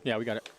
Yeah, we got it.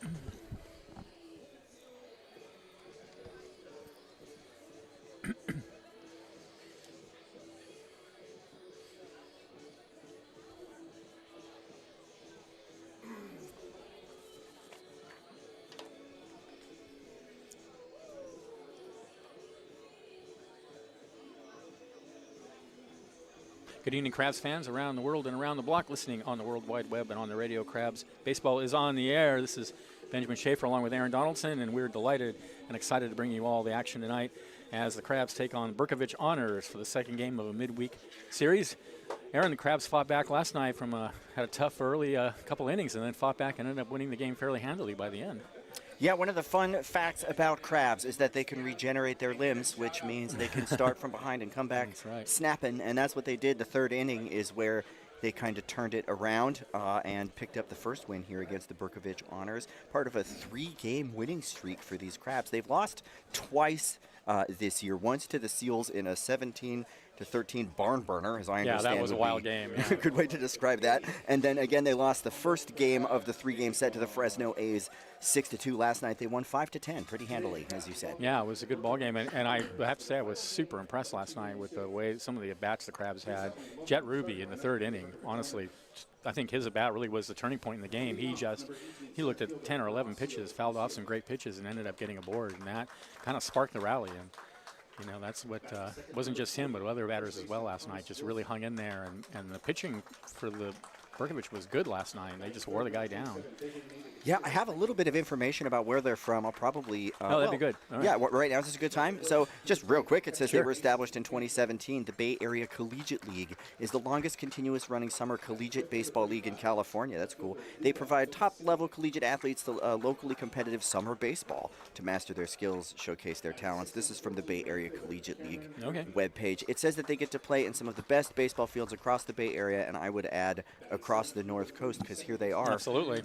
Good evening, Crabs fans around the world and around the block, listening on the World Wide Web and on the radio. Crabs baseball is on the air. This is Benjamin Schaefer along with Aaron Donaldson, and we're delighted and excited to bring you all the action tonight as the Crabs take on Bercovich Honors for the second game of a midweek series. Aaron, the Crabs fought back last night from had a tough early couple innings and then fought back and ended up winning the game fairly handily by the end. Yeah, one of the fun facts about crabs is that they can regenerate their limbs, which means they can start from behind and come back snapping, and that's what they did. The third inning is where they kind of turned it around and picked up the first win here against the Bercovich Honors, part of a 3-game winning streak for these Crabs. They've lost twice this year, once to the Seals in a 17-13 barn burner, as I understand. Yeah, that was a wild game. Yeah. Good way to describe that. And then again, they lost the first game of the 3-game set to the Fresno A's 6-2 last night. They won 5-10 pretty handily, as you said. Yeah, it was a good ball game, and I have to say I was super impressed last night with the way some of the at-bats the Crabs had. Jet Ruby in the third inning, honestly, I think his at-bat really was the turning point in the game. He looked at 10 or 11 pitches, fouled off some great pitches, and ended up getting a board, and that kind of sparked the rally. And that's what wasn't just him, but other batters as well last night. Just really hung in there, and the pitching for the Bercovich was good last night. They just wore the guy down. Yeah, I have a little bit of information about where they're from. I'll probably... that'd be good. All right. Yeah, right now is this a good time? So just real quick, it says they were established in 2017. The Bay Area Collegiate League is the longest continuous running summer collegiate baseball league in California. That's cool. They provide top-level collegiate athletes to locally competitive summer baseball to master their skills, showcase their talents. This is from the Bay Area Collegiate League webpage. It says that they get to play in some of the best baseball fields across the Bay Area, and I would add across the North Coast, because here they are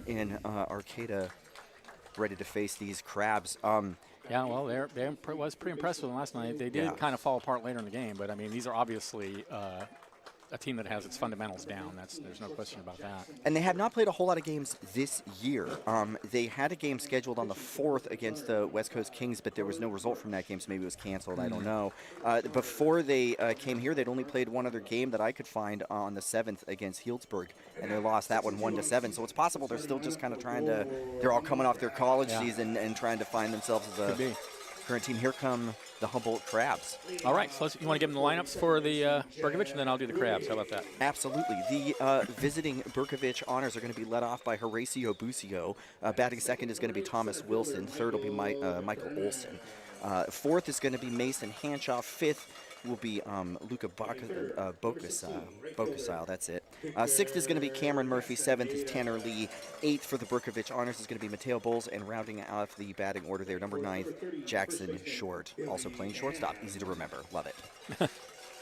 in Arcata, ready to face these Crabs. Yeah, well, they was pretty impressed with them last night. They did kind of fall apart later in the game, but I mean, these are obviously a team that has its fundamentals down. There's no question about that. And they have not played a whole lot of games this year. They had a game scheduled on the 4th against the West Coast Kings, but there was no result from that game, so maybe it was canceled. I don't know. Before they came here, they'd only played one other game that I could find on the 7th against Healdsburg, and they lost that one 1-7. So it's possible they're still just kind of trying to. They're all coming off their college season and trying to find themselves as a current team. Here come the Humboldt Crabs. All right, so you want to give them the lineups for the Bercovich, and then I'll do the Crabs. How about that? Absolutely. The visiting Bercovich Honors are going to be led off by Horacio Bucio. Batting second is going to be Thomas Wilson. Third will be Michael Olson. Fourth is going to be Mason Hanshaw. Fifth will be Luca Bocasile, that's it. Sixth is going to be Cameron Murphy. Seventh is Tanner Lee. Eighth for the Bercovich Honors is going to be Mateo Bowles, and rounding out the batting order there, number 9th, Jackson Short, also playing shortstop. Easy to remember. Love it.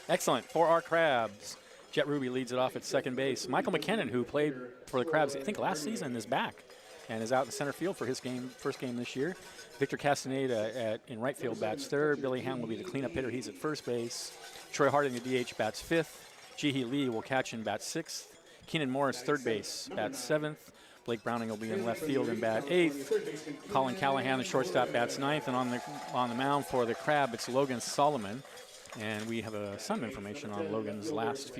Excellent. For our Crabs, Jet Ruby leads it off at second base. Michael McKinnon, who played for the Crabs, I think last season, is back and is out in center field for his first game this year. Victor Castaneda in right field bats third. Billy Ham will be the cleanup hitter. He's at first base. Troy Harding, the DH, bats fifth. Jihi Lee will catch and bat sixth. Keenan Morris, third base, bats seventh. Blake Browning will be in left field and bat eighth. Colin Callahan, the shortstop, bats ninth. And on the mound for the Crab, it's Logan Solomon. And we have some information on Logan's last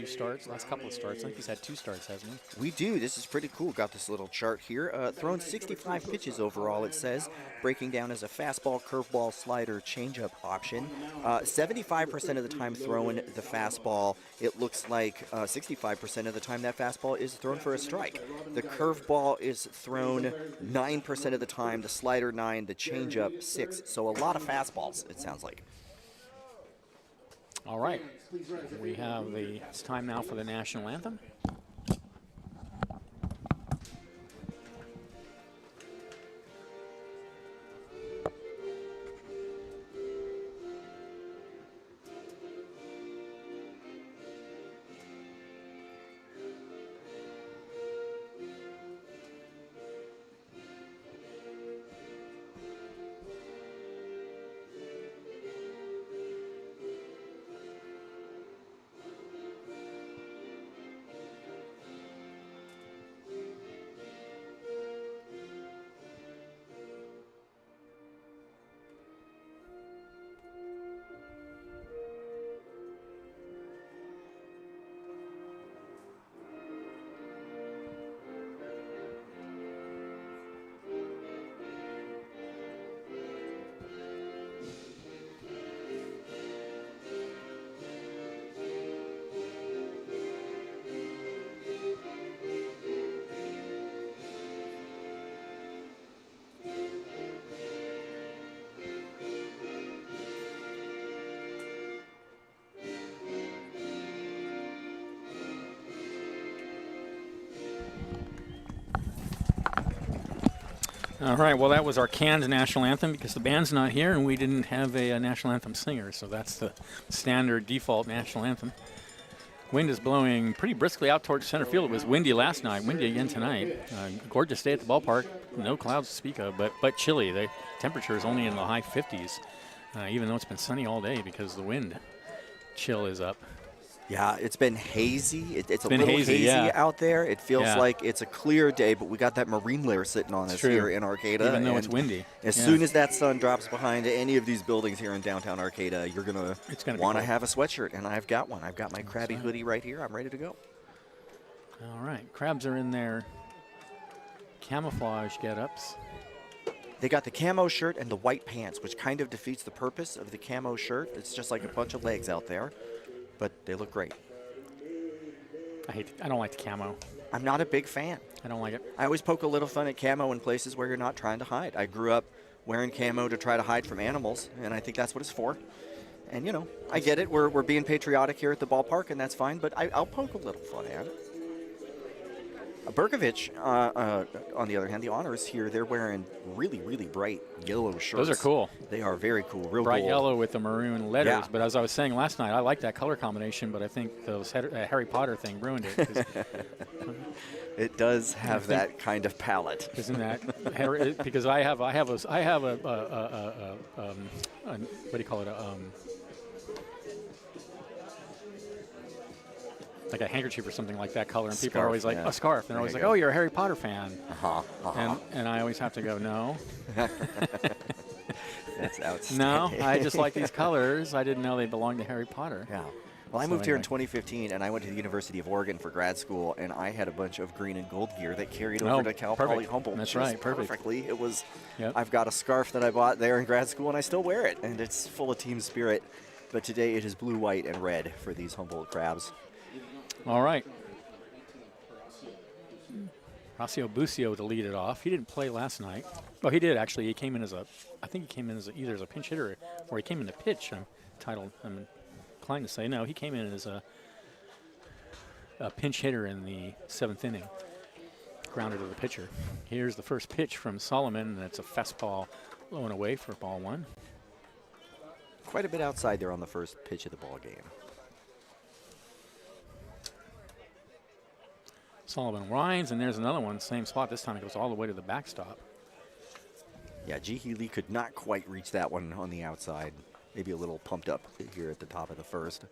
couple of starts. I think he's had 2 starts, hasn't he? We do. This is pretty cool. Got this little chart here. Thrown 65 pitches overall, it says. Breaking down as a fastball, curveball, slider, changeup option. 75% of the time throwing the fastball. It looks like 65% of the time that fastball is thrown for a strike. The curveball is thrown 9% of the time. The slider 9, the changeup 6. So a lot of fastballs, it sounds like. All right, it's time now for the national anthem. All right, well, that was our canned national anthem because the band's not here and we didn't have a national anthem singer, so that's the standard default national anthem. Wind is blowing pretty briskly out towards center field. It was windy last night, windy again tonight. Gorgeous day at the ballpark, no clouds to speak of, but chilly. The temperature is only in the high 50s, even though it's been sunny all day because the wind chill is up. Yeah, it's been hazy. It's a been little hazy, hazy yeah. out there. It feels Yeah. like it's a clear day, but we got that marine layer sitting on us true. here in Arcata. Even though it's and windy. As Yeah. soon as that sun drops behind any of these buildings here in downtown Arcata, you're going It's to gonna be want to cold. have a sweatshirt, and I've got one. I've got my Krabby hoodie right here. I'm ready to go. All right, Crabs are in their camouflage get-ups. They got the camo shirt and the white pants, which kind of defeats the purpose of the camo shirt. It's just like a bunch of legs out there, but they look great. I don't like the camo. I'm not a big fan. I don't like it. I always poke a little fun at camo in places where you're not trying to hide. I grew up wearing camo to try to hide from animals, and I think that's what it's for. And, you know, I get it. We're being patriotic here at the ballpark, and that's fine, but I'll poke a little fun at it. Bercovich, on the other hand, the honors here, they're wearing really, really bright yellow shirts. Those are cool. They are very cool, real Bright gold. yellow with the maroon letters. Yeah. But as I was saying last night, I like that color combination, but I think those Harry Potter thing ruined it. 'Cause It does have that kind of palette. isn't that Harry? Because I have a what do you call it? Like a handkerchief or something like that color, and people are Scarf, always like, yeah. a scarf. And they're There always you like, go. oh, you're a Harry Potter fan. Uh-huh. And I always have to go, no. That's outstanding. No, I just like these colors. I didn't know they belonged to Harry Potter. Yeah. Well, I So moved here in anyway. 2015, and I went to the University of Oregon for grad school, and I had a bunch of green and gold gear that carried Oh, over to Cal perfect. Poly Humboldt. That's just right, perfect. Perfectly. It was. Yep. I've got a scarf that I bought there in grad school, and I still wear it, and it's full of team spirit. But today it is blue, white, and red for these Humboldt Crabs. All right. Horacio Bucio to lead it off. He didn't play last night. Oh, he did actually. He came in as I think he came in as either as a pinch hitter or he came in to pitch. I'm inclined to say no. He came in as a pinch hitter in the 7th inning. Grounded to the pitcher. Here's the first pitch from Solomon, and it's a fastball low and away for ball one. Quite a bit outside there on the first pitch of the ball game. Solomon winds, and there's another one, same spot. This time it goes all the way to the backstop. Yeah, Jihi Lee could not quite reach that one on the outside. Maybe a little pumped up here at the top of the first.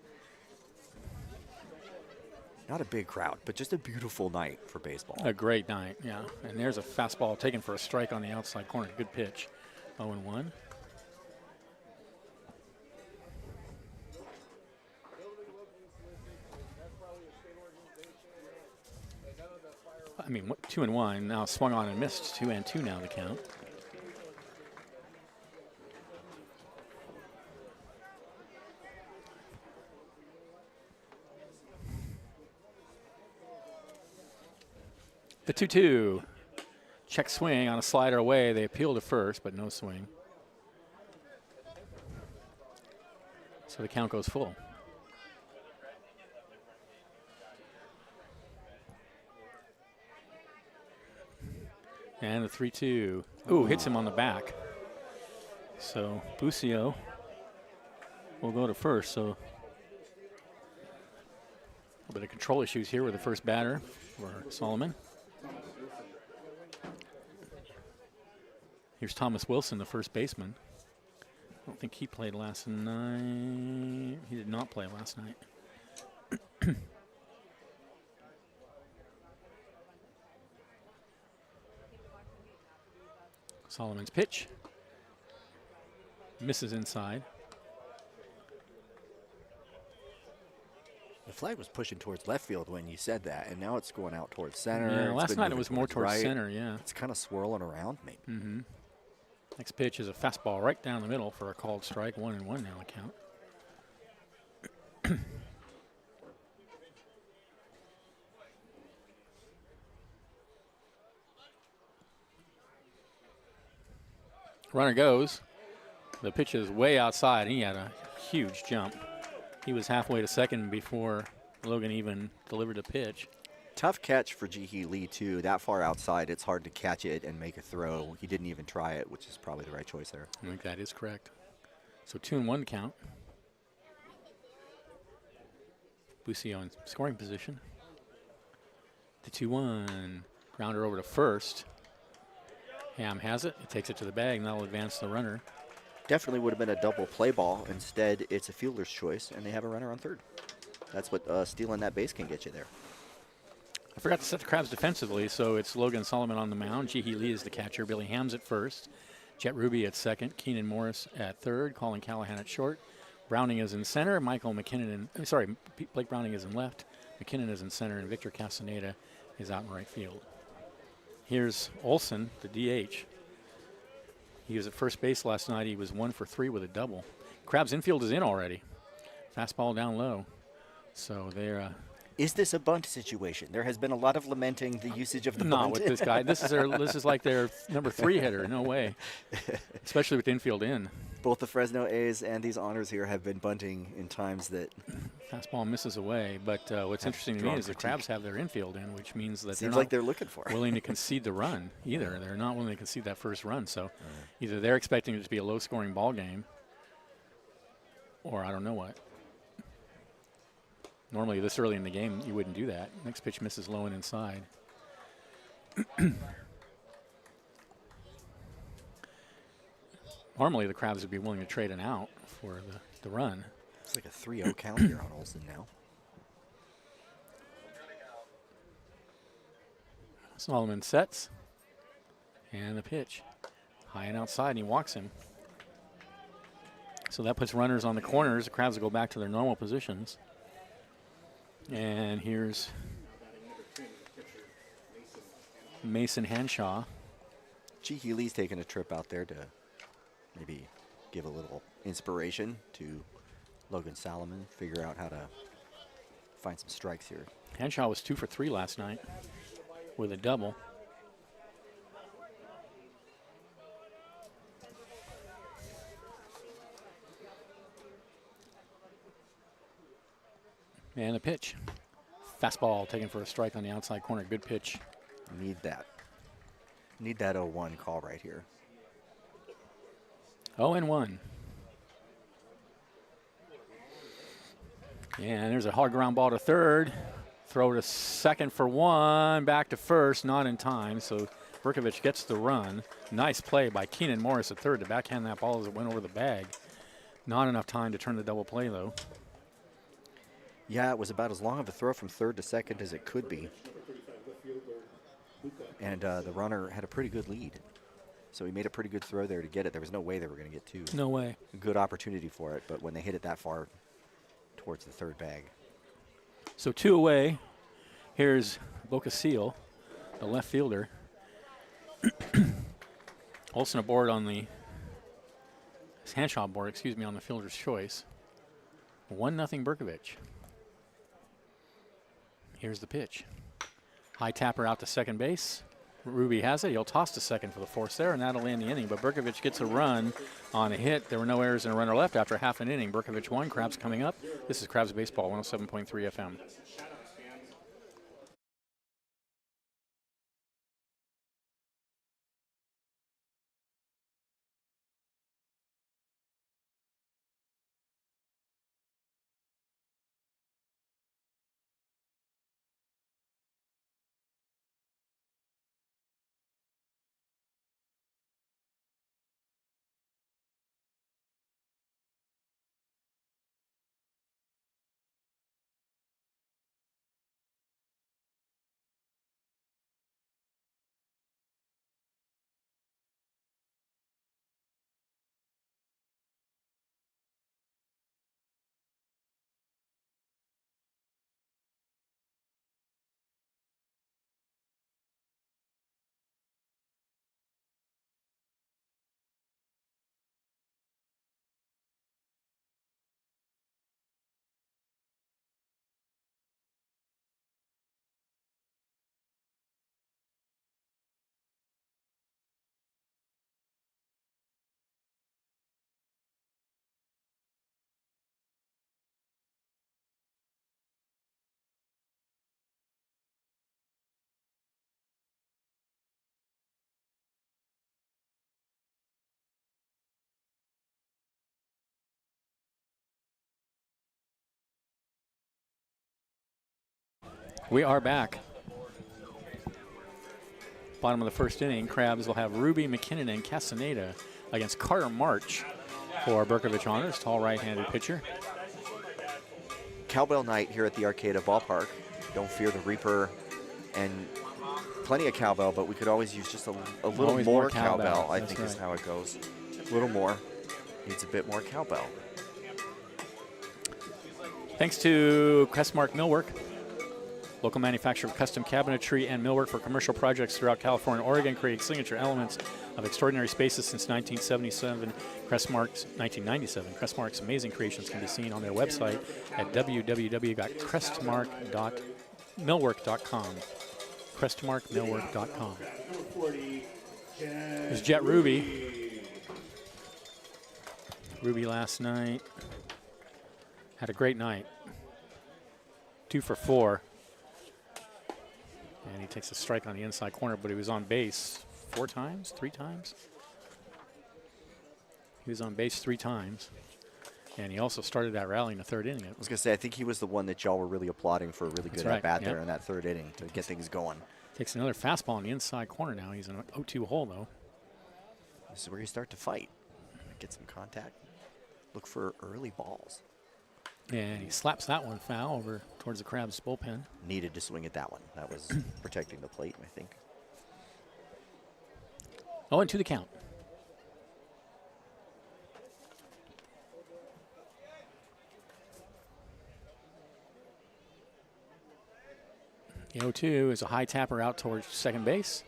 Not a big crowd, but just a beautiful night for baseball. A great night, yeah. And there's a fastball taken for a strike on the outside corner. Good pitch. 0-1. I mean, 2-1. Now swung on and missed. 2-2 now the count. The 2-2. Check swing on a slider away. They appeal to first, but no swing. So the count goes full. And the 3-2. Ooh, hits him on the back. So Bucio will go to first. So a little bit of control issues here with the first batter for Solomon. Here's Thomas Wilson, the first baseman. I don't think he played last night. He did not play last night. Solomon's pitch. Misses inside. The flag was pushing towards left field when you said that, and now it's going out towards center. Yeah, It's last been night it moving was more towards right. center, yeah. It's kind of swirling around maybe. Mm-hmm. Next pitch is a fastball right down the middle for a called strike. 1-1 now the count. Runner goes. The pitch is way outside. He had a huge jump. He was halfway to second before Logan even delivered the pitch. Tough catch for Ji-hee Lee, too. That far outside, it's hard to catch it and make a throw. He didn't even try it, which is probably the right choice there. I think that is correct. So 2-1 count. Busio in scoring position. The 2-1. Grounder over to first. Ham has it. He takes it to the bag, and that'll advance the runner. Definitely would have been a double play ball. Instead, it's a fielder's choice, and they have a runner on third. That's what stealing that base can get you there. I forgot to set the Crabs defensively, so it's Logan Solomon on the mound. Ji-hee Lee is the catcher. Billy Ham's at first. Jet Ruby at second. Keenan Morris at third. Colin Callahan at short. Browning is in center. Blake Browning is in left. McKinnon is in center, and Victor Castaneda is out in right field. Here's Olson, the DH. He was at first base last night. He was 1 for 3 with a double. Crabs infield is in already. Fastball down low. So they're... Is this a bunt situation? There has been a lot of lamenting the usage of the bunt. Not with this guy. This is like their number 3 hitter. No way. Especially with infield in. Both the Fresno A's and these honors here have been bunting in times that... Fastball misses away. But what's interesting to me is the Crabs have their infield in, which means that Seems like they're looking for willing to concede the run either. They're not willing to concede that first run. So either they're expecting it to be a low-scoring ball game, or I don't know what. Normally, this early in the game, you wouldn't do that. Next pitch misses low and inside. Normally, the Crabs would be willing to trade an out for the run. It's like a 3-0 count here on Olson now. Solomon sets. And the pitch. High and outside, and he walks him. So that puts runners on the corners. The Crabs will go back to their normal positions. And here's Mason Henshaw. Ji-hee Lee's taking a trip out there to maybe give a little inspiration to Logan Solomon, figure out how to find some strikes here. Henshaw was 2 for 3 last night with a double. And the pitch. Fastball taken for a strike on the outside corner. Good pitch. Need that. Need that 0-1 call right here. 0-1. And there's a hard ground ball to third. Throw to second for 1. Back to first. Not in time. So Bercovich gets the run. Nice play by Keenan Morris at third to backhand that ball as it went over the bag. Not enough time to turn the double play, though. Yeah, it was about as long of a throw from third to second as it could be. And the runner had a pretty good lead. So he made a pretty good throw there to get it. There was no way they were going to get 2. No way. A good opportunity for it, but when they hit it that far towards the third bag. So 2 away. Here's Bocasile, the left fielder. Olson aboard on the Henshaw board, on the fielder's choice. 1-0 Bercovich. Here's the pitch. High tapper out to second base. Ruby has it. He'll toss to second for the force there, and that'll end the inning. But Bercovich gets a run on a hit. There were no errors and a runner left after half an inning. Bercovich won. Crabs coming up. This is Crabs Baseball, 107.3 FM. We are back. Bottom of the first inning, Crabs will have Ruby, McKinnon, and Castaneda against Carter March for Bercovich honors, tall right-handed pitcher. Cowbell night here at the Arcata ballpark. Don't fear the Reaper and plenty of cowbell, but we could always use just a little Always more more cowbell, I That's think right. is how it goes. A little more. Needs a bit more cowbell. Thanks to Crestmark Millwork, local manufacturer of custom cabinetry and millwork for commercial projects throughout California and Oregon, creating signature elements of extraordinary spaces since 1997. Crestmark's 1997. Crestmark's amazing creations can be seen on their website at www.crestmark.millwork.com. Crestmarkmillwork.com. There's Jet Ruby. Ruby last night had a great night. 2 for 4. And he takes a strike on the inside corner, but he was on base 3 times? He was on base 3 times. And he also started that rally in the 3rd inning. I was going to say, I think he was the one that y'all were really applauding for a really good at-bat there in that 3rd inning to get things going. Takes another fastball on the inside corner now. He's in an 0-2 hole, though. This is where you start to fight. Get some contact. Look for early balls. And he slaps that one foul over towards the Crabs bullpen. Needed to swing at that one. That was protecting the plate, I think. 0-2 the count. The 0-2 is a high tapper out towards second base.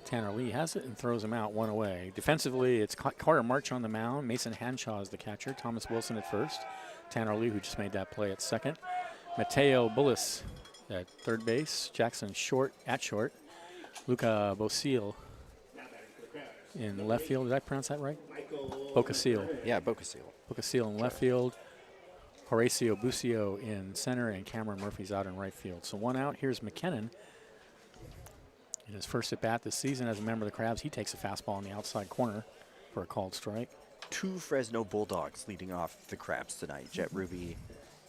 Tanner Lee has it and throws him out, 1 away. Defensively, it's Carter March on the mound. Mason Hanshaw is the catcher. Thomas Wilson at first. Tanner Lee, who just made that play, at second. Mateo Bullis at third base. Jackson Short at short. Luca Bocil in left field. Did I pronounce that right? Bocacil. Yeah, Bocacil. Bocacil in left field. Horacio Bucio in center, and Cameron Murphy's out in right field. So 1 out. Here's McKinnon. In his first at-bat this season as a member of the Crabs, he takes a fastball on the outside corner for a called strike. 2 Fresno Bulldogs leading off the Crabs tonight. Jet Ruby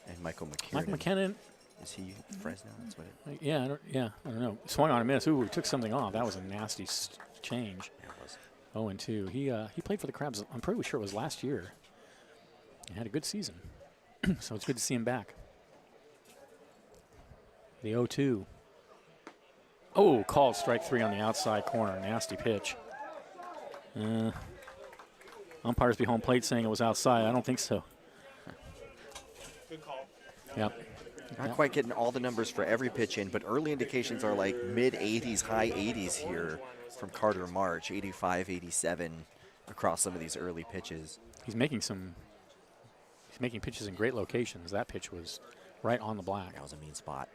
and Michael McKinnon. Michael McKinnon. Is he Fresno? That's what it Yeah, I don't know. Swung on a miss. Ooh, he took something off. That was a nasty change. yeah, it was. 0-2. He played for the Crabs, I'm pretty sure it was last year. He had a good season. So it's good to see him back. The 0-2. Oh, called strike 3 on the outside corner. Nasty pitch. Umpires be home plate saying it was outside. I don't think so. Good call. Yep. Not quite getting all the numbers for every pitch in, but early indications are like mid-80s, high 80s here from Carter March, 85, 87 across some of these early pitches. He's making pitches in great locations. That pitch was right on the black. That was a mean spot.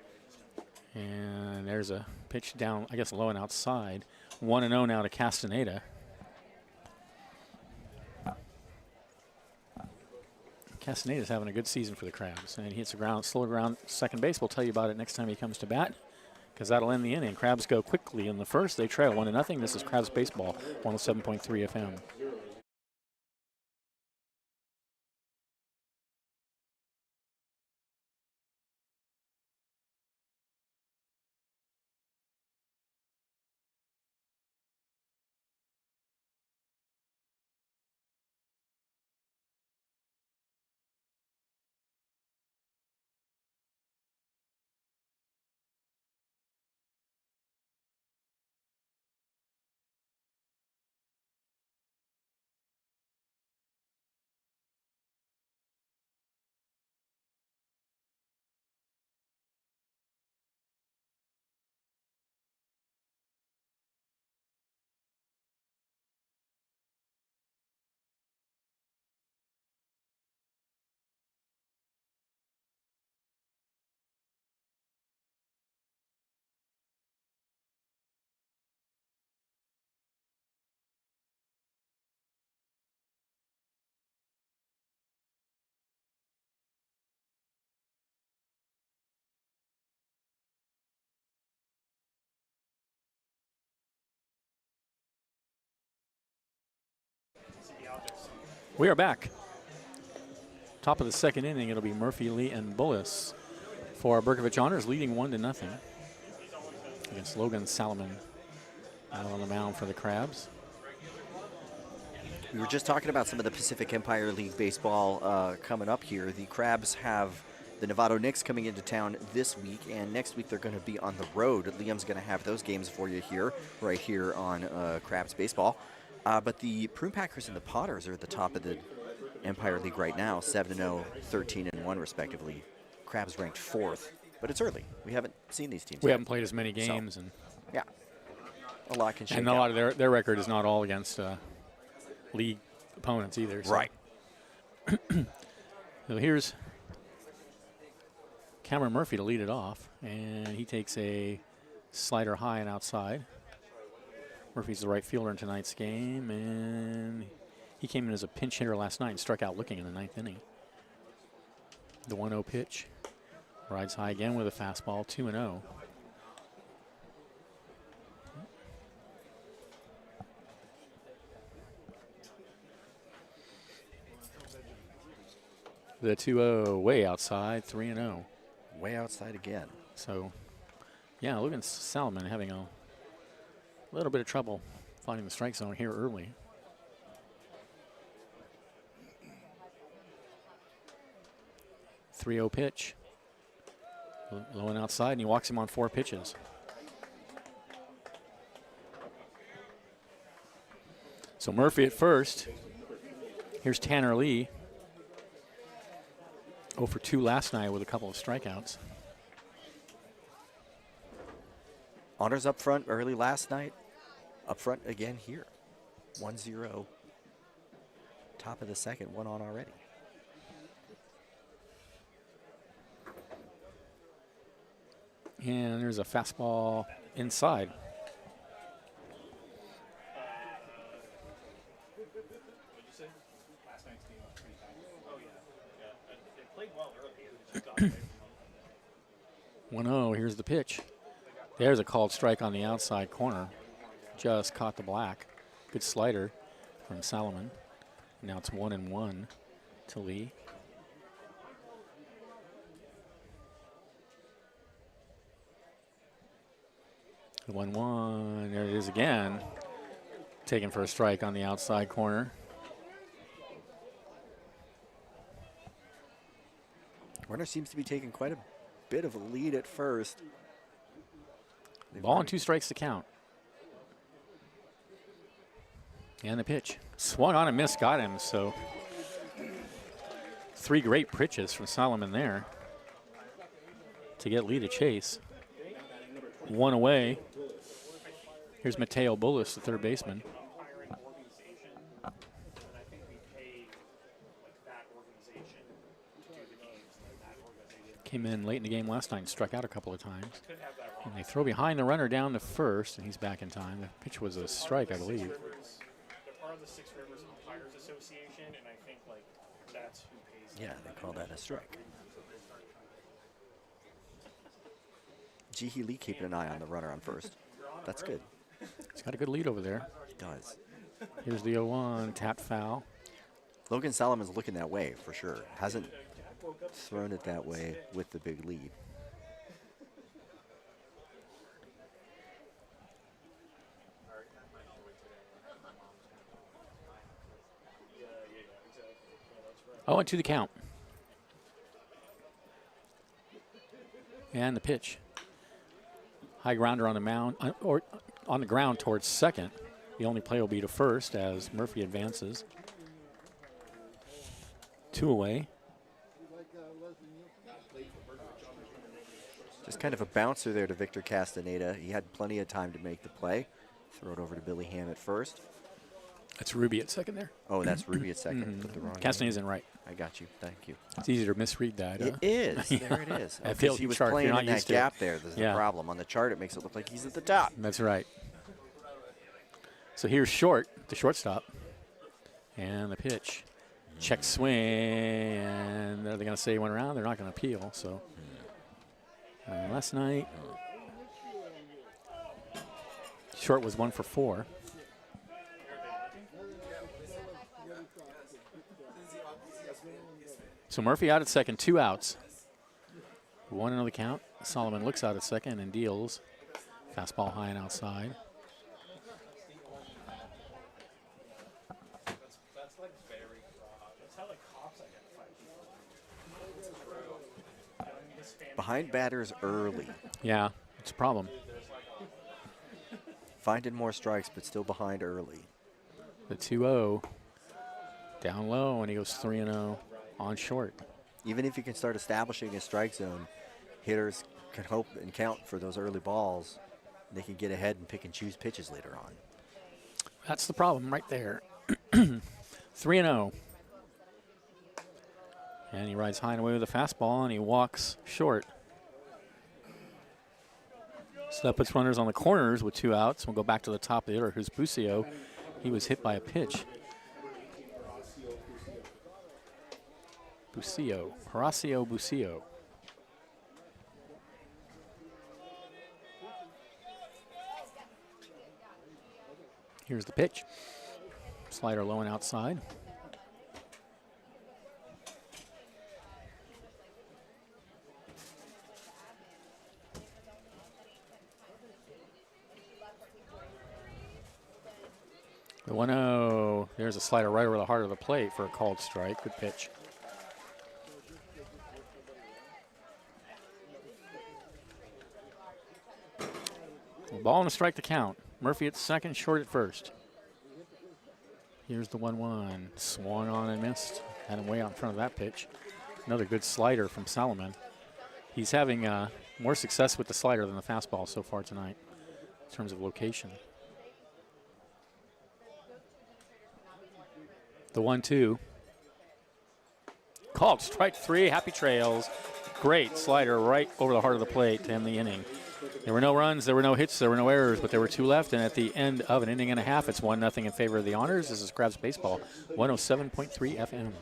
And there's a pitch down, I guess, low and outside. 1-0 now to Castaneda. Castaneda's having a good season for the Crabs. And he hits the ground, slow ground, second base. We'll tell you about it next time he comes to bat, because that'll end the inning. Crabs go quickly in the first. They trail 1-0. This is Crabs Baseball, 107.3 FM. We are back. Top of the second inning, it'll be Murphy, Lee, and Bullis for our Bercovich Honors, leading 1-0 against Logan Salomon out on the mound for the Crabs. We were just talking about some of the Pacific Empire League baseball coming up here. The Crabs have the Novato Knicks coming into town this week, and next week they're going to be on the road. Liam's going to have those games for you here, right here on Crabs Baseball. But the Prune Packers and the Potters are at the top of the Empire League right now, 7-0, 13-1 respectively. Crabs ranked 4th, but it's early. We haven't seen these teams We yet. haven't played as many games. And Yeah, a lot can shake a lot of their record is not all against league opponents either. So. Right. So here's Cameron Murphy to lead it off, and he takes a slider high and outside. Murphy's the right fielder in tonight's game, and he came in as a pinch hitter last night and struck out looking in the 9th inning. The 1-0 pitch. Rides high again with a fastball, 2-0. The 2-0 way outside, 3-0. Way outside again. So, yeah, Logan Salomon having a little bit of trouble finding the strike zone here early. .30 pitch. Low and outside, and he walks him on 4 pitches. So Murphy at first. Here's Tanner Lee. 0 for 2 last night with a couple of strikeouts. Honors up front early last night. Up front again here. 1-0. Top of the second, 1 on already. And there's a fastball inside. Here's the pitch. There's a called strike on the outside corner. Just caught the black. Good slider from Salomon. Now it's 1-1 to Lee. The 1-1. There it is again. Taken for a strike on the outside corner. Runner seems to be taking quite a bit of a lead at first. Ball and 2 strikes to count. And the pitch. Swung on and missed, got him. So 3 great pitches from Salomon there to get Lee to chase. 1 away. Here's Mateo Bullis, the third baseman. Came in late in the game last night and struck out a couple of times. And they throw behind the runner down to first, and he's back in time. The pitch was a strike, I believe. They're part of the Six Rivers Umpires Association, and I think like that's who pays. Yeah, they call that a strike. Jihi Lee keeping an eye on the runner on first. That's good. He's got a good lead over there. He does. Here's the 0-1, tap foul. Logan Salomon's looking that way for sure. Hasn't thrown it that way with the big lead. Oh, and to the count. And the pitch. High grounder on the mound, or on the ground towards second. The only play will be to first as Murphy advances. 2 away. Just kind of a bouncer there to Victor Castaneda. He had plenty of time to make the play. Throw it over to Billy Ham at first. That's Ruby at second there. Oh, that's Ruby at second. Put the wrong Castaneda's in right. I got you. Thank you. It's easy to misread that. It is. There it is. That Because he was chart, playing you're in not that used to gap it. there. There's Yeah. a problem. On the chart, it makes it look like he's at the top. That's right. So here's Short, the shortstop. And the pitch. Check swing. And are they going to say he went around? They're not going to appeal. So last night, Short was 1 for 4. So Murphy out at second, 2 outs. 1-0 the count. Solomon looks out at second and deals. Fastball high and outside. Behind batters early. Yeah, it's a problem. Finding more strikes, but still behind early. The 2-0 down low, and he goes 3-0 on short. Even if you can start establishing a strike zone, hitters can hope and count for those early balls. They can get ahead and pick and choose pitches later on. That's the problem right there. 3-0. And he rides high and away with a fastball, and he walks short. So that puts runners on the corners with 2 outs. We'll go back to the top of the order. Who's Busio? He was hit by a pitch. Busio. Horacio Busio. Here's the pitch. Slider low and outside. The 1-0. There's a slider right over the heart of the plate for a called strike. Good pitch. Ball and a strike to count. Murphy at second, short at first. Here's the 1-1. Swung on and missed. Had him way out in front of that pitch. Another good slider from Salomon. He's having more success with the slider than the fastball so far tonight in terms of location. The 1-2. Called strike 3. Happy trails. Great slider right over the heart of the plate to end the inning. There were no runs, there were no hits, there were no errors, but there were 2 left. And at the end of an inning and a half, it's 1-0 in favor of the Honors. This is Crabs Baseball, 107.3 FM.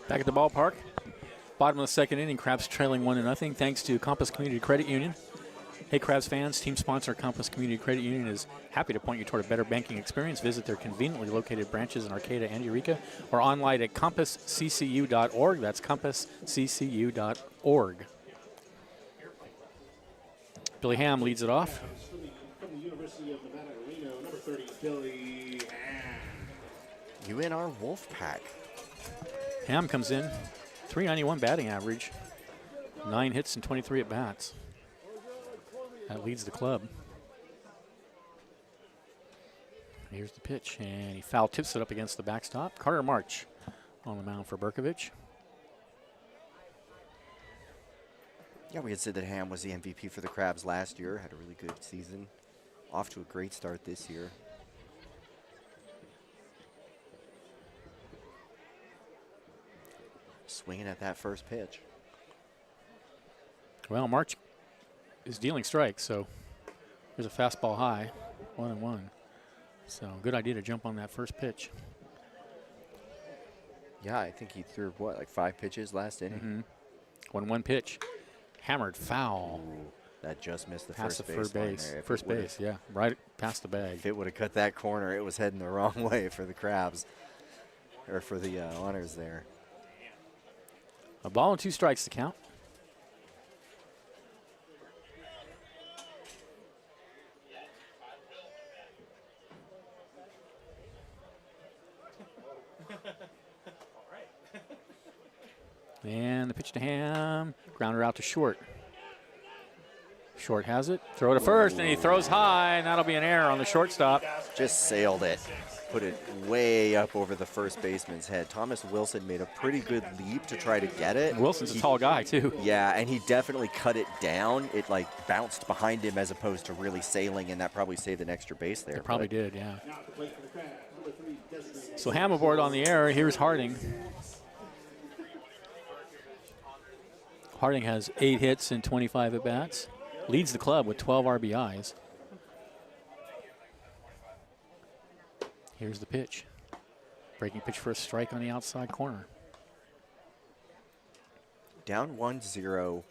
Back at the ballpark. Bottom of the second inning, Crabs trailing 1-0 thanks to Compass Community Credit Union. Hey, Crabs fans, team sponsor Compass Community Credit Union is happy to point you toward a better banking experience. Visit their conveniently located branches in Arcata and Eureka or online at compassccu.org. That's compassccu.org. Billy Ham leads it off. From the University of Nevada, Reno, number 30, Billy Ham. UNR Wolfpack. Ham comes in, .391 batting average, 9 hits and 23 at-bats. That leads the club. Here's the pitch, and he foul tips it up against the backstop. Carter March on the mound for Bercovich. Yeah, we had said that Ham was the MVP for the Crabs last year. Had a really good season. Off to a great start this year. Swinging at that first pitch. Well, March is dealing strikes, so there's a fastball high, 1-1. So good idea to jump on that first pitch. Yeah, I think he threw, what, like 5 pitches last inning? 1-1 pitch. Hammered foul. Ooh, that just missed the Past first the base. First base, yeah. Right past the bag. If it would have cut that corner, it was heading the wrong way for the Crabs. Or for the Honors there. A ball and 2 strikes to count. And the pitch to Ham. Grounder out to Short. Short has it. Throw to first, and he throws high, and that'll be an error on the shortstop. Just sailed it. Put it way up over the first baseman's head. Thomas Wilson made a pretty good leap to try to get it. Wilson's a tall guy, too. Yeah, and he definitely cut it down. It, like, bounced behind him as opposed to really sailing, and that probably saved an extra base there. It probably did, yeah. So Ham aboard on the error. Here's Harding. Harding has 8 hits and 25 at-bats. Leads the club with 12 RBIs. Here's the pitch. Breaking pitch for a strike on the outside corner. Down 1-0,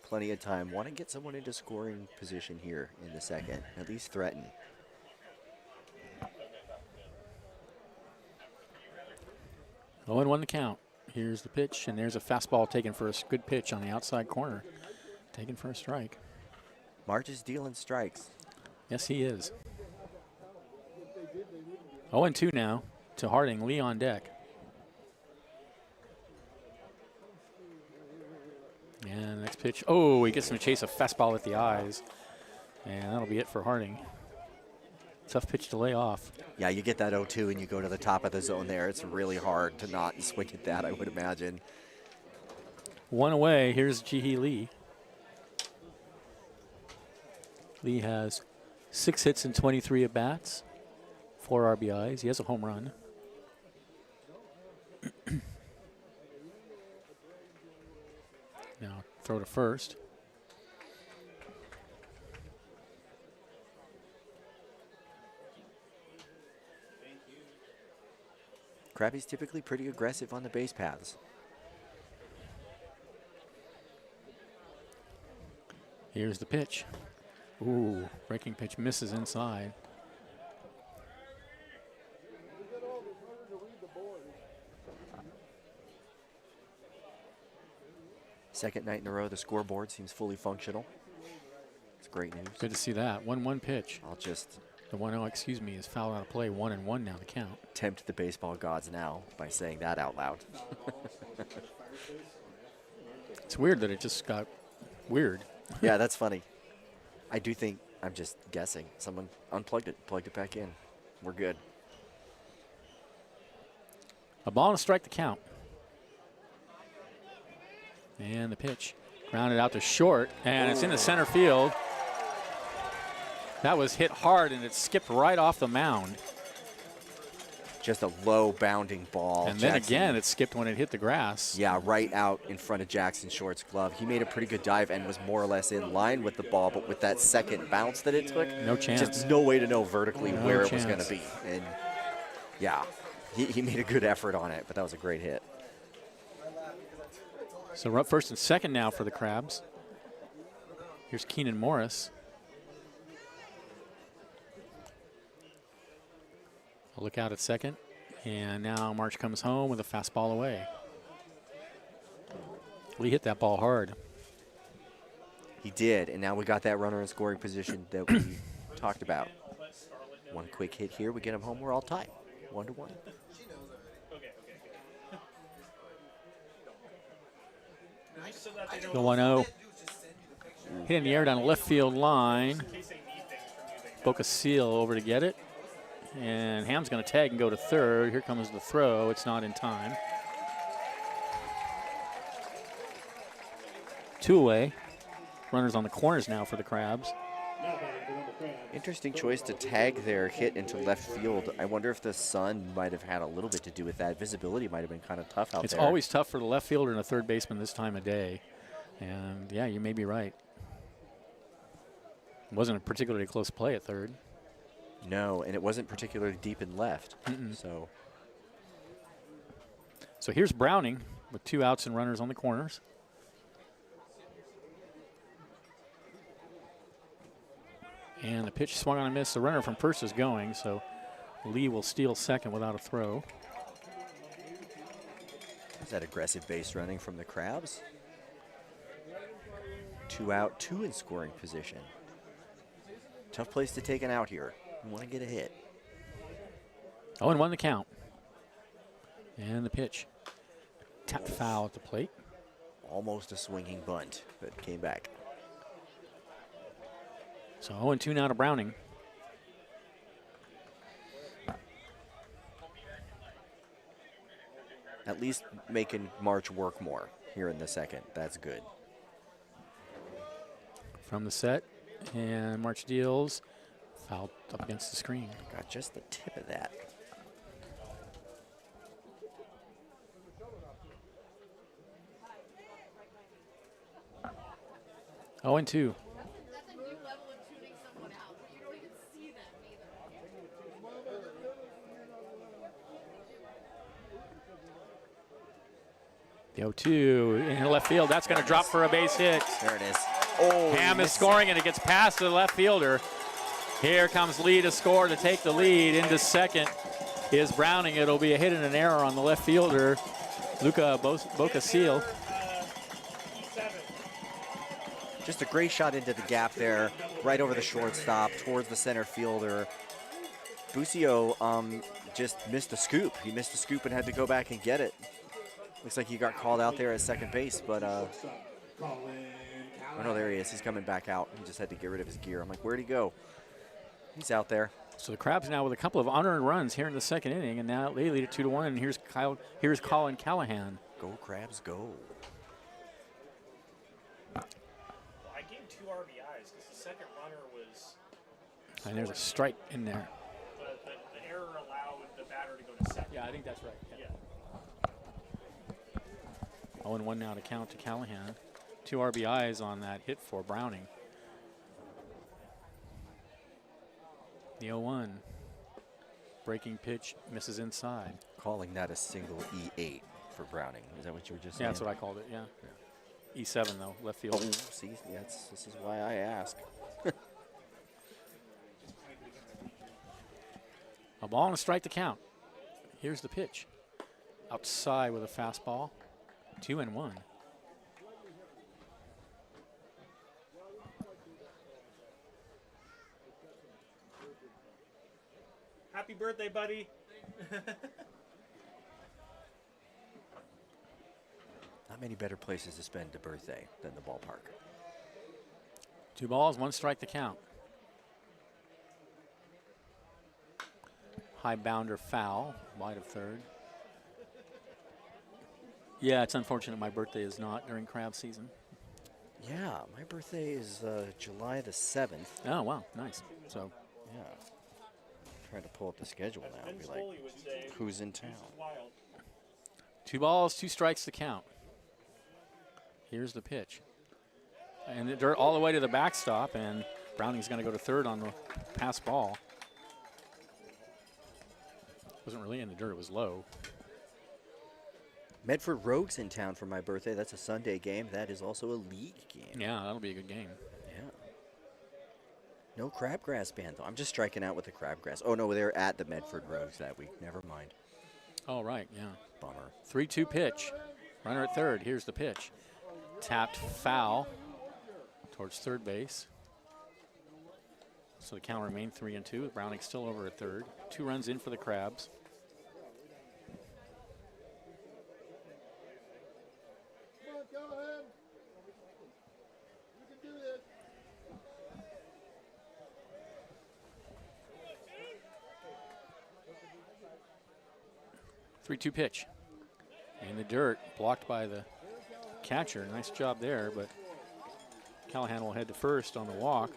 plenty of time. Want to get someone into scoring position here in the second, at least threaten. Oh, and 1 the count. Here's the pitch, and there's a fastball taken for a good pitch on the outside corner. Taken for a strike. March is dealing strikes. Yes, he is. 0-2 now to Harding. Lee on deck. And the next pitch. Oh, he gets him to chase a fastball with the eyes. And that'll be it for Harding. Tough pitch to lay off. Yeah, you get that 0-2 and you go to the top of the zone there. It's really hard to not swing at that, I would imagine. 1 away. Here's Ji-hee Lee. Lee has 6 hits and 23 at-bats, 4 RBIs. He has a home run. Now throw to first. Krabby's typically pretty aggressive on the base paths. Here's the pitch. Ooh, breaking pitch misses inside. Second night in a row, the scoreboard seems fully functional. It's great news. Good to see that. 1-1 pitch. I'll just The 1-0, excuse me, is foul out of play. 1-1 now the count. tempt the baseball gods now by saying that out loud. It's weird that it just got weird. Yeah, that's funny. I do think, I'm just guessing, someone unplugged it, plugged it back in. We're good. A ball and a strike to count. And the pitch. Grounded out to short, and it's in the center field. That was hit hard, and it skipped right off the mound. Just a low bounding ball. And then again, it skipped when it hit the grass. Yeah, right out in front of Jackson Short's glove. He made a pretty good dive and was more or less in line with the ball, but with that second bounce that it took, no chance. Just no way to know vertically where it was going to be. And yeah, he made a good effort on it, but that was a great hit. So we're up first and second now for the Crabs. Here's Keenan Morris. A look out at second. And now March comes home with a fastball away. Lee hit that ball hard. He did, and now we got that runner in scoring position that we talked about. One quick hit here, we get him home, we're all tied. 1-1. The 1-0. Hit in the air down the left field line. Boca Seal over to get it. And Ham's going to tag and go to third. Here comes the throw. It's not in time. 2 away. Runners on the corners now for the Crabs. Interesting choice to tag their hit into left field. I wonder if the sun might have had a little bit to do with that. Visibility might have been kind of tough out there. It's always tough for the left fielder and a third baseman this time of day. And, yeah, you may be right. It wasn't a particularly close play at third. No, and it wasn't particularly deep in left. So here's Browning with 2 outs and runners on the corners. And the pitch swung on a miss. The runner from first is going, so Lee will steal second without a throw. Is that aggressive base running from the Crabs? 2 out, 2 in scoring position. Tough place to take an out here. You want to get a hit. 0-1 the count. And the pitch. Tapped foul at the plate. Almost a swinging bunt, but came back. So 0-2 now to Browning. At least making March work more here in the second. That's good. From the set, and March deals. Fouled up against the screen. Got just the tip of that. Oh, and 2. That's a new level of tuning someone out. You don't even see them either. The 0-2 in left field. That's going to drop for a base hit. There it is. Oh, Ham is scoring, and it gets past to the left fielder. Here comes Lee to score to take the lead. Into second is Browning. It'll be a hit and an error on the left fielder, Luca Bocasil. Just a great shot into the gap there, right over the shortstop, towards the center fielder. Busio just missed a scoop. He missed a scoop and had to go back and get it. Looks like he got called out there at second base, but oh no, there he is. He's coming back out. He just had to get rid of his gear. I'm like, where'd he go? He's out there. So the Crabs now with a couple of unearned runs here in the second inning, and now they lead it 2-1. And here's Colin Callahan. Go Crabs, go! Well, I gave 2 RBIs because the second runner was. And there's a strike in there. The error allowed the batter to go to second. Yeah, I think that's right. Yeah. 0-1 now to count to Callahan. 2 RBIs on that hit for Browning. The 0-1. Breaking pitch misses inside. Calling that a single E8 for Browning. Is that what you were just saying? Yeah, that's what I called it, yeah. E7, though, left field. Oh, see, this is why I ask. A ball and a strike to count. Here's the pitch. Outside with a fastball. 2-1. Happy birthday, buddy. Not many better places to spend a birthday than the ballpark. 2 balls, 1 strike to count. High bounder foul, wide of third. Yeah, it's unfortunate my birthday is not during crab season. Yeah, my birthday is July the 7th. Oh, wow, nice. So, yeah. Trying to pull up the schedule now and be like, who's in town? 2 balls, 2 strikes to count. Here's the pitch. And the dirt all the way to the backstop, and Browning's going to go to third on the pass ball. Wasn't really in the dirt, it was low. Medford Rogues in town for my birthday. That's a Sunday game. That is also a league game. Yeah, that'll be a good game. Yeah. No crabgrass band, though. I'm just striking out with the crabgrass. Oh, no, they're at the Medford Rogues that week. Never mind. Oh, right, yeah. Bummer. 3-2 pitch. Runner at third. Here's the pitch. Tapped foul towards third base. So the count remained 3-2. Browning still over at third. 2 runs in for the Crabs. You can do this. 3-2 pitch. In the dirt, blocked by the catcher. Nice job there, but Callahan will head to first on the walk.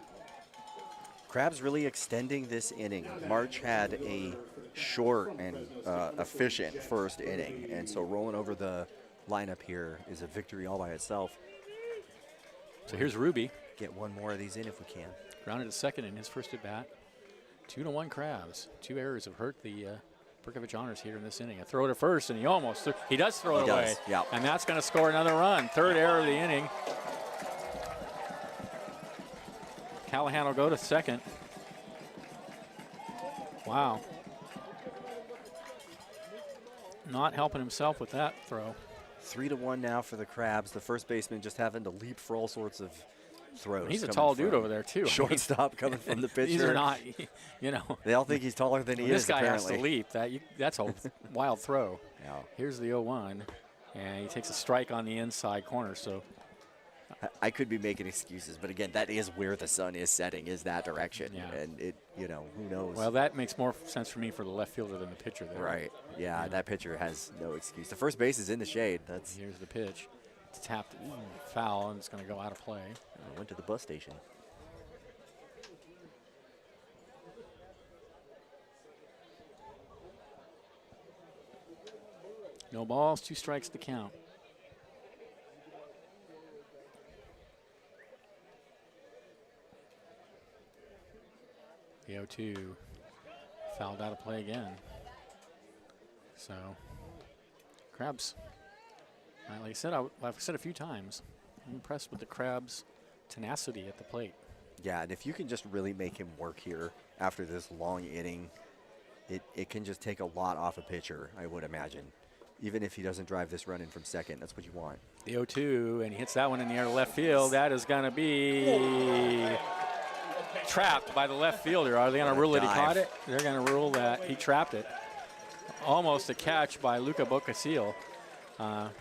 Crabs really extending this inning. March had a short and efficient first inning, and so rolling over the lineup here is a victory all by itself. So here's Ruby. Get one more of these in if we can. Grounded to second in his first at bat. 2-1 Crabs. 2 errors have hurt the Bercovich honors here in this inning. A throw to first, and he does throw it away. Yeah. And that's going to score another run. 3rd error of the inning. Callahan will go to second. Wow. Not helping himself with that throw. 3-1 now for the Crabs. The first baseman just having to leap for all sorts of throws. He's a tall dude over there, too. Shortstop coming from the pitcher. These are not, They all think he's taller than he this is, guy apparently. has to leap. That's a wild throw. Yeah. Here's the 0-1. And he takes a strike on the inside corner. So I could be making excuses, but again, that is where the sun is setting, is that direction. Yeah. And it, you know, who knows? well, that makes more sense for me for the left fielder than the pitcher there. Right. Yeah, that pitcher has no excuse. The first base is in the shade. That's Here's the pitch. It's tapped, foul, and it's going to go out of play. went to the bus station. No balls, 2 strikes to count. The 0-2 fouled out of play again. So, Crabs. Like I said, I've said a few times, I'm impressed with the Crabs' tenacity at the plate. Yeah, and if you can just really make him work here after this long inning, it can just take a lot off a pitcher, I would imagine. Even if he doesn't drive this run in from second, that's what you want. The 0-2, and he hits that one in the air to left field. That is going to be trapped by the left fielder. Are they going to rule that he caught it? They're going to rule that he trapped it. Almost a catch by Luca Bocasil.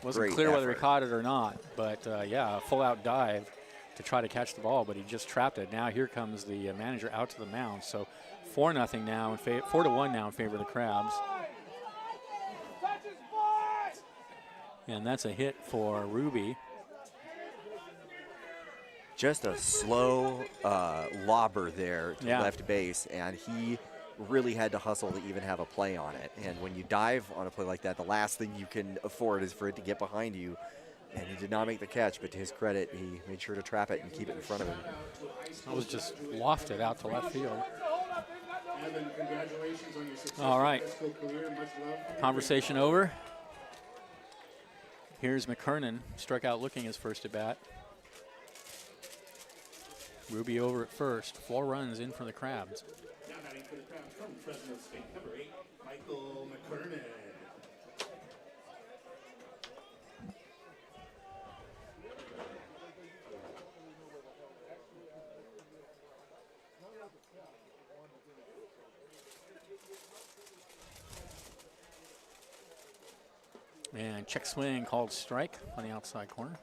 Wasn't clear whether he caught it or not, but yeah, a full-out dive to try to catch the ball, but he just trapped it. Now here comes the manager out to the mound. So 4-0 now, 4-1 now in favor of the Crabs. And that's a hit for Ruby. Just a slow lobber there to left base, and he really had to hustle to even have a play on it. And when you dive on a play like that, the last thing you can afford is for it to get behind you. And he did not make the catch, but to his credit, he made sure to trap it and keep it in front of him. That was just lofted out to left field. Evan, congratulations on your successful All right. high school career. Much love. Conversation over. Here's McKernan, struck out looking his first at bat. Ruby over at first. 4 runs in for the Crabs. Now batting for the Crabs from Fresno State, number 8, Michael McKernan. And check swing called strike on the outside corner.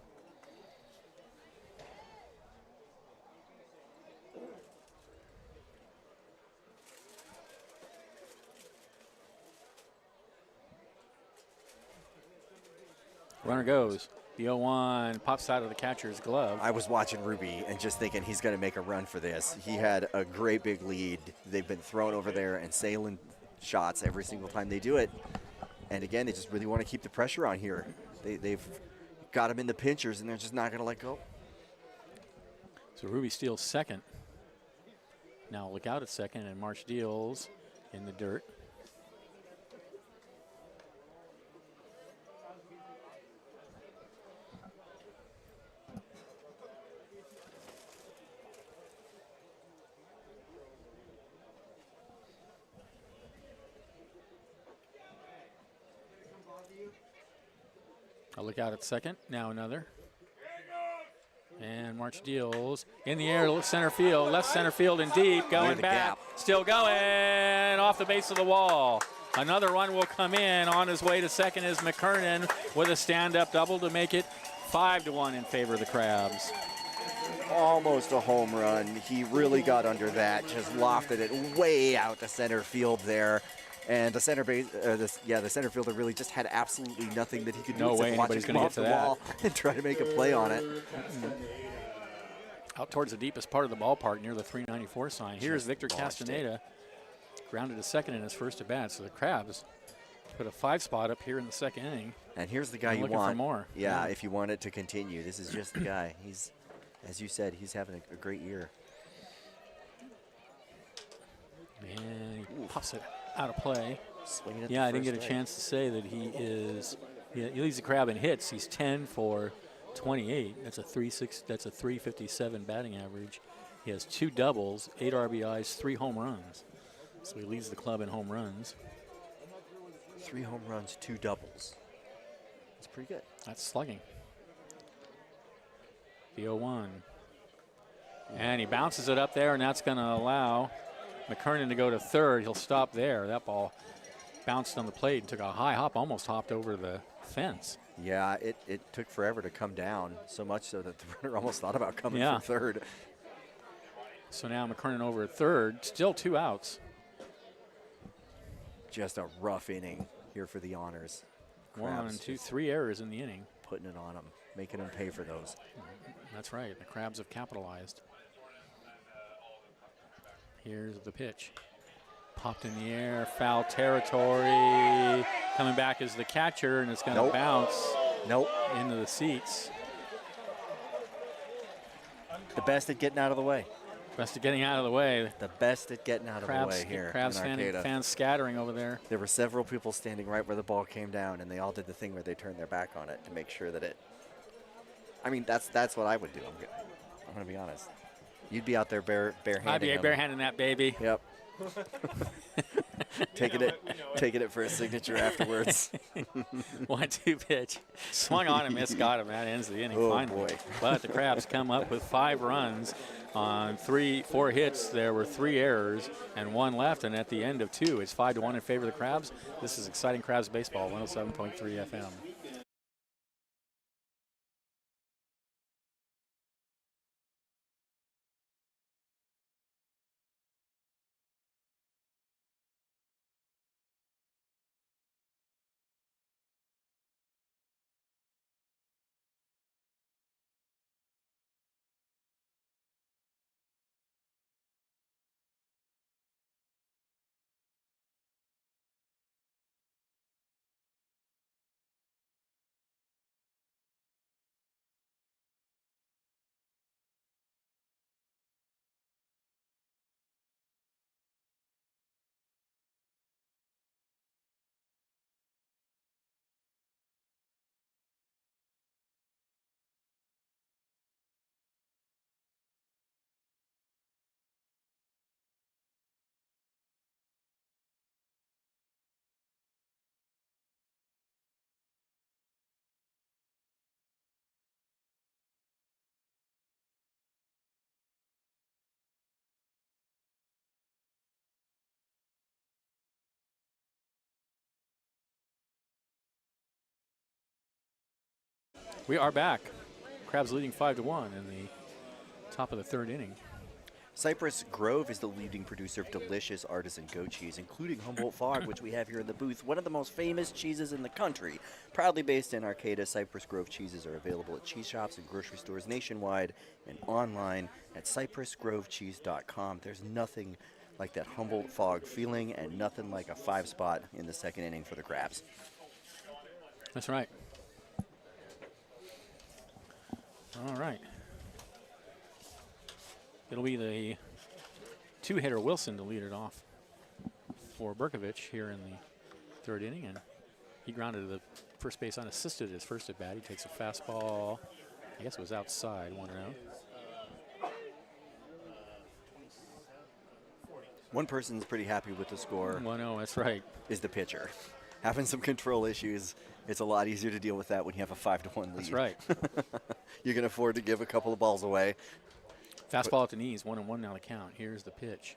Runner goes. The 0-1 pops out of the catcher's glove. I was watching Ruby and just thinking he's going to make a run for this. He had a great big lead. They've been thrown over there and sailing shots every single time they do it. And again, they just really want to keep the pressure on here. They've got him in the pinchers, and they're just not going to let go. So Ruby steals second. Now look out at second, and March deals in the dirt. I'll look out at second. Now another. And March deals in the air to center field. Left center field and deep. Going back. Still going. Off the base of the wall. Another run will come in. On his way to second is McKernan with a stand-up double to make it 5-1 in favor of the Crabs. Almost a home run. He really got under that. Just lofted it way out to center field there. And the center base, the center fielder really just had absolutely nothing that he could do. No way anybody's going to get to that. Wall and try to make a play on it. Out towards the deepest part of the ballpark near the 394 sign. Here's Victor Castaneda, grounded to second in his first at bat. So the Crabs put a 5 spot up here in the second inning. And here's the guy you looking want. for more. Yeah, if you want it to continue, this is just the guy. He's, as you said, he's having a great year. And he pops it out of play. Swinging at Yeah, the I didn't get a first chance to say that he leads the Crab in hits. He's 10 for 28. That's a 357 batting average. He has 2 doubles, 8 RBIs, 3 home runs. So he leads the club in home runs. 3 home runs, 2 doubles. That's pretty good. That's slugging. The 0-1. And he bounces it up there, and that's going to allow McKernan to go to third. He'll stop there. That ball bounced on the plate and took a high hop, almost hopped over the fence. Yeah, it took forever to come down, so much so that the runner almost thought about coming Yeah. from third. So now McKernan over at third, still 2 outs. Just a rough inning here for the Honors. 1, Crabs 2, just 3 errors in the inning. putting it on them, making them pay for those. That's right. The Crabs have capitalized. Here's the pitch. Popped in the air, foul territory. Coming back is the catcher, and it's going to bounce into the seats. The best at getting out of the way. Best of getting out of the way. The best at getting out of the way here Crabs in Arcata. fans scattering over there. There were several people standing right where the ball came down, and they all did the thing where they turned their back on it to make sure that it. I mean, that's what I would do. I'm gonna be honest. You'd be out there barehanding. I'd be them. barehanding that baby. Yep. taking it for a signature afterwards. 1-2 pitch. Swung on and missed, got him. That ends the inning finally. Boy. But the Crabs come up with 5 runs on 4 hits. There were 3 errors and 1 left, and at the end of 2, it's 5-1 in favor of the Crabs. This is exciting Crabs baseball, 107.3 FM. We are back. Crabs leading 5-1 in the top of the 3rd inning. Cypress Grove is the leading producer of delicious artisan goat cheese, including Humboldt Fog, which we have here in the booth, one of the most famous cheeses in the country. Proudly based in Arcata, Cypress Grove cheeses are available at cheese shops and grocery stores nationwide and online at cypressgrovecheese.com. There's nothing like that Humboldt Fog feeling and nothing like a 5-spot in the 2nd inning for the Crabs. That's right. All right. It'll be the 2-hitter Wilson to lead it off for Bercovich here in the 3rd inning, and he grounded to the first base unassisted his first at bat. He takes a fastball, I guess it was outside, 1 out. One person's pretty happy with the score. 1-0, that's right. Is the pitcher. Having some control issues, it's a lot easier to deal with that when you have a 5-1 lead. That's right. You can afford to give a couple of balls away. Fastball at the knees, 1-1 now the count. Here's the pitch.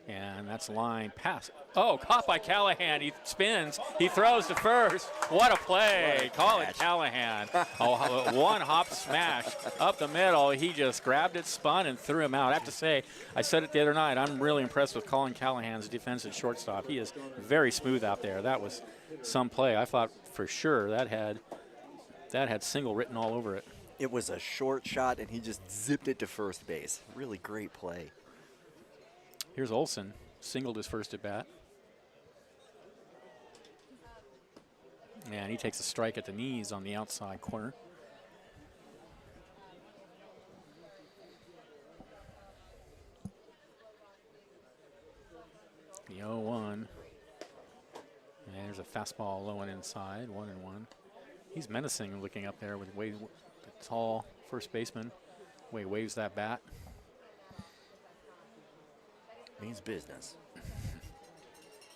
And that's line pass. Oh, caught by Callahan. He spins. He throws to first. What a play. Call it Callahan. One hop smash up the middle. He just grabbed it, spun, and threw him out. I have to say, I said it the other night, I'm really impressed with Colin Callahan's defensive shortstop. He is very smooth out there. That was some play. I thought for sure that had single written all over it. It was a short shot, and he just zipped it to first base. Really great play. Here's Olson, singled his first at bat. And he takes a strike at the knees on the outside corner. The 0-1. And there's a fastball low and inside, 1-1. He's menacing looking up there with the tall first baseman. Way waves that bat. Means business.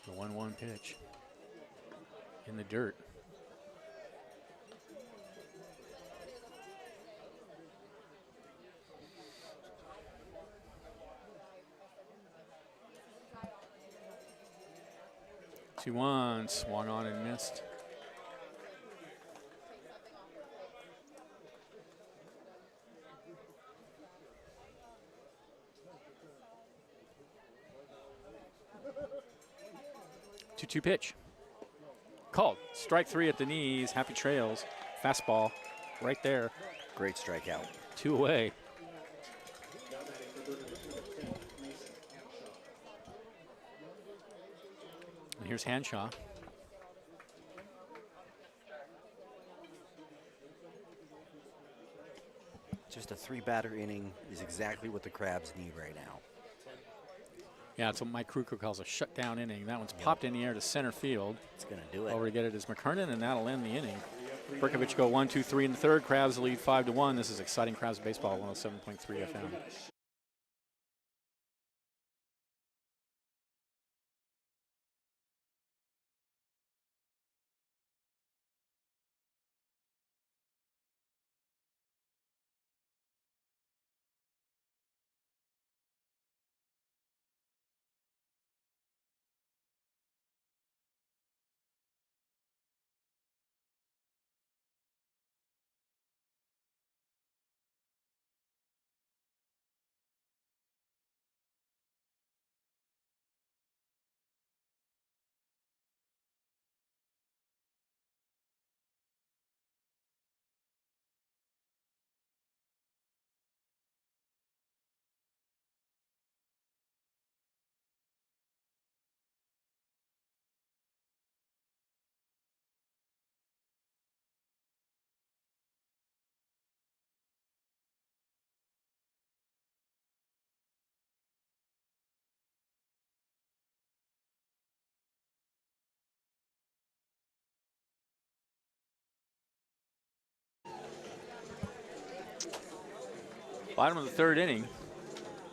The 1-1 pitch in the dirt. Two 1, swung on and missed. 2-2 pitch. Called. Strike 3 at the knees. Happy trails. Fastball right there. Great strikeout. 2 away. And here's Hanshaw. Just a 3-batter inning is exactly what the Crabs need right now. Yeah, it's what Mike Kruger calls a shutdown inning. That one's popped in the air to center field. It's going to do it. Over to get it is McKernan, and that'll end the inning. Bercovich go 1, 2, 3 in the third. Crabs lead 5-1. This is exciting Crabs baseball, 107.3 FM. Bottom of the third inning.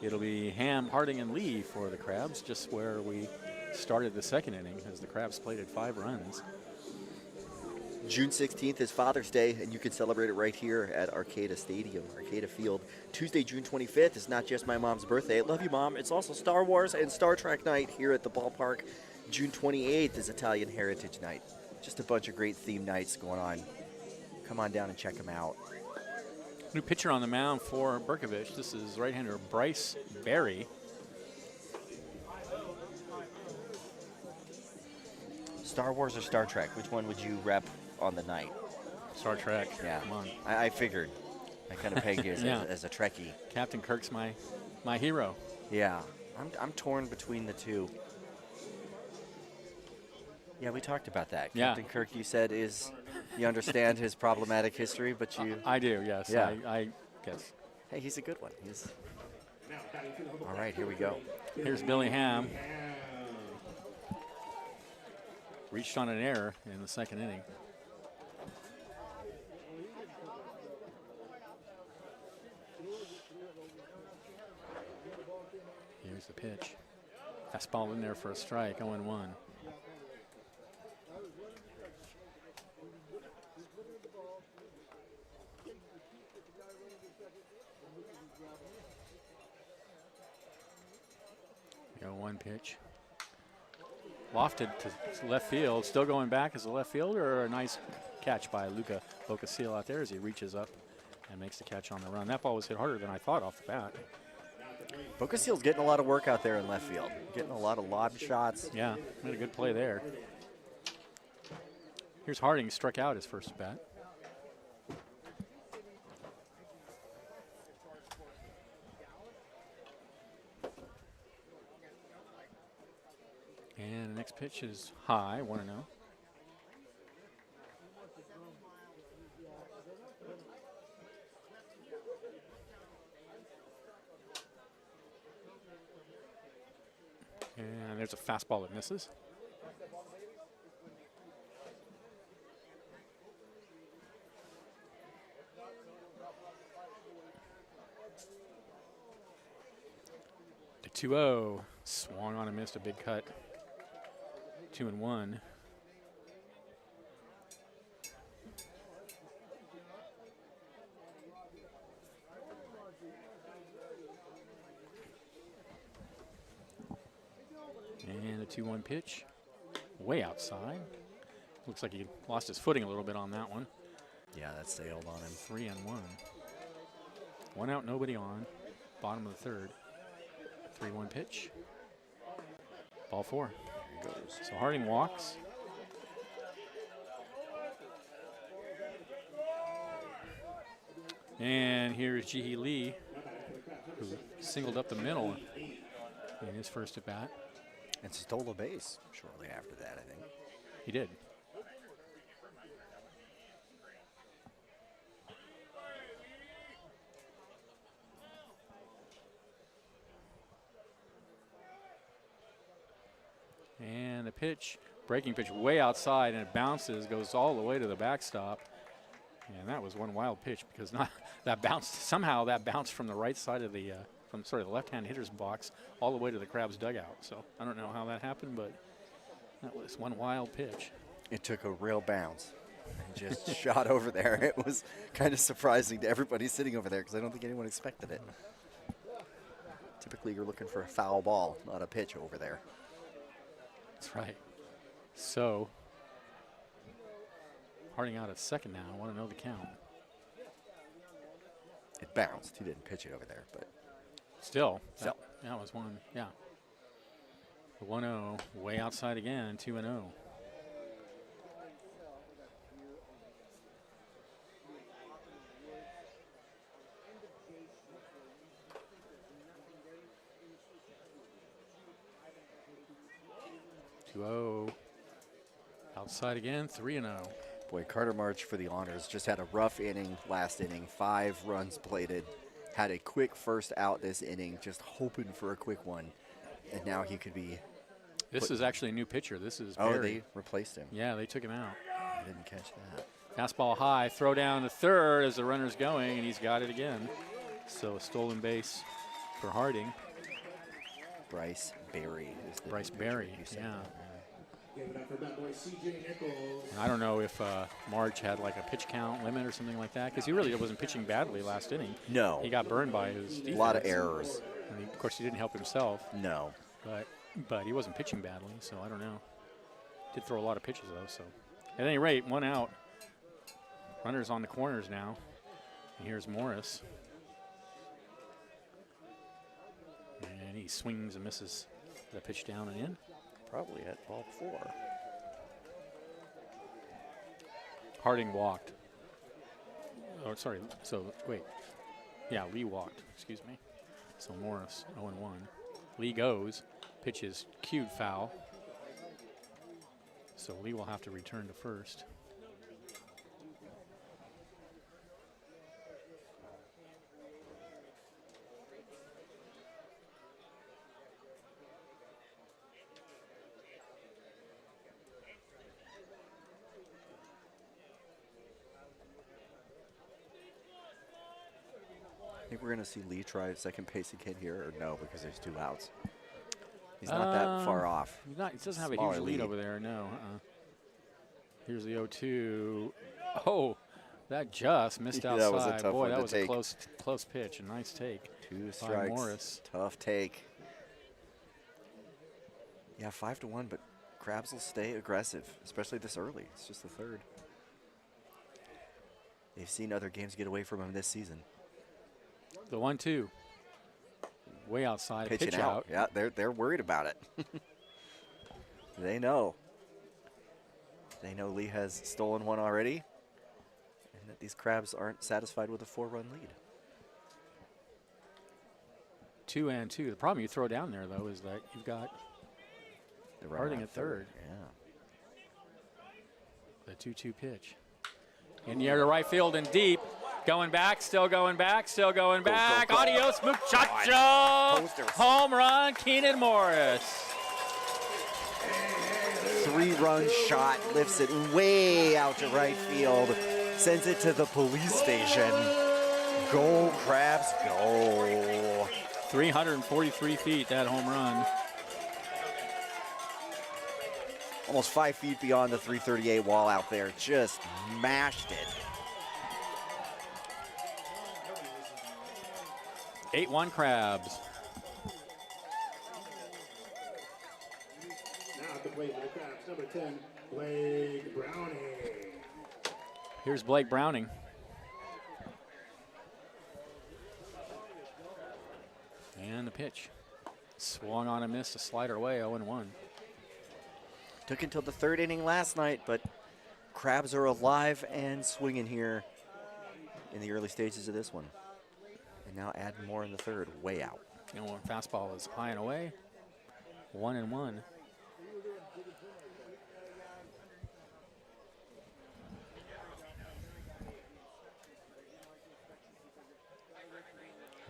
It'll be Ham, Harding, and Lee for the Crabs, just where we started the second inning as the Crabs plated 5 runs. June 16th is Father's Day, and you can celebrate it right here at Arcata Stadium, Arcata Field. Tuesday, June 25th is not just my mom's birthday. I love you, Mom. It's also Star Wars and Star Trek night here at the ballpark. June 28th is Italian Heritage Night. Just a bunch of great theme nights going on. Come on down and check them out. New pitcher on the mound for Bercovich. This is right-hander Bryce Berry. Star Wars or Star Trek? Which one would you rep on the night? Star Trek. Yeah, Come on. I figured. I kind of pegged you as, Yeah. as a Trekkie. Captain Kirk's my hero. Yeah, I'm torn between the two. Yeah, we talked about that. Yeah. Captain Kirk, you said, you understand his problematic history, but you... I do, yes. Yeah. I guess. Hey, he's a good one. All right, here we go. Here's Billy Ham. Reached on an error in the second inning. Here's the pitch. Fastball in there for a strike, 0-1. One pitch. Lofted to left field. Still going back as a left fielder. A nice catch by Luca Bocasil out there as he reaches up and makes the catch on the run. That ball was hit harder than I thought off the bat. Bocasil's getting a lot of work out there in left field. Getting a lot of lob shots. Yeah, made a good play there. Here's Harding, struck out his first bat. And the next pitch is high, 1-0. And there's a fastball that misses. The 2-0, swung on and missed a big cut. 2-1. And a 2-1 pitch, way outside. Looks like he lost his footing a little bit on that one. Yeah, that sailed on him. 3-1. 1 out, nobody on. Bottom of the third. 3-1 pitch. Ball 4. goes. So Harding walks. And here's Jihee Lee, who singled up the middle in his first at bat. And stole a base shortly after that, I think. He did. And the pitch, breaking pitch way outside, and it bounces, goes all the way to the backstop. And that was one wild pitch because somehow that bounced from the right side of the, from sort of the left-hand hitter's box all the way to the Crabs dugout. So I don't know how that happened, but that was one wild pitch. It took a real bounce and just shot over there. It was kind of surprising to everybody sitting over there because I don't think anyone expected it. Typically, you're looking for a foul ball, not a pitch over there. That's right. So Harding out at second now. I want to know the count. It bounced. He didn't pitch it over there, but Still. That was one. Yeah. 1-0. Way outside again. 2-0. Outside again, 3-0. boy, Carter March for the honors just had a rough inning last inning, 5 runs plated, had a quick first out this inning, just hoping for a quick one, and now he could be. This is actually a new pitcher. This is Oh, Barry. they replaced him. Yeah, they took him out. I didn't catch that. Fastball high, throw down to third as the runner's going, and he's got it again. So a stolen base for Harding. Bryce Berry is the Bryce new Berry, pitcher. You said yeah. that, right? Give it up for that boy, C.J. Nichols. And I don't know if March had like a pitch count limit or something like that, because he really wasn't pitching badly last inning. No. He got burned by his defense. A lot of errors. And of course, he didn't help himself, No. but he wasn't pitching badly, so I don't know. Did throw a lot of pitches, though, so. At any rate, 1 out. Runners on the corners now. And here's Morris. And he swings and misses the pitch down and in. Probably at ball 4. Harding walked. Oh, sorry. So, wait. Yeah, Lee walked. Excuse me. So Morris, 0-1. Lee goes. Pitch is cued foul. So Lee will have to return to first. I think we're going to see Lee try second base again here, or no, because there's 2 outs. He's not that far off. He doesn't have a Smaller huge lead over there, no. Here's the 0-2. Oh, that just missed Yeah, outside. that was a tough Boy, one that to was take. a close pitch. A nice take. 2 by strikes. Morris. Tough take. Yeah, 5-1, but Crabs will stay aggressive, especially this early. It's just the 3rd. They've seen other games get away from them this season. The 1-2. Way outside. Pitching Pitch out. Yeah, they're worried about it. They know. They know Lee has stolen one already, and that these Crabs aren't satisfied with a 4-run lead. 2-2. The problem you throw down there, though, is that you've got The runner Harding on at third. Yeah. the 2-2 pitch. In the air to right field and deep. Going back, still going back, still going back. go. Adios, muchacho. Posters. Home run, Keenan Morris. 3-run shot, lifts it way out to right field, sends it to the police station. Go, Crabs, go. 343 feet, that home run. Almost 5 feet beyond the 338 wall out there, just mashed it. 8-1 Crabs. Now at the plate for the Crabs, number 10, Blake Browning. Here's Blake Browning. And the pitch. Swung on a miss, a slider away, 0-1. Took until the 3rd inning last night, but Crabs are alive and swinging here in the early stages of this one. And now add more in the 3rd, way out. And one fastball is high and away. 1-1.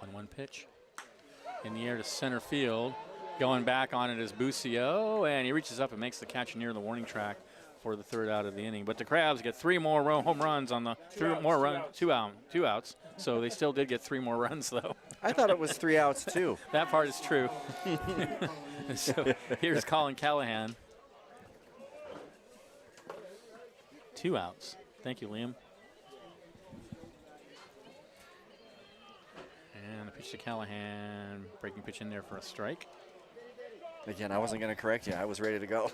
1-1 pitch. In the air to center field. Going back on it is Busio, and he reaches up and makes the catch near the warning track for the 3rd out of the inning. But the Crabs get 3 more home runs on the two outs. So they still did get 3 more runs, though. I thought it was 3 outs, too. That part is true. So here's Colin Callahan. 2 outs. Thank you, Liam. And the pitch to Callahan. Breaking pitch in there for a strike. Again, I wasn't going to correct you. I was ready to go.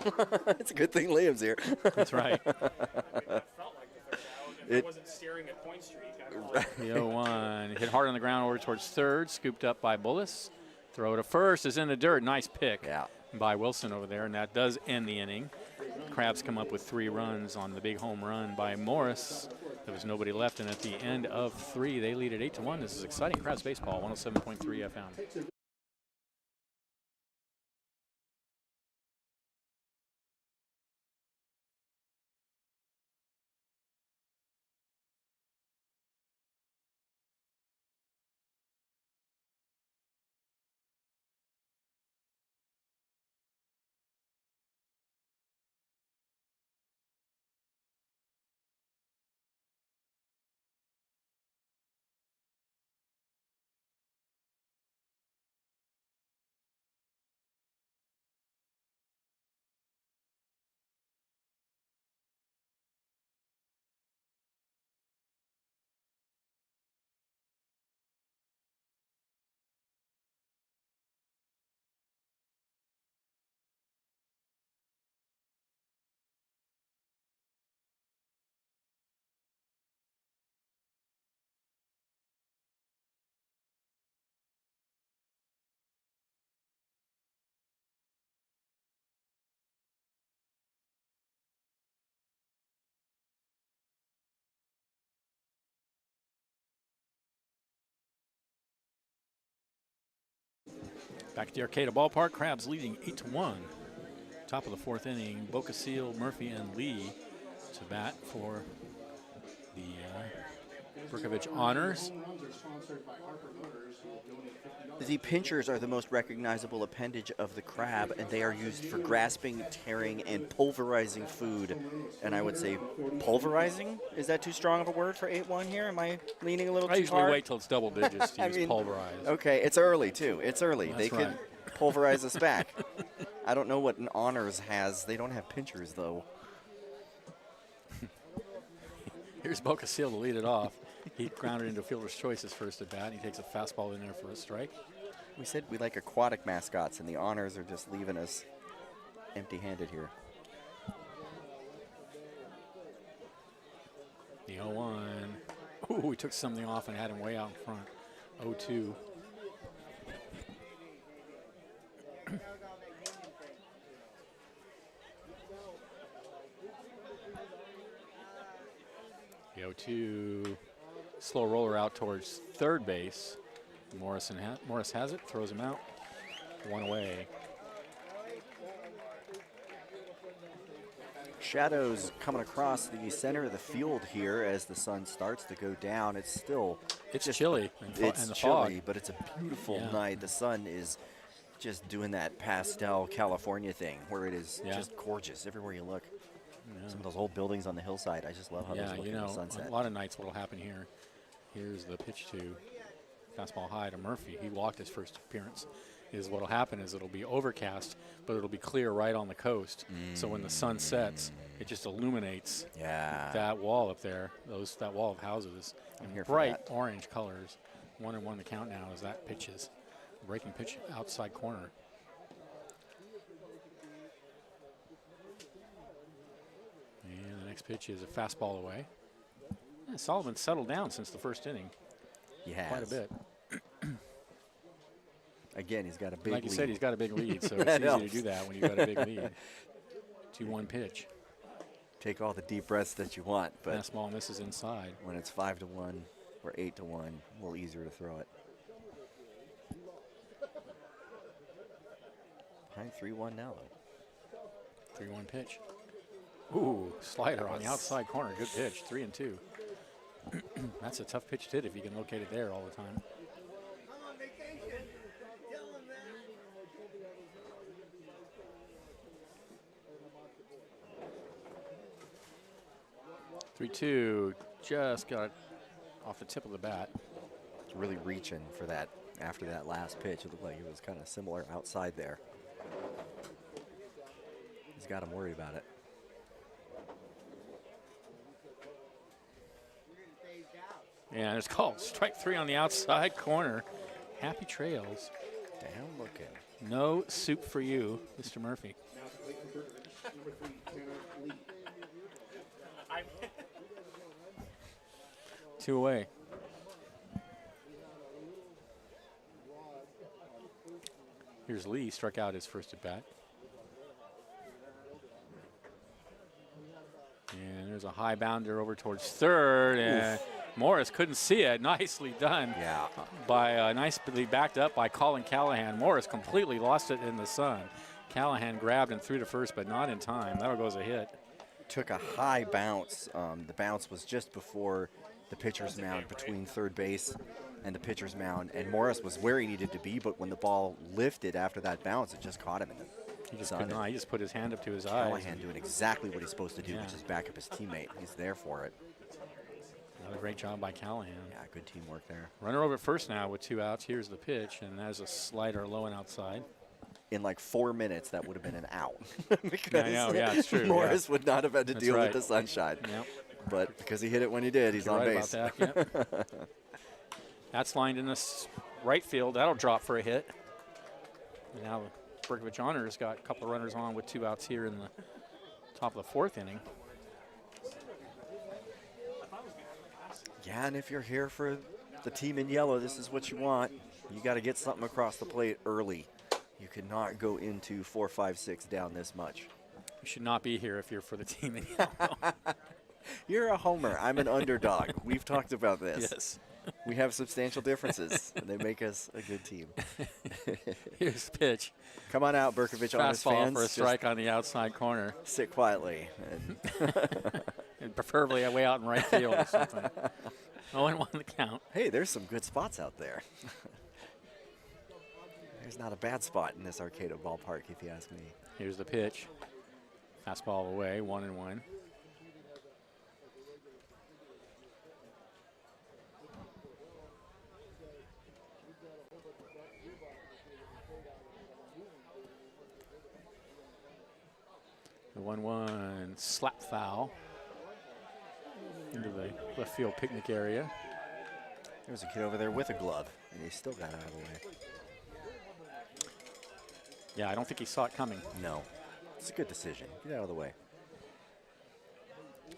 It's a good thing Liam's here. That's right. Felt like the 3rd out. If I wasn't staring at Point Street. The 0-1. Hit hard on the ground over towards 3rd. Scooped up by Bullis. Throw to 1st is in the dirt. Nice pick by Wilson over there, and that does end the inning. Crabs come up with 3 runs on the big home run by Morris. There was nobody left, and at the end of 3, they lead at 8-1. This is exciting Crabs baseball, 107.3 FM. Back at the Arcata ballpark, Crabs leading 8-1. Top of the 4th inning, Bocasile, Murphy, and Lee to bat for the Bercovich honors. The pinchers are the most recognizable appendage of the crab, and they are used for grasping, tearing, and pulverizing food. And I would say pulverizing? Is that too strong of a word for 8-1 here? Am I leaning a little I too usually hard? wait till it's double digits to use pulverize. Okay, it's early, too. It's early. That's they could right. pulverize us back. I don't know what an honors has. They don't have pinchers, though. Here's Bocasile to lead it off. He grounded into fielder's choice his first at bat. He takes a fastball in there for a strike. We said we like aquatic mascots, and the honors are just leaving us empty-handed here. The 0-1. Ooh, he took something off and had him way out in front. 0-2. The 0-2. Slow roller out towards 3rd base. Morris has it, throws him out. 1 away. Shadows coming across the center of the field here as the sun starts to go down. It's still It's chilly. It's and the chilly, fog. but it's a beautiful night. The sun is just doing that pastel California thing where it is just gorgeous everywhere you look. Some of those old buildings on the hillside, I just love how those look in the sunset. A lot of nights what'll happen here. Here's the pitch to fastball high to Murphy. He walked his first appearance. What'll happen is it'll be overcast, but it'll be clear right on the coast. So when the sun sets, it just illuminates that wall up there, that wall of houses, in bright orange colors. 1-1 the count now as that pitches. Breaking pitch outside corner. And the next pitch is a fastball away. Yeah, Sullivan's settled down since the first inning. He has. Quite a bit. Again, he's got a big lead. Like you said, he's got a big lead, so it's easy to do that when you've got a big lead. 2-1 pitch. Take all the deep breaths that you want, but Fastball misses inside. when it's 5-1 or 8-1, a little easier to throw it. Behind 3-1 now, though. 3-1 pitch. Ooh, slider on the outside corner. Good pitch. 3-2. That's a tough pitch to hit if you can locate it there all the time. I'm on vacation. Tell him that. 3-2. Just got it off the tip of the bat. Really reaching for that after that last pitch. It looked like it was kind of similar outside there. He's got him worried about it. And it's called strike 3 on the outside corner. Happy trails. Down looking. No soup for you, Mr. Murphy. Now to play for Bercovich, number 3, Tanner Lee. 2 away. Here's Lee, struck out his first at bat. And there's a high bounder over towards third, and Morris couldn't see it. Nicely done. Yeah. By nicely backed up by Colin Callahan. Morris completely lost it in the sun. Callahan grabbed and threw to first, but not in time. That goes a hit. Took a high bounce. The bounce was just before the pitcher's mound, between third base and the pitcher's mound, and Morris was where he needed to be, but when the ball lifted after that bounce, it just caught him in the He just sun. could not. He just put his hand up to his eyes. Callahan doing exactly what he's supposed to do, Yeah. which is back up his teammate. He's there for it. Another great job by Callahan. Yeah, good teamwork there. Runner over at first now with 2 outs. Here's the pitch, and there's a slider low and outside. In like 4 minutes, that would have been an out. Because I know, yeah, it's true, Morris would not have had to That's deal right. with the sunshine. Yep. But because he hit it when he did, he's You're on right base. about that, yep. That's lined in this right field. That'll drop for a hit. And now the Bercovich Honors got a couple of runners on with 2 outs here in the top of the 4th inning. Yeah, and if you're here for the team in yellow, this is what you want. You got to get something across the plate early. You cannot go into 4, 5, 6 down this much. You should not be here if you're for the team in yellow. You're a homer. I'm an underdog. We've talked about this. Yes. We have substantial differences, and they make us a good team. Here's the pitch. Come on out, Bercovich Honors Fastball fans. for a Just strike on the outside corner. sit quietly. And And preferably way out in right field or something. 0-1 the count. hey, there's some good spots out there. There's not a bad spot in this Arcata ballpark, if you ask me. Here's the pitch. Fastball away, 1-1. The 1-1 slap foul into the left field picnic area. There was a kid over there with a glove, and he still got out of the way. Yeah, I don't think he saw it coming. No. It's a good decision. Get out of the way.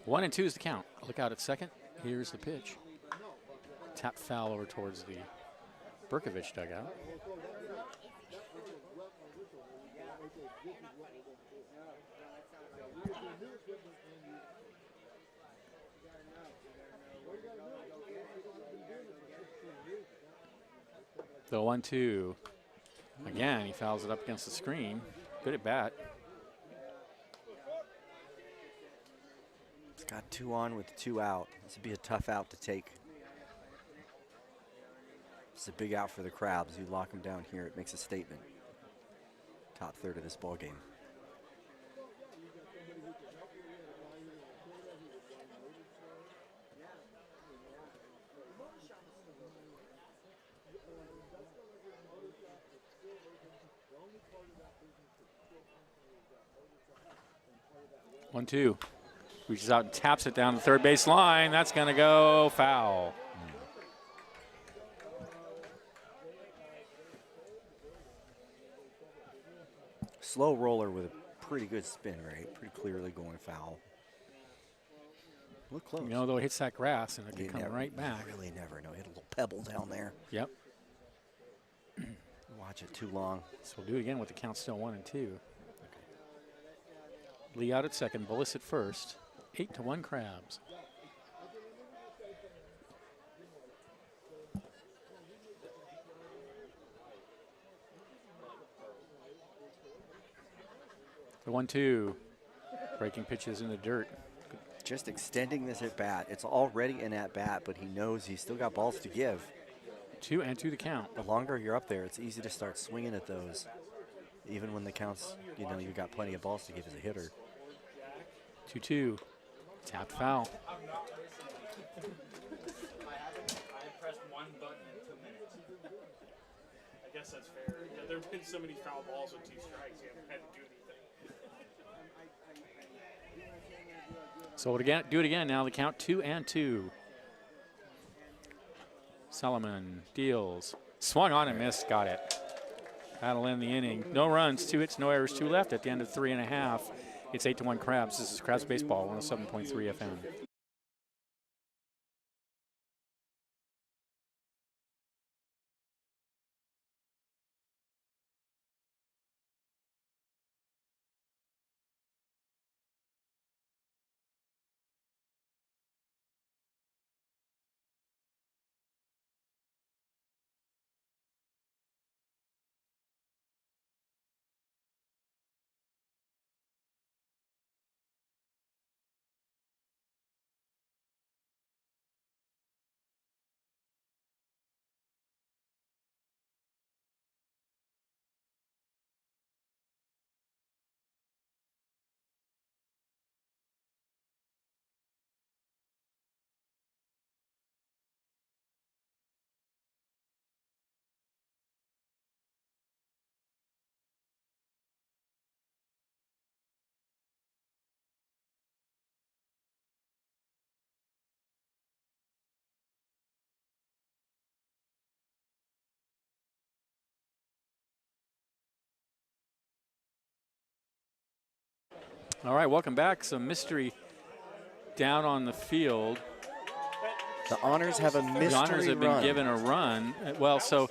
1-2 is the count. Look out at second. Here's the pitch. Tap foul over towards the Bercovich dugout. The 1-2. Again, he fouls it up against the screen. Good at bat. He's got 2 on with 2 out. This would be a tough out to take. It's a big out for the Crabs. You lock them down here, it makes a statement. Top third of this ball game. One, two. Reaches out and taps it down the third base line. That's going to go foul. Slow roller with a pretty good spin rate. Pretty clearly going foul. Look close. You know, though, it hits that grass and it You can come never- right back. You really never know. Hit a little pebble down there. Yep. Watch it too long. So we'll do it again with the count still 1-2. Lee out at second, Bullis at first. 8-1 Crabs. The 1-2. Breaking pitches in the dirt. Just extending this at bat. It's already an at bat, but he knows he's still got balls to give. 2-2 the count. The longer you're up there, it's easy to start swinging at those. Even when the count's, you know, you've got plenty of balls to give as a hitter. 2-2. Tapped foul. I pressed one button in 2 minutes. I guess that's fair. Yeah, there have been so many foul balls with 2 strikes, you haven't had to do anything. So we'll do it again now. The count 2-2. Solomon deals. Swung on and missed. Got it. That'll end the inning. No runs, 2 hits, no errors, 2 left at the end of 3.5. It's 8-1 Crabs. This is Crabs Baseball, 107.3 FM. All right, welcome back. Some mystery down on the field. The Honors have a mystery The Honors have been run. given a run. Well, so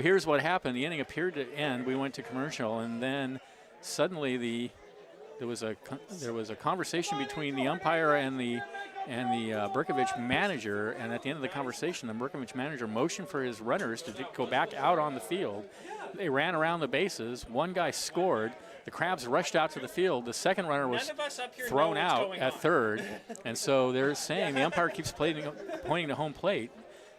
here's what happened. The inning appeared to end. We went to commercial, and then suddenly there was a conversation between the umpire and the Bercovich manager. And at the end of the conversation, the Bercovich manager motioned for his runners to go back out on the field. They ran around the bases. One guy scored. The Crabs rushed out to the field. The second runner was thrown out at third. And so they're saying the umpire keeps pointing to home plate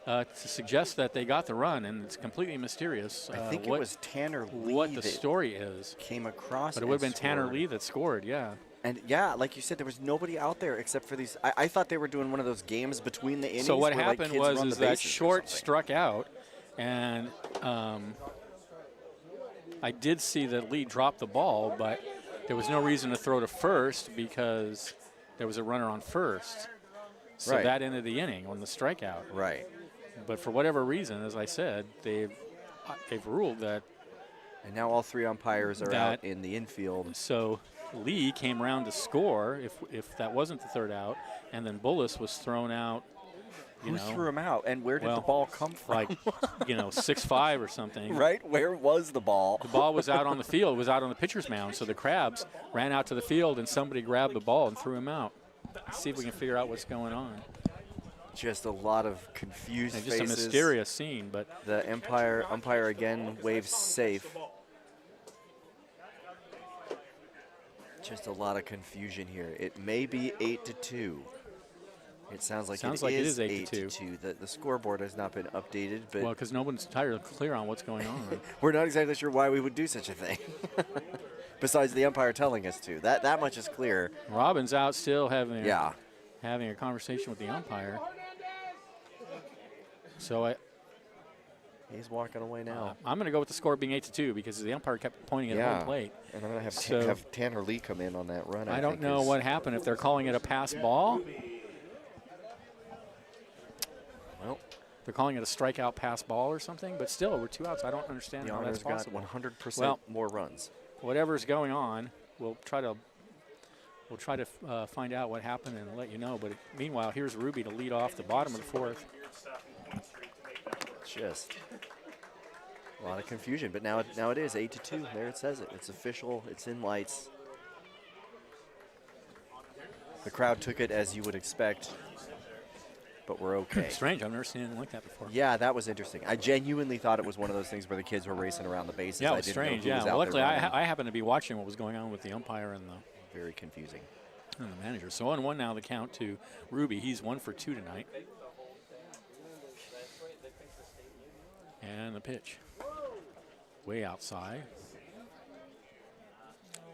to suggest that they got the run, and it's completely mysterious. I think it was Tanner Lee what the that story is. came across. But it would have been and Tanner scored. Lee that scored, yeah. And yeah, like you said, there was nobody out there except for these. I thought they were doing one of those games between the innings. So what where, like, happened kids was run is the that bases or short something. struck out, and I did see that Lee dropped the ball, but there was no reason to throw to first because there was a runner on first. So Right. that ended the inning on the strikeout. Right. But for whatever reason, as I said, they've ruled that. And now all 3 umpires are That- out in the infield. So Lee came around to score if that wasn't the third out, and then Bullis was thrown out. Who threw him out, and where did well, the ball come from? Like 6'5" or something. Right? Where was the ball? The ball was out on the field. It was out on the pitcher's mound. So the Crabs ran out to the field, and somebody grabbed the ball and threw him out. Let's see if we can figure out what's going on. Just a lot of confused And just faces. a mysterious scene, but The umpire again waves safe. Just a lot of confusion here. It may be 8-2. It sounds like it is 8-2. The scoreboard has not been updated, but well, because no one's entirely clear on what's going on. we're not exactly sure why we would do such a thing. Besides the umpire telling us to. That much is clear. Robin's out still having Yeah. a conversation with the umpire. So He's walking away now. I'm going to go with the score being 8-2 because the umpire kept pointing at home plate. And I'm going to So- have Tanner Lee come in on that run. I don't think know is- what happened, if they're calling it a pass ball. Well, They're calling it a strikeout pass ball or something, but still, we're 2 outs. I don't understand the how Honors that's got possible. 100% Well, more runs. Whatever's going on, we'll try to find out what happened and let you know. But meanwhile, here's Ruby to lead off the bottom of the 4th. Just a lot of confusion, but now it is 8-2. There it says it. It's official. It's in lights. The crowd took it as you would expect, but we're okay. Strange. I've never seen anything like that before. Yeah, that was interesting. I genuinely thought it was one of those things where the kids were racing around the bases. Yeah, it I was didn't know strange. who Yeah. was Well, out luckily, there running. I happened to be watching what was going on with the umpire and the Very confusing. manager. So 1-1 now, the count to Ruby. He's 1 for 2 tonight. And the pitch. Way outside.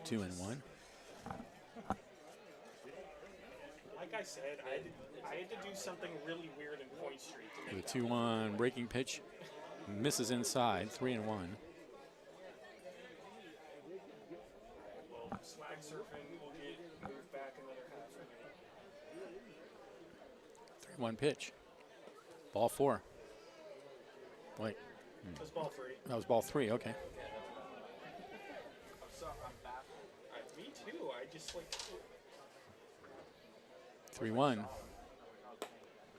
2-1. Like I said, I had to do something really weird in Point Street to make The 2-1 breaking pitch misses inside. 3-1. swag surfing will get moved back another half a minute. 3-1 pitch. Ball 4. Wait, That's ball 3. that was ball 3. Okay. Me too. I just like. 3-1.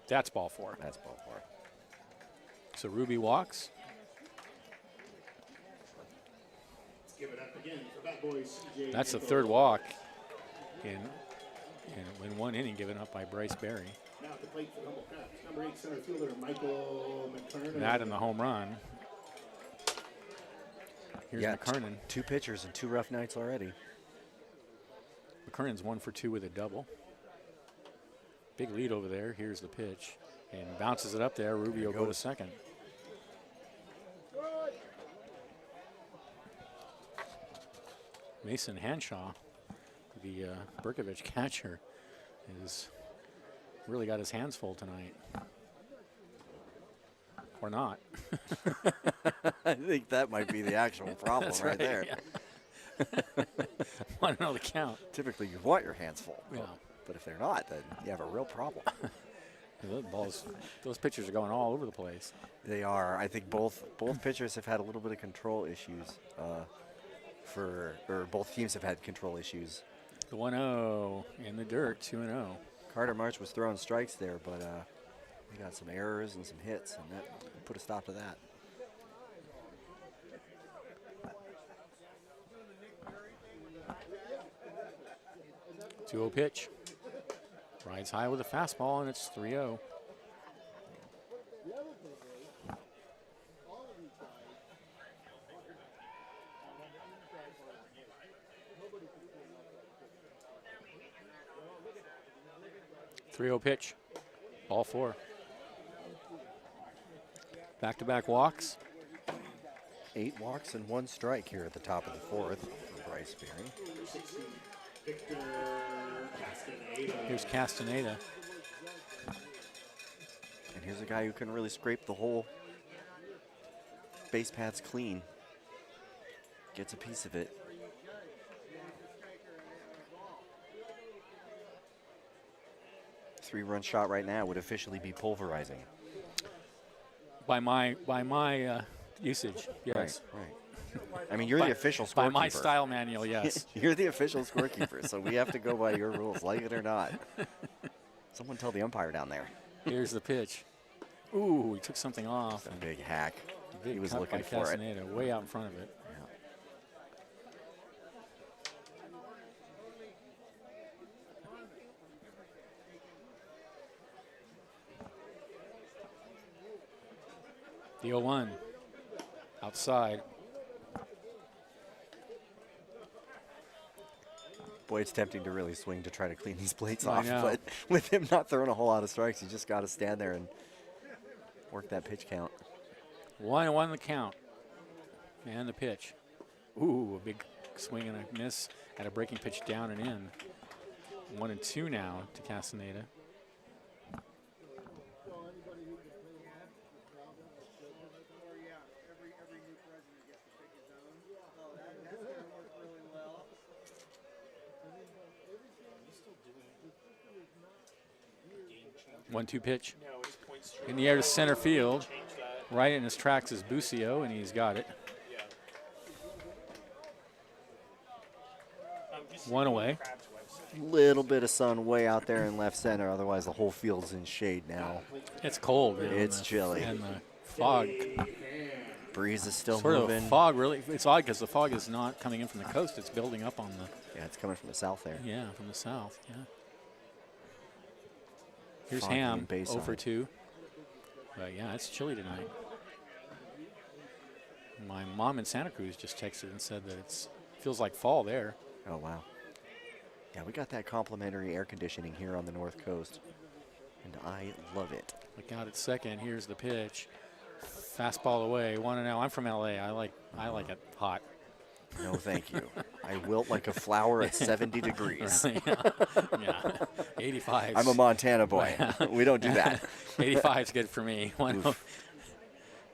That's ball 4. That's ball 4. So Ruby walks. Let's give it up again for Bad Boys. CJ That's the Nickel. third walk in 1 inning given up by Bryce Berry. Now at the plate for the Humboldt Crabs, number 8 center fielder Michael McKernan. That and the home run. Here's Yeah, McKernan. 2 pitchers and 2 rough nights already. McKernan's 1 for 2 with a double. Big lead over there. Here's the pitch. And bounces it up there. Ruby will go to second. Mason Hanshaw, the Bercovich catcher, has really got his hands full tonight. Or not. I think that might be the actual problem That's right there. Yeah. Want to know the count. Typically, you want your hands full. Yeah. But if they're not, then you have a real problem. Those pitchers are going all over the place. They are. I think both pitchers have had a little bit of control issues. Or both teams have had control issues. The 1-0 in the dirt, 2-0. Carter March was throwing strikes there, but we got some errors and some hits, and that put a stop to that. Two-0 pitch. Rides high with a fastball, and it's 3-0. Pitch. Ball 4. Back-to-back walks. 8 walks and 1 strike here at the top of the 4th for Bryce Berry. Victor Castaneda. Here's Castaneda. And here's a guy who can really scrape the whole base paths clean. Gets a piece of it. Three-run shot right now would officially be pulverizing. By my usage, yes. Right. I mean, you're By- the official scorekeeper. By my style manual, yes. You're the official scorekeeper, so we have to go by your rules, like it or not. Someone tell the umpire down there. Here's the pitch. Ooh, he took something off. A and big hack. big He was cut looking by for it. Castaneda, way out in front of it. The 0-1 outside. Boy, it's tempting to really swing to try to clean these plates I off, know. but with him not throwing a whole lot of strikes, you just got to stand there and work that pitch count. 1-1 the count. And the pitch. Ooh, a big swing and a miss at a breaking pitch down and in. 1-2 now to Castaneda. One-two pitch. No, it's Point Street. In the air to center field. Change that. Right in his tracks is Busio, and he's got it. Yeah. Just One on the away. Crabs website. Little bit of sun way out there in left center, otherwise the whole field's in shade now. It's cold. you know, It's and the- chilly. And the fog. Breeze is still Sort moving. of fog, really. It's odd because the fog is not coming in from the coast. It's building up on the, Yeah, it's coming from the south there. yeah, from the south. Yeah. Here's foggy Ham, in Bayside. 0 for 2. But yeah, it's chilly tonight. My mom in Santa Cruz just texted and said that it feels like fall there. Oh, wow. Yeah, we got that complimentary air conditioning here on the North Coast, and I love it. Look out at second. Here's the pitch. Fastball away. 1-0. I'm from LA. I like it hot. No, thank you. I wilt like a flower at 70 degrees. Yeah. 85. I'm a Montana boy. We don't do that. 85 is good for me.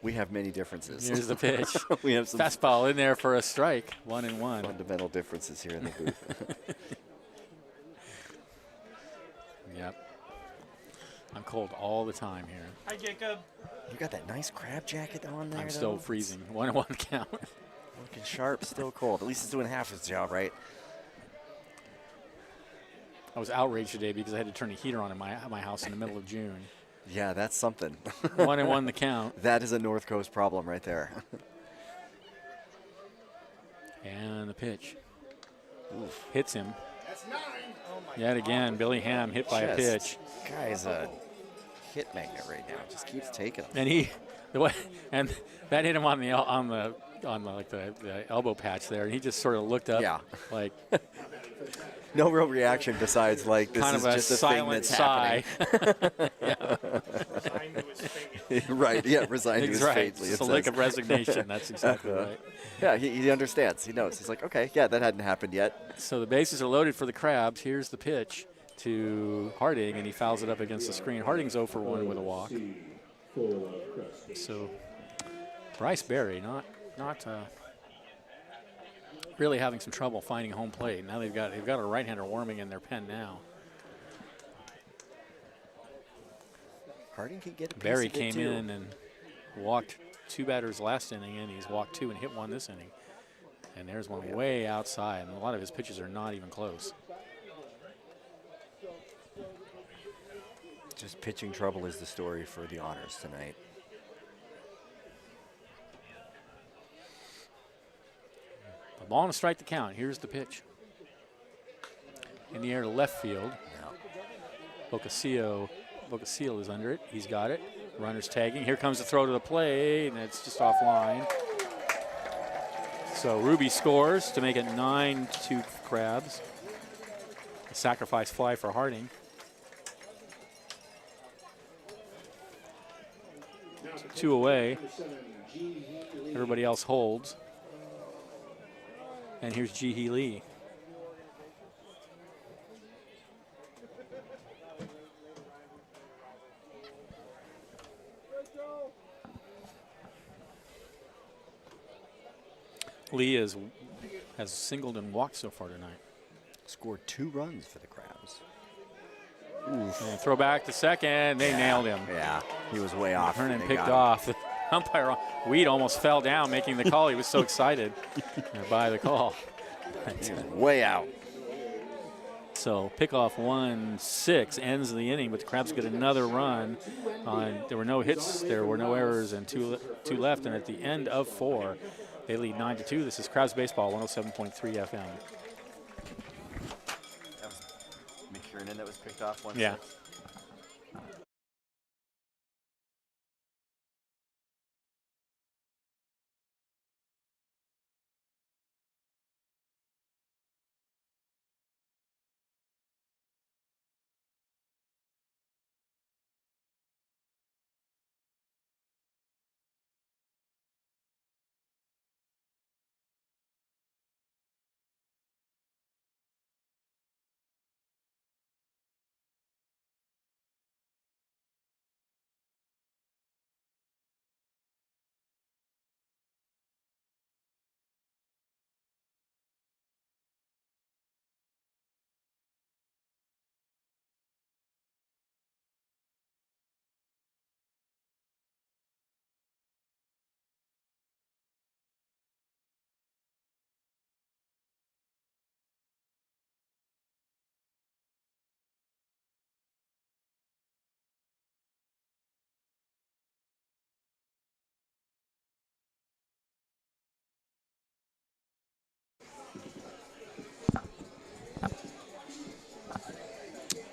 We have many differences. Here's the pitch. We have some fastball in there for a strike. 1-1. fundamental differences here in the booth. Yep. I'm cold all the time here. Hi, Jacob. You got that nice crab jacket on there. I'm still though? freezing. 1-1 count. Looking sharp, still cold. At least it's doing half its job, right? I was outraged today because I had to turn the heater on in my house in the middle of June. Yeah, that's something. 1-1 the count. That is a North Coast problem right there. And the pitch. Oof. Hits him. That's 9. Yet again, Billy Ham hit by a pitch. Guy's a hit magnet right now. Just keeps taking them. And that hit him on the elbow patch there, and he just sort of looked up, Yeah. like No real reaction besides like this kind is of a just a thing silent that's sigh. Resigned to his fate. happening. Right, yeah, resigned to his Right. fate. It's a lick of resignation. That's exactly right. Yeah, he understands. He knows. He's like, okay, yeah, that hadn't happened yet. So the bases are loaded for the Crabs. Here's the pitch to Harding, and he fouls it up against the screen. Harding's 0 for 1 with a walk. So Bryce Berry not really having some trouble finding home plate. Now they've got a right-hander warming in their pen now. Harding can get a piece Berry of it, came too. in and walked 2 batters last inning, and he's walked 2 and hit 1 this inning. And there's one way outside, and a lot of his pitches are not even close. Just pitching trouble is the story for the Honors tonight. A ball and a strike to count. Here's the pitch. In the air to left field. Bocacio is under it. He's got it. Runner's tagging. Here comes the throw to the plate, and it's just offline. So Ruby scores to make it 9-2 Crabs. A sacrifice fly for Harding. So 2 away. Everybody else holds. And here's Ji-Hee Lee. Lee has singled and walked so far tonight. Scored 2 runs for the Crabs. And throw back to second. They nailed him. Yeah, he was way off. Hernan They picked got him. off. The umpire, Weed almost fell down making the call. He was so excited by the call. He was way out. So pickoff 1-6 ends the inning, but the Crabs get another run. There were no hits, there were no errors, and two left. And at the end of 4, they lead 9-2. This is Crabs Baseball, 107.3 FM. That was McKiernan that was picked off 1-6. Yeah.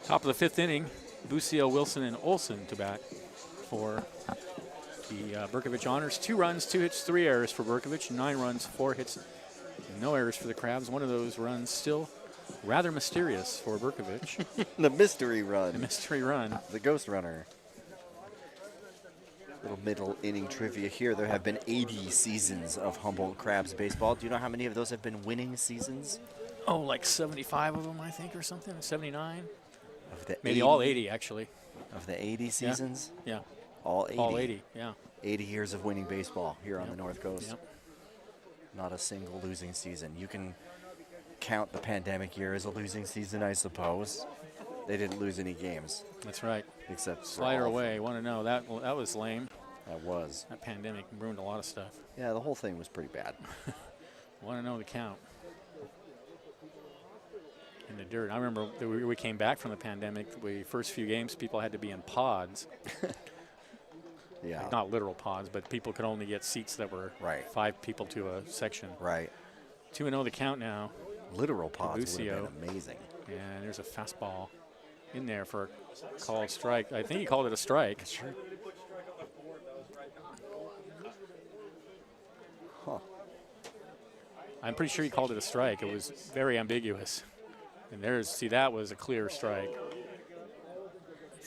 Top of the 5th inning. Bucio, Wilson, and Olson to bat for the Bercovich Honors. 2 runs, 2 hits, 3 errors for Bercovich. 9 runs, 4 hits, no errors for the Crabs. One of those runs still rather mysterious for Bercovich. The mystery run. The mystery run. The ghost runner. Little middle inning trivia here. There have been 80 seasons of Humboldt Crabs baseball. Do you know how many of those have been winning seasons? Oh, like 75 of them, I think, or something. 79. Of the Maybe 80, all 80, actually. Of the 80 seasons? Yeah. All 80. All 80, yeah. 80 years of winning baseball here on the North Coast. Yep. Not a single losing season. You can count the pandemic year as a losing season, I suppose. They didn't lose any games. That's right. Except Slider for away. Want to know that was lame. That was. That pandemic ruined a lot of stuff. Yeah, the whole thing was pretty bad. Want to know the count. In the dirt. I remember we came back from the pandemic. The first few games, people had to be in pods. Yeah. Like not literal pods, but people could only get seats that were Right. 5 people to a section. Right. 2-0 the count now. Literal pods would have Bucio. been amazing. And there's a fastball in there for a called strike. I think he called it a strike. Sure. Huh. I'm pretty sure he called it a strike. It was very ambiguous. And that was a clear strike.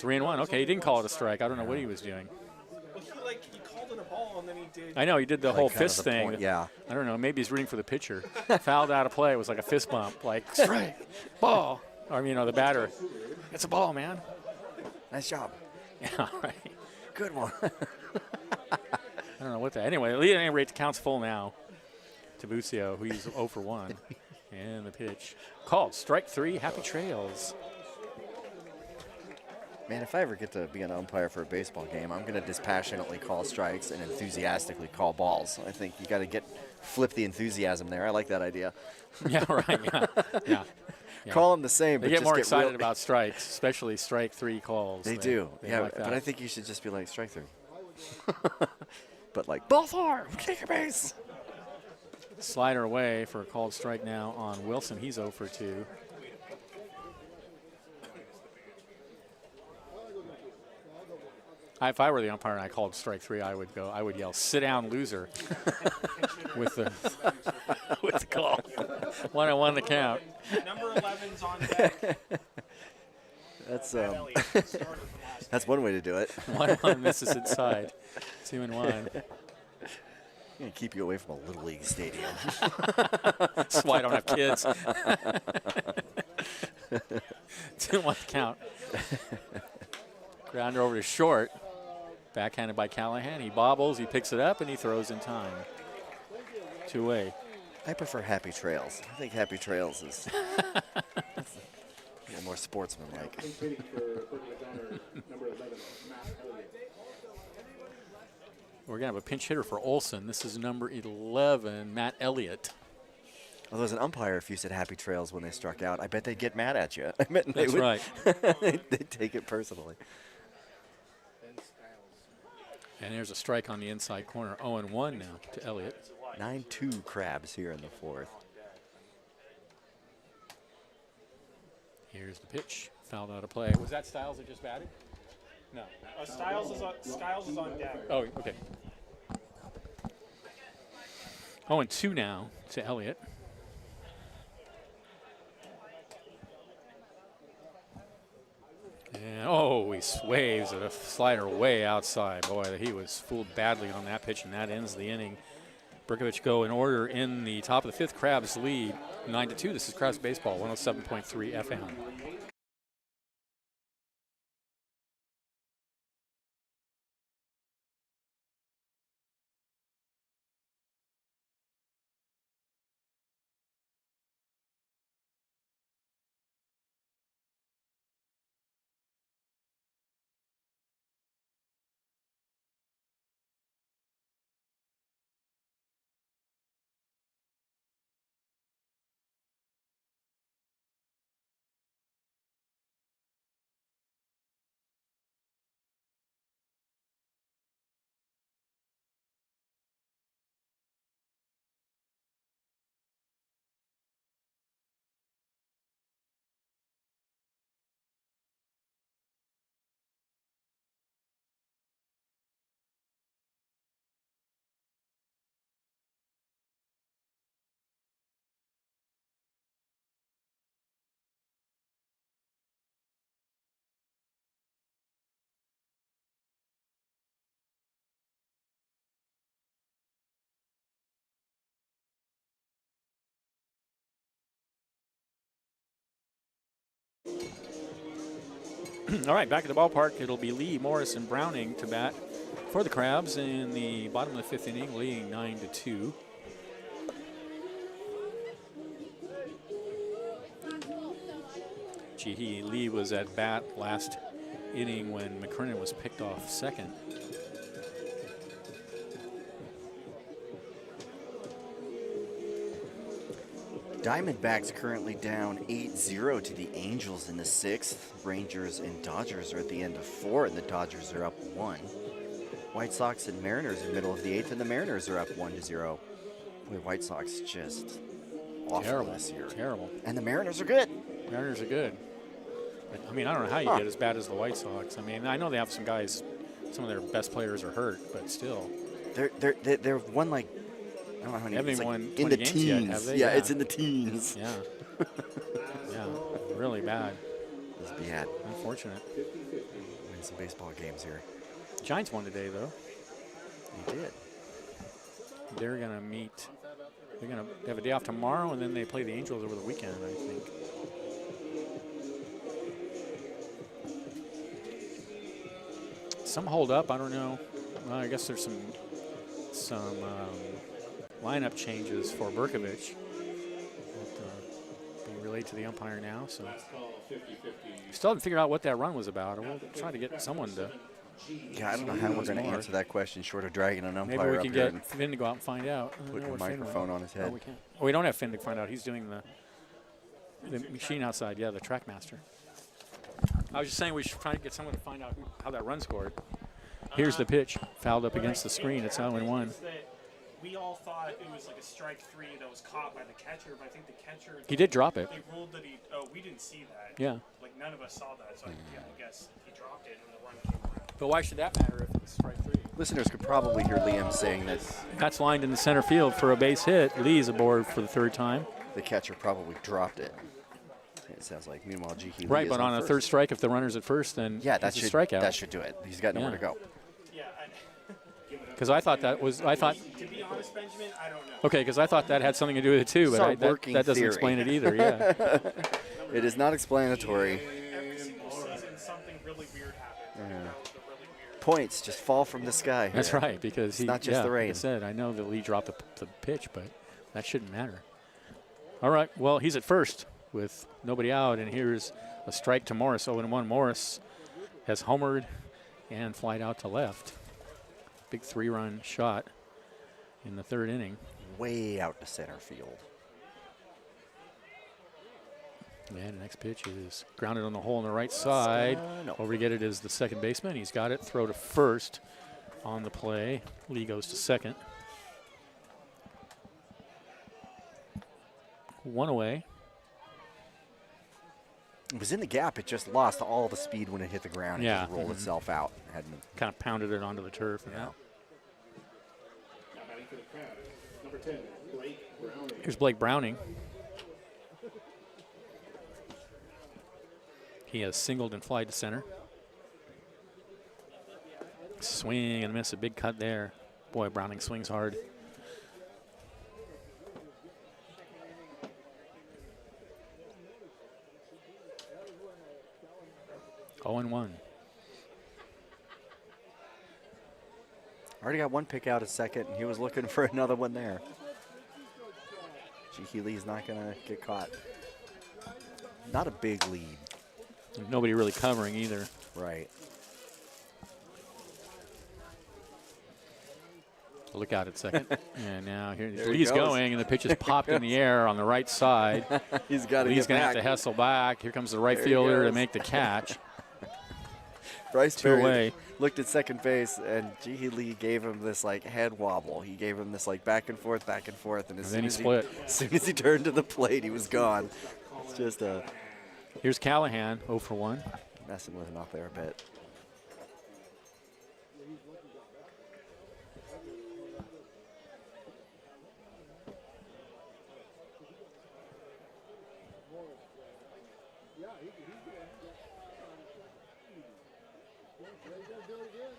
3-1. Okay, he didn't call it a strike. I don't know what he was doing. Well, he called it a ball, and then he did. I know he did the whole Like kind of fist the thing. point, yeah. I don't know. Maybe he's rooting for the pitcher. Fouled out of play. It was like a fist bump, like strike, ball, or the batter. It's a ball, man. Nice job. Yeah, right. Good one. I don't know what that. Anyway, at any rate, the count's full now to Bucio, who's 0 for 1. And the pitch called strike 3. Happy trails. Man, if I ever get to be an umpire for a baseball game, I'm going to dispassionately call strikes and enthusiastically call balls. I think you got to flip the enthusiasm there. I like that idea. Yeah, right. Yeah. Yeah. Call them the same. They but get just more excited real, about strikes, especially strike 3 calls. They do. Yeah, like that. but I think you should just be like strike 3. But like ball 4, kick your base. Slider away for a called strike now on Wilson. He's 0 for 2. If I were the umpire and I called strike 3, I would yell, "Sit down, loser," with the call. 1-1 the count. Number 11's on deck. That's Elliott started from last that's one way to do it. 1-1 misses inside. 2-1. Gonna keep you away from a little league stadium. That's why I don't have kids. 2-1 count. Grounder over to short. Backhanded by Callahan. He bobbles, he picks it up, and he throws in time. 2-away. I prefer Happy Trails. I think Happy Trails is a little more sportsmanlike. Hitting for Berkeley Donner, number 11, Matt Elliott. We're going to have a pinch hitter for Olson. This is number 11, Matt Elliott. Although as an umpire, if you said Happy Trails when they struck out, I bet they'd get mad at you. I bet they That's would, right. they'd take it personally. And there's a strike on the inside corner. 0-1 now to Elliott. 9-2 Crabs here in the 4th. Here's the pitch. Fouled out of play. Was that Styles that just batted? No. Styles is on deck. Oh, okay. 0-2 now to Elliott. And he swaves at a slider way outside. Boy, he was fooled badly on that pitch, and that ends the inning. Bercovich go in order in the top of the 5th. Crabs lead 9-2. This is Crabs Baseball, 107.3 FM. All right, back at the ballpark, it'll be Lee, Morris, and Browning to bat for the Crabs in the bottom of the 5th inning, leading 9-2. Gee, Lee was at bat last inning when McKernan was picked off second. Diamondbacks currently down 8-0 to the Angels in the 6th. Rangers and Dodgers are at the end of 4, and the Dodgers are up 1. White Sox and Mariners in the middle of the 8th, and the Mariners are up 1-0. Boy, White Sox just awful this year. Terrible. And the Mariners are good. Mariners are good. But, I mean, I don't know how you get as bad as the White Sox. I mean, I know they have some guys, some of their best players are hurt, but still. They're one like, I don't know how many. They haven't even like won in the 20 games teens. yet, have they? Yeah, it's in the teens. Yeah. Yeah, really bad. It's bad. Unfortunate. Win some baseball games here. Giants won today, though. They did. They're going to meet. They're going to have a day off tomorrow, and then they play the Angels over the weekend, I think. Some hold up. I don't know. Well, I guess there's some lineup changes for Bercovich. Being relayed to the umpire now. So still haven't figured out what that run was about. We'll try to get someone to. Yeah, I don't know how we're going to answer that question short of dragging an umpire Maybe we up can here get Finn to go out and find out. put a microphone on his head. Oh, we can't. Oh, we don't have Finn to find out. He's doing the machine outside. Yeah, the track master. I was just saying we should try to get someone to find out how that run scored. Here's the pitch, fouled up against the screen. It's 0-1. We all thought it was like a strike 3 that was caught by the catcher, but I think the catcher. He did drop it. They ruled that he. Oh, we didn't see that. Yeah. Like none of us saw that, so I guess he dropped it and the run came around. But why should that matter if it's strike 3? Listeners could probably hear Liam saying that That's lined in the center field for a base hit. Lee's aboard for the 3rd time. the catcher probably dropped it. It sounds like. Meanwhile, G.K. Lee Right, is but on a first. 3rd strike, if the runner's at first, then Yeah, that it's a should strikeout. that should do it. He's got nowhere Yeah. to go. Yeah. Because I thought that was, To be honest, Benjamin, I don't know. okay, because I thought that had something to do with it too, It's but our working that doesn't theory. explain it either, yeah. It is not explanatory. Every single season, something really weird happens. That was a really weird. Points just fall from the sky. That's here. right, because It's not just the rain. Like I said, I know that Lee dropped the pitch, but that shouldn't matter. All right, well, he's at first with nobody out, and here's a strike to Morris. 0-1. Morris has homered and flied out to left. Big 3-run shot in the 3rd inning. Way out to center field. And the next pitch is grounded on the hole on the right side. No. Over to get it is the second baseman. He's got it. Throw to first on the play. Lee goes to second. 1 away. It was in the gap. It just lost all the speed when it hit the ground. It Yeah. just rolled itself out. Kind of pounded it onto the turf. And Yeah. Now batting for the Crabs, number 10, Blake Browning. here's Blake Browning. He has singled and flied to center. Swing and miss. A big cut there. Boy, Browning swings hard. Oh and 1. Already got one pick out at second, and he was looking for another one there. G.K. Lee's not going to get caught. Not a big lead. Nobody really covering either. Right. Look out at second. And now here There he Lee's goes. going, and the pitch is popped in the air on the right side. He's got to Lee's get going to back. have to hustle back. Here comes the right There he fielder to goes. make the catch. Bryce 2 Perry away. looked at second base, and G.K. Lee gave him this like head wobble. He gave him this like back and forth, and as then he soon split. as soon as he turned to the plate, he was gone. It's just Here's Callahan, 0 for 1. messing with him out there a bit.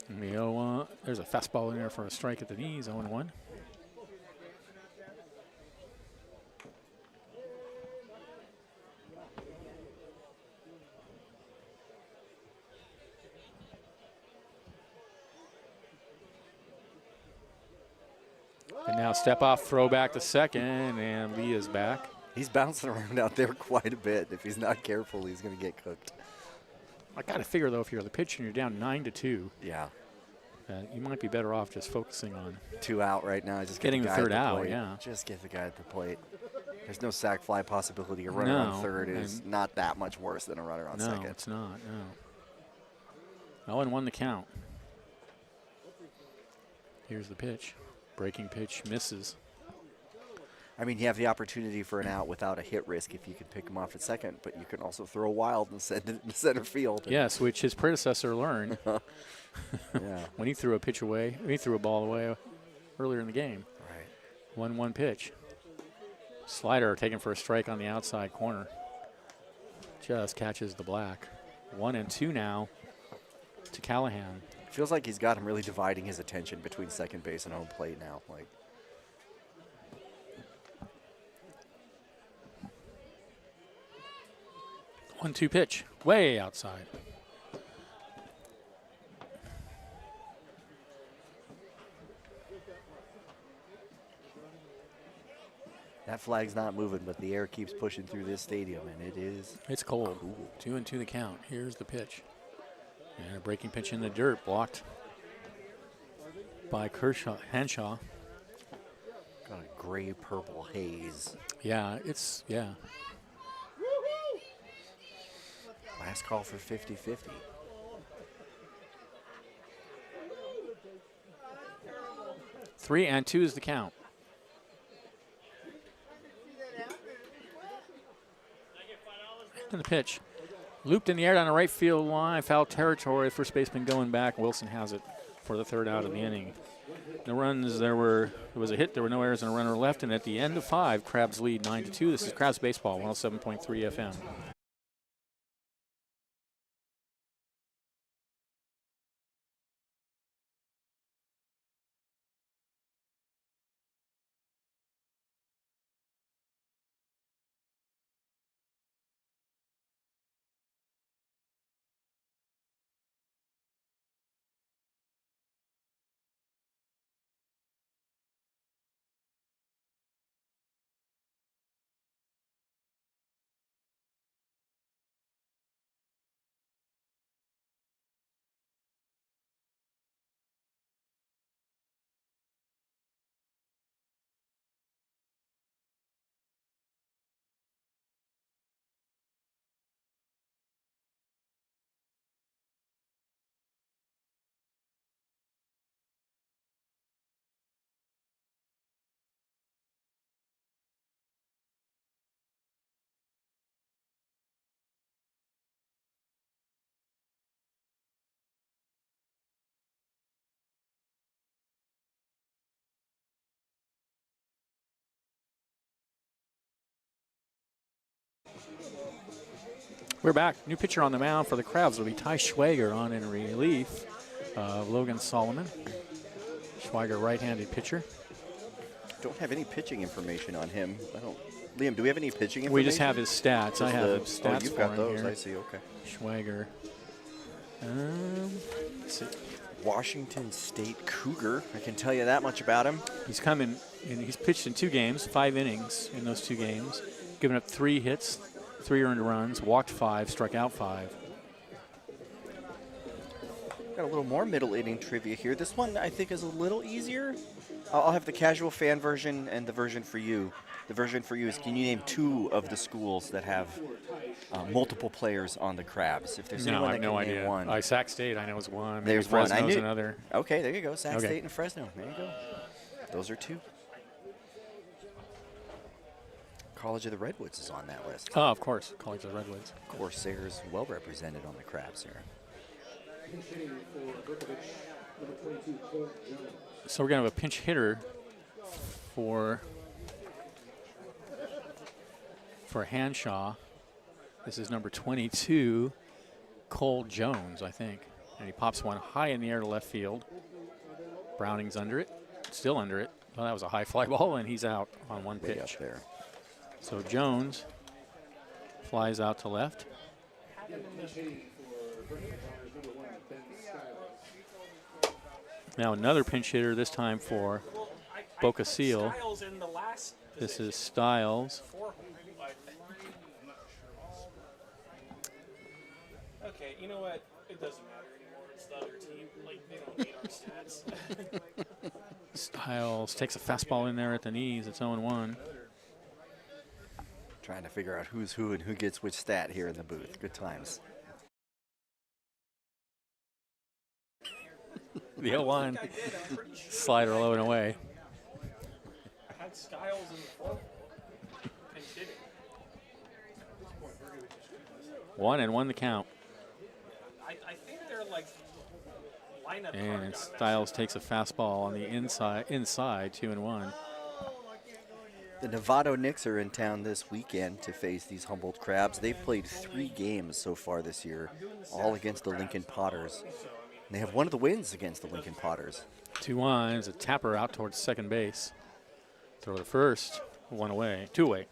And the 0-1. There's a fastball in there for a strike at the knees, 0-1. Now step off, throw back to second, and Lee is back. He's bouncing around out there quite a bit. If he's not careful, he's going to get cooked. I got to figure, though, if you're the pitcher and you're down 9-2, Yeah. you might be better off just focusing on 2 out right now. Just getting get the guy third at the out, plate. yeah. Just get the guy at the plate. There's no sac fly possibility. A runner on third is not that much worse than a runner on second. No, it's not, no. 0-1 the count. Here's the pitch. Breaking pitch misses. I mean, you have the opportunity for an out without a hit risk if you can pick him off at second, but you can also throw wild and send it in center field. Yes, which his predecessor learned Yeah. when he threw a pitch away. He threw a ball away earlier in the game. Right. 1-1 pitch. Slider taken for a strike on the outside corner. Just catches the black. 1-2 now to Callahan. Feels like he's got him really dividing his attention between second base and home plate now. Like, 1-2 pitch, way outside. that flag's not moving, but the air keeps pushing through this stadium, and it is. It's cold. Cool. 2-2 the count. Here's the pitch. And a breaking pitch in the dirt, blocked by Henshaw. Got a gray-purple haze. Yeah, it's, yeah. Last call for 50-50. Three and two is the count. And the pitch. Looped in the air down the right field line, foul territory. First baseman going back. Wilson has it for the third out of the inning. No runs. There was a hit. There were no errors and a runner left. And at the end of 5, Crabs lead 9-2. This is Crabs Baseball, 107.3 FM. We're back. New pitcher on the mound for the Crabs will be Ty Schwager on in relief of Logan Solomon. Schwager, right-handed pitcher. Don't have any pitching information on him. I don't. Liam, do we have any pitching information? We just have his stats. I have his stats you've for got him those. here. I see. Okay. Schwager. Let's see. Washington State Cougar. I can tell you that much about him. He's coming, and he's pitched in 2 games, 5 innings in those 2 games, given up 3 hits, 3 earned runs, walked 5, struck out 5. Got a little more middle inning trivia here. This one I think is a little easier. I'll have the casual fan version and the version for you. The version for you is, can you name 2 of the schools that have multiple players on the Crabs? If there's No, anyone I have that no can name idea. one. Sac State, I know is one. Maybe There's one. I Fresno's knew. another. Okay, there you go. Sac Okay. State and Fresno. There you go. Those are 2. College of the Redwoods is on that list. Oh, of course, College of Redwoods. Corsairs well represented on the Crabs here. So we're going to have a pinch hitter for Hanshaw. This is number 22, Cole Jones, I think. And he pops one high in the air to left field. Browning's under it, still under it. Well, that was a high fly ball, and he's out on one Way pitch. up there. So Jones flies out to left. Now another pinch hitter, this time for Boca Seal. Styles in the last This position. is Styles. Okay, you know what? It doesn't matter anymore. It's the other team. Like, they don't need our stats. Styles takes a fastball in there at the knees. It's 0-1. Trying to figure out who's who and who gets which stat here in the booth. Good times. The 0-1 slider low and away. I had Styles in the fourth and didn't. 1-1 the count. I think they're like lineup. And Styles takes a fastball on the inside 2-1. The Novato Knicks are in town this weekend to face these Humboldt Crabs. They've played 3 games so far this year, all against the Lincoln Potters. And they have one of the wins against the Lincoln Potters. 2-1 is a tapper out towards second base. Throw to first, 1 away, 2 away.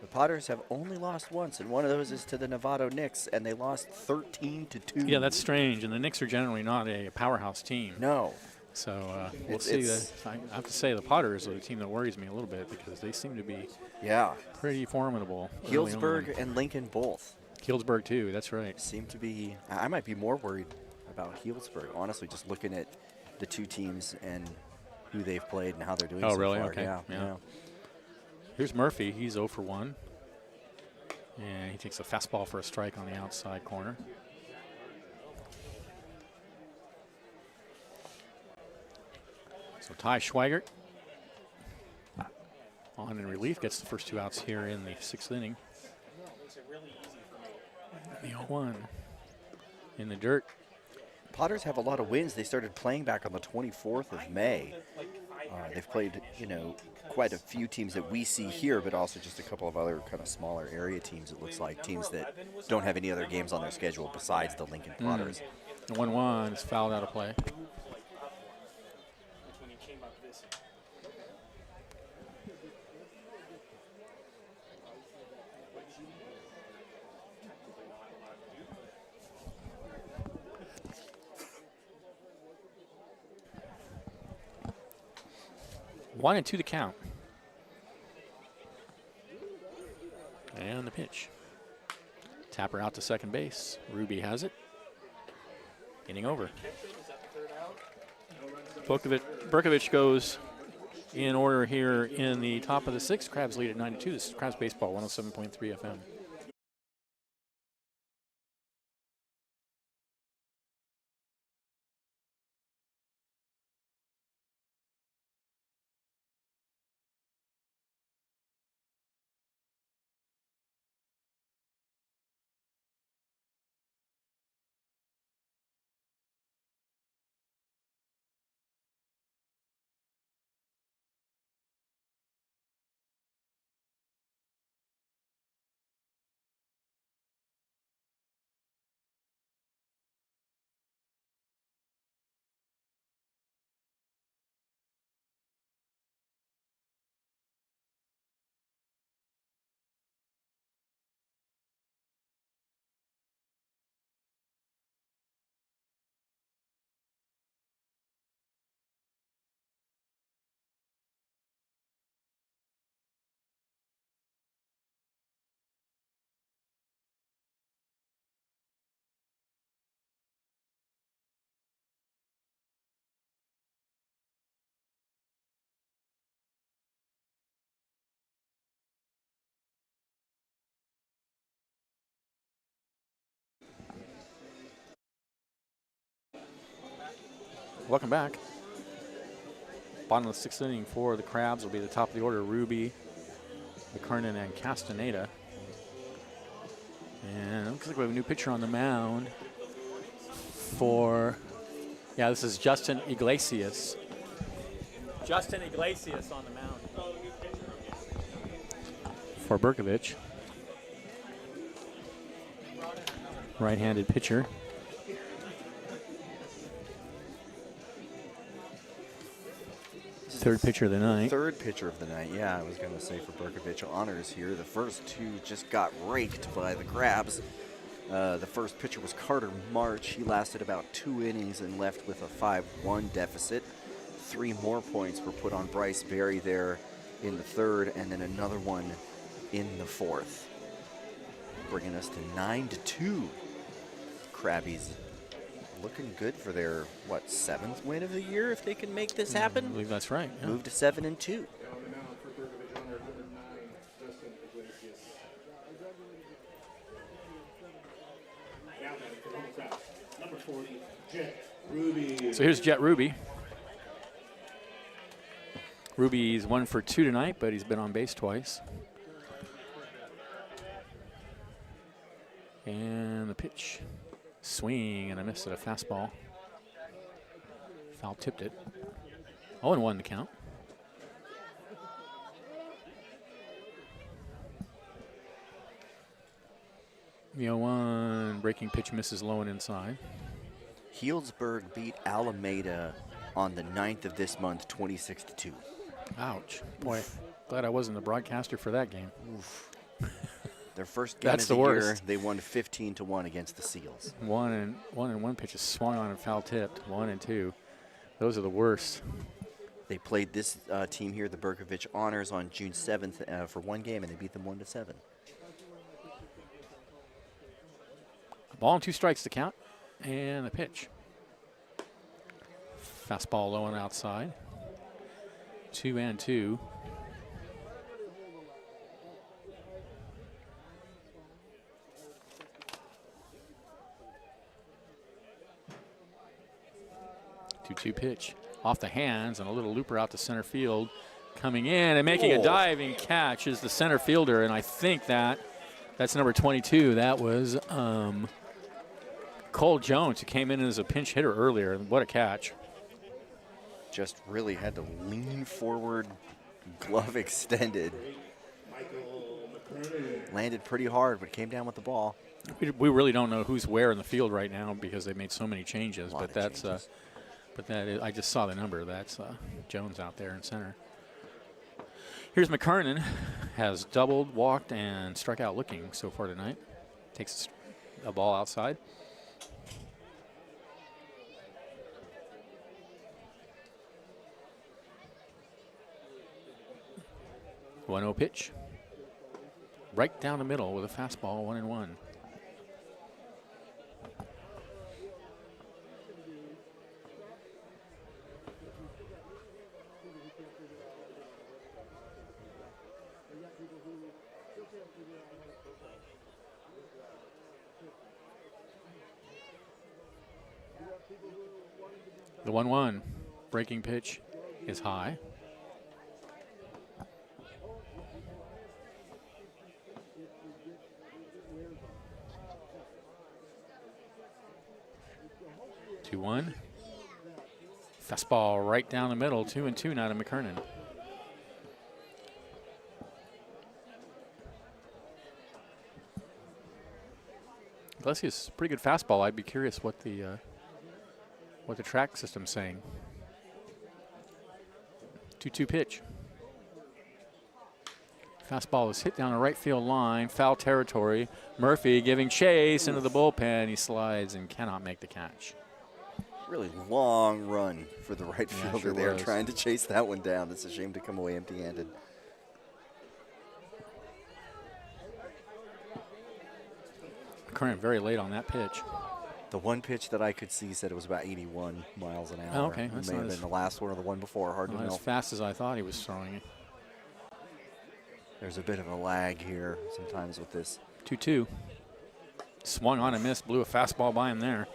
The Potters have only lost once, and one of those is to the Novato Knicks, and they lost 13-2. Yeah, that's strange. And the Knicks are generally not a powerhouse team. No. So we'll see. I have to say the Potters are the team that worries me a little bit because they seem to be pretty formidable. Healdsburg and Lincoln both. Healdsburg too, that's right. Seem to be, I might be more worried about Healdsburg, honestly, just looking at the 2 teams and who they've played and how they're doing so really? far. Okay. Yeah. Here's Murphy. He's 0 for 1. And he takes a fastball for a strike on the outside corner. So Ty Schweigert on in relief gets the first 2 outs here in the 6th inning. The 0-1 in the dirt. Potters have a lot of wins. They started playing back on the 24th of May. They've played, quite a few teams that we see here, but also just a couple of other kind of smaller area teams, it looks like, teams that don't have any other games on their schedule besides the Lincoln Potters. The 1-1 is fouled out of play. One and 2 the count. And the pitch. Tapper out to second base. Ruby has it. Inning over. Bercovich goes in order here in the top of the 6th. Crabs lead at 9-2. This is Crabs Baseball, 107.3 FM. Welcome back. Bottom of the 6th inning for the Crabs will be the top of the order, Ruby, McKernan, and Castaneda. And it looks like we have a new pitcher on the mound for, this is Justin Iglesias. Justin Iglesias on the mound for Bercovich. Right-handed pitcher. Third pitcher of the night. Third pitcher of the night, yeah, I was going to say for Bercovich honors here. The first 2 just got raked by the Crabs. The first pitcher was Carter March. He lasted about 2 innings and left with a 5-1 deficit. 3 more points were put on Bryce Berry there in the 3rd, and then another one in the 4th, bringing us to 9-2. Crabbies looking good for their, what, 7th win of the year if they can make this happen? I believe that's right. Yeah. Move to 7-2. Now on the mound for Bercovich on number 9, Justin Iglesias. Now batting for the home crowd, number 40, Jet Ruby. So here's Jet Ruby. Ruby's 1 for 2 tonight, but he's been on base twice. And the pitch. Swing and a miss at a fastball. Foul tipped it. 0-1 to count. The 0-1 breaking pitch misses low and inside. Healdsburg beat Alameda on the 9th of this month, 26-2. Ouch. Boy, glad I wasn't the broadcaster for that game. Their first game That's of the the year, worst. they won 15-1 against the Seals. 1-1 pitch is swung on and foul tipped. 1 and 2. Those are the worst. They played this team here, the Bercovich Honors, on June 7th for 1 game, and they beat them 1-7. Ball and 2 strikes to count. And the pitch. Fastball low and outside. 2-2. Two pitch off the hands and a little looper out to center field. Coming in and making a diving catch is the center fielder, and I think that's number 22. That was Cole Jones, who came in as a pinch hitter earlier. What a catch. Just really had to lean forward, glove extended. Landed pretty hard, but came down with the ball. We really don't know who's where in the field right now because they made so many changes. But that's changes. But that is, I just saw the number. That's Jones out there in center. Here's McKernan, has doubled, walked, and struck out looking so far tonight. Takes a ball outside. One 0 pitch. Right down the middle with a fastball, 1-1. The 1-1 breaking pitch is high. Two 1. Fastball right down the middle, 2-2 now to McKernan. Iglesias, pretty good fastball. I'd be curious what the track system's saying. 2-2 pitch. Fastball is hit down the right field line, foul territory. Murphy giving chase into the bullpen. He slides and cannot make the catch. Really long run for the right fielder sure there, was. trying to chase that one down. It's a shame to come away empty-handed. Current very late on that pitch. The one pitch that I could see said it was about 81 miles an hour. Oh, okay. It That's may not have as- been the last one or the one before. Hard to Not know. as fast as I thought he was throwing it. There's a bit of a lag here sometimes with this. 2-2. Swung on and missed. Blew a fastball by him there.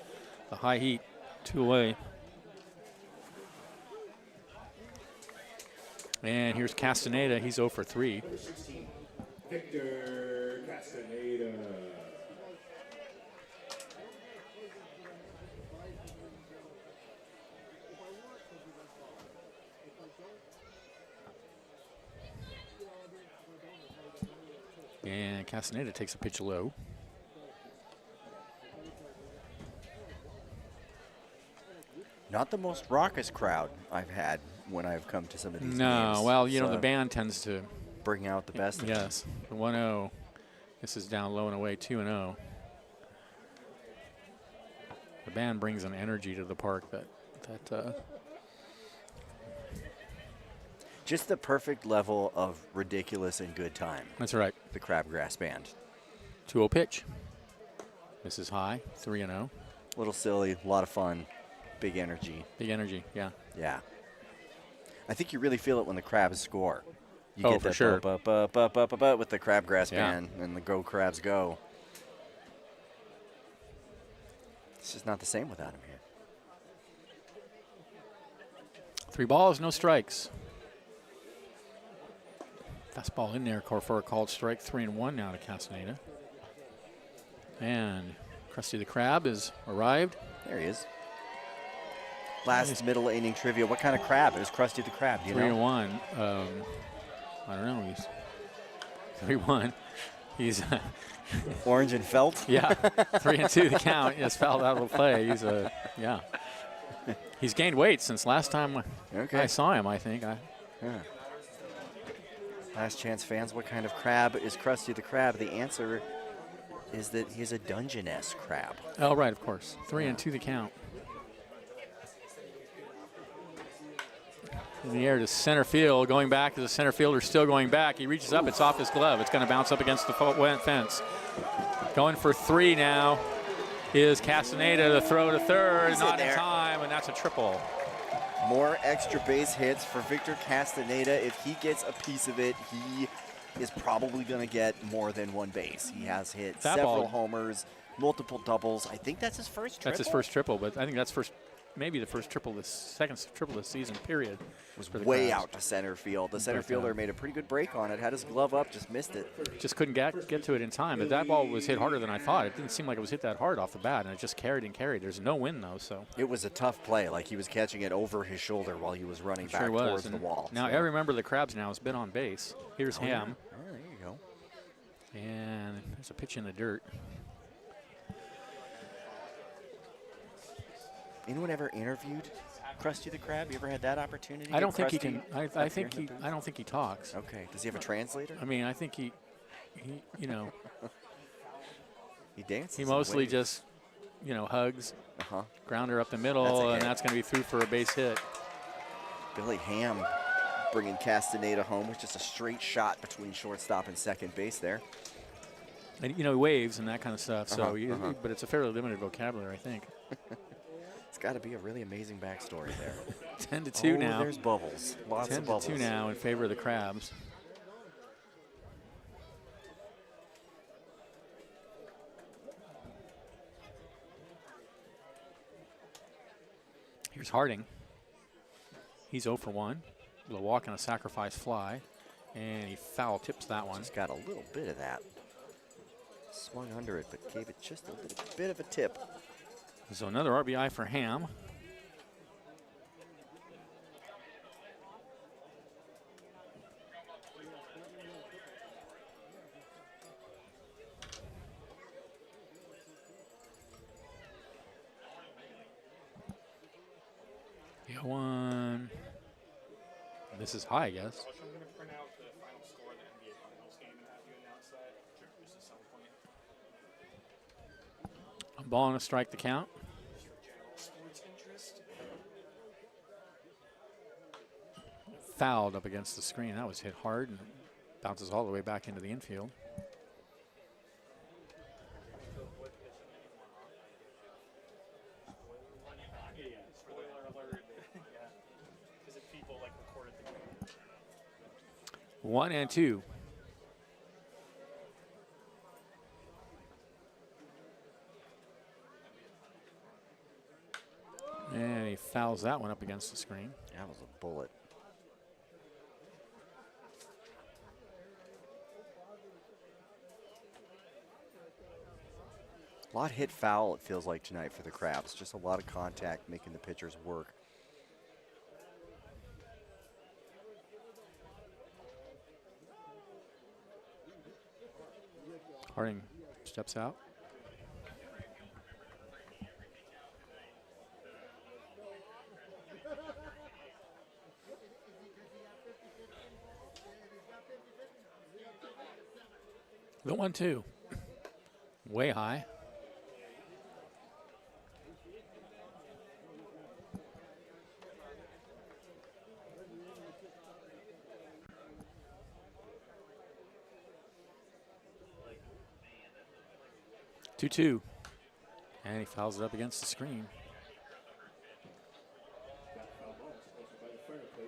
The high heat. 2 away. And here's Castaneda. He's 0 for 3. Number 16, Victor Castaneda. And Castaneda takes a pitch low. Not the most raucous crowd I've had when I've come to some of these games. No, well, you know, So the band tends to. bring out the best. of them. Yes, the 1-0. This is down low and away, 2-0. The band brings an energy to the park that Just the perfect level of ridiculous and good time. That's right. The Crabgrass Band. 2-0 pitch. This is high, 3-0. A little silly, a lot of fun, big energy. Big energy, yeah. Yeah. I think you really feel it when the Crabs score. You Oh, get for that sure. with the Crabgrass Yeah. Band and the Go Crabs Go. It's just not the same without him here. 3 balls, no strikes. Fastball in there for a called strike. 3-1 now to Castaneda. And Krusty the Crab has arrived. There he is. Last middle inning trivia. What kind of crab is Krusty the Crab? Do you know? 3-1. I don't know. He's 3-1. He's Orange and felt? yeah. 3-2 the count. He has fouled out of the play. He's yeah. He's gained weight since last time I saw him, I think. Yeah. Last chance fans, what kind of crab is Krusty the Crab? The answer is that he's a Dungeness crab. Oh, right, of course. 3-2 the count. In the air to center field, going back as the center fielder still going back. He reaches up, it's off his glove. It's going to bounce up against the fence. Going for 3 now is Castaneda. The throw to third, He's not in in there. time, and that's a triple. More extra base hits for Victor Castaneda. If he gets a piece of it, he is probably going to get more than one base. He has hit That several ball- homers, multiple doubles. I think that's his first triple. That's his first triple, but I think that's maybe the first triple second triple this season, period. Was for the way Crabs. out to center field. The center But, fielder made a pretty good break on it, had his glove up, just missed it. Just couldn't get to it in time. But that ball was hit harder than I thought. It didn't seem like it was hit that hard off the bat, and it just carried and carried. There's no win, though, so. It was a tough play, like he was catching it over his shoulder while he was running back Sure was. towards the And wall. now So- every member of the Crabs now has been on base. Here's Ham, Oh, there you go. and there's a pitch in the dirt. Anyone ever interviewed Krusty the Crab? You ever had that opportunity? I don't Get think he Krusty can. I up here think in he. the booth? I don't think he talks. Okay. Does he have a translator? I mean, I think he you know, He dances. he and mostly waves. just, hugs, Uh-huh. grounder up the That's middle, a and hit. that's going to be through for a base hit. Billy Ham bringing Castaneda home with just a straight shot between shortstop and second base there. And he waves and that kind of stuff. So, Uh-huh. but it's a fairly limited vocabulary, I think. It's got to be a really amazing backstory there. 10-2 now. There's bubbles. Lots of bubbles. 10-2 now in favor of the Crabs. Here's Harding. He's 0 for 1. With a walk and a sacrifice fly. And he foul tips that one. Just got a little bit of that. Swung under it, but gave it just a little bit of a tip. So another RBI for Ham. Yeah, 1. This is high, I guess. I'm going to print out the final score of the NBA Finals game and have you announce that just at some point. A ball and a strike to count. General sports interest. Fouled up against the screen. That was hit hard and bounces all the way back into the infield. Yeah, spoiler alert. Yeah, because if people recorded the game. 1-2. And he fouls that one up against the screen. That was a bullet. A lot hit foul, it feels like, tonight for the Crabs. Just a lot of contact making the pitchers work. Harding steps out. The 1-2. Way high. 2-2. And he fouls it up against the screen. That foul ball is posted by the fireplace.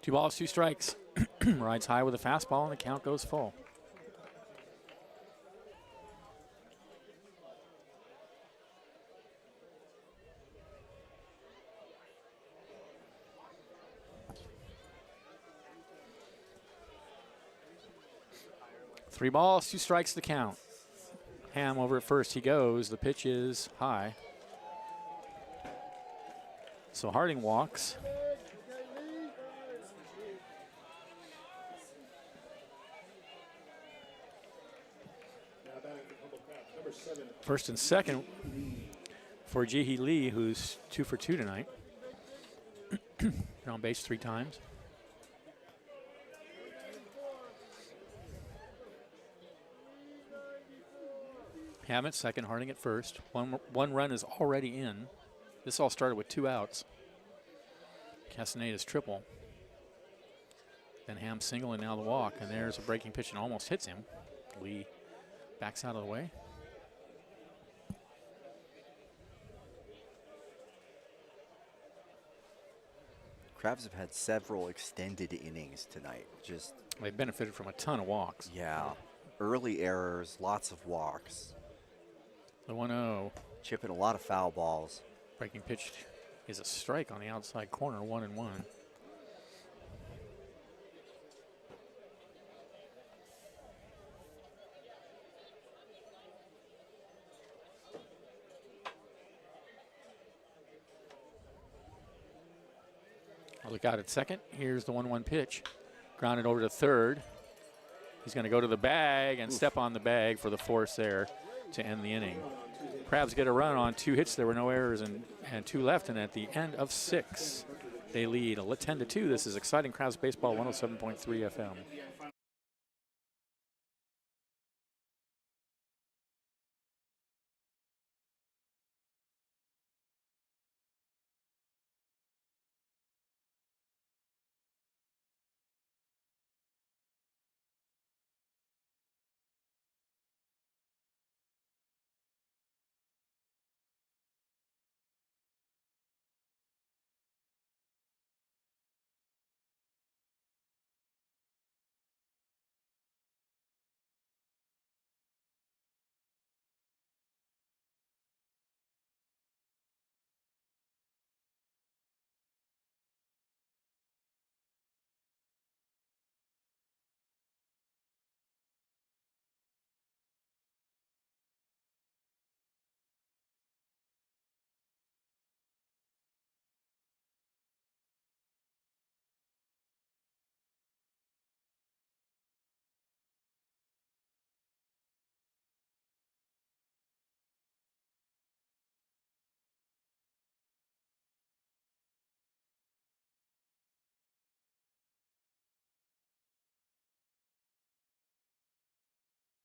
Two balls, two strikes. Rides high with a fastball, and the count goes full. Three balls, two strikes the count. Ham over at first he goes. The pitch is high. So Harding walks. First and second for Jihi Lee, who's 2 for 2 tonight. Been on base 3 times. Ham at second, Harding at first. One run is already in. This all started with 2 outs. Castaneda's triple. Then Ham single and now the walk. And there's a breaking pitch and almost hits him. Lee backs out of the way. Crabs have had several extended innings tonight. Just They benefited from a ton of walks. yeah, early errors, lots of walks, The 1-0 chipping a lot of foul balls. breaking pitch is a strike on the outside corner, 1-1. I'll look out at second. Here's the 1-1 pitch. Grounded over to third. He's going to go to the bag and step on the bag for the force there to end the inning. Crabs get a run on 2 hits. There were no errors and 2 left. And at the end of 6, they lead 10-2. This is exciting Crabs baseball, 107.3 FM.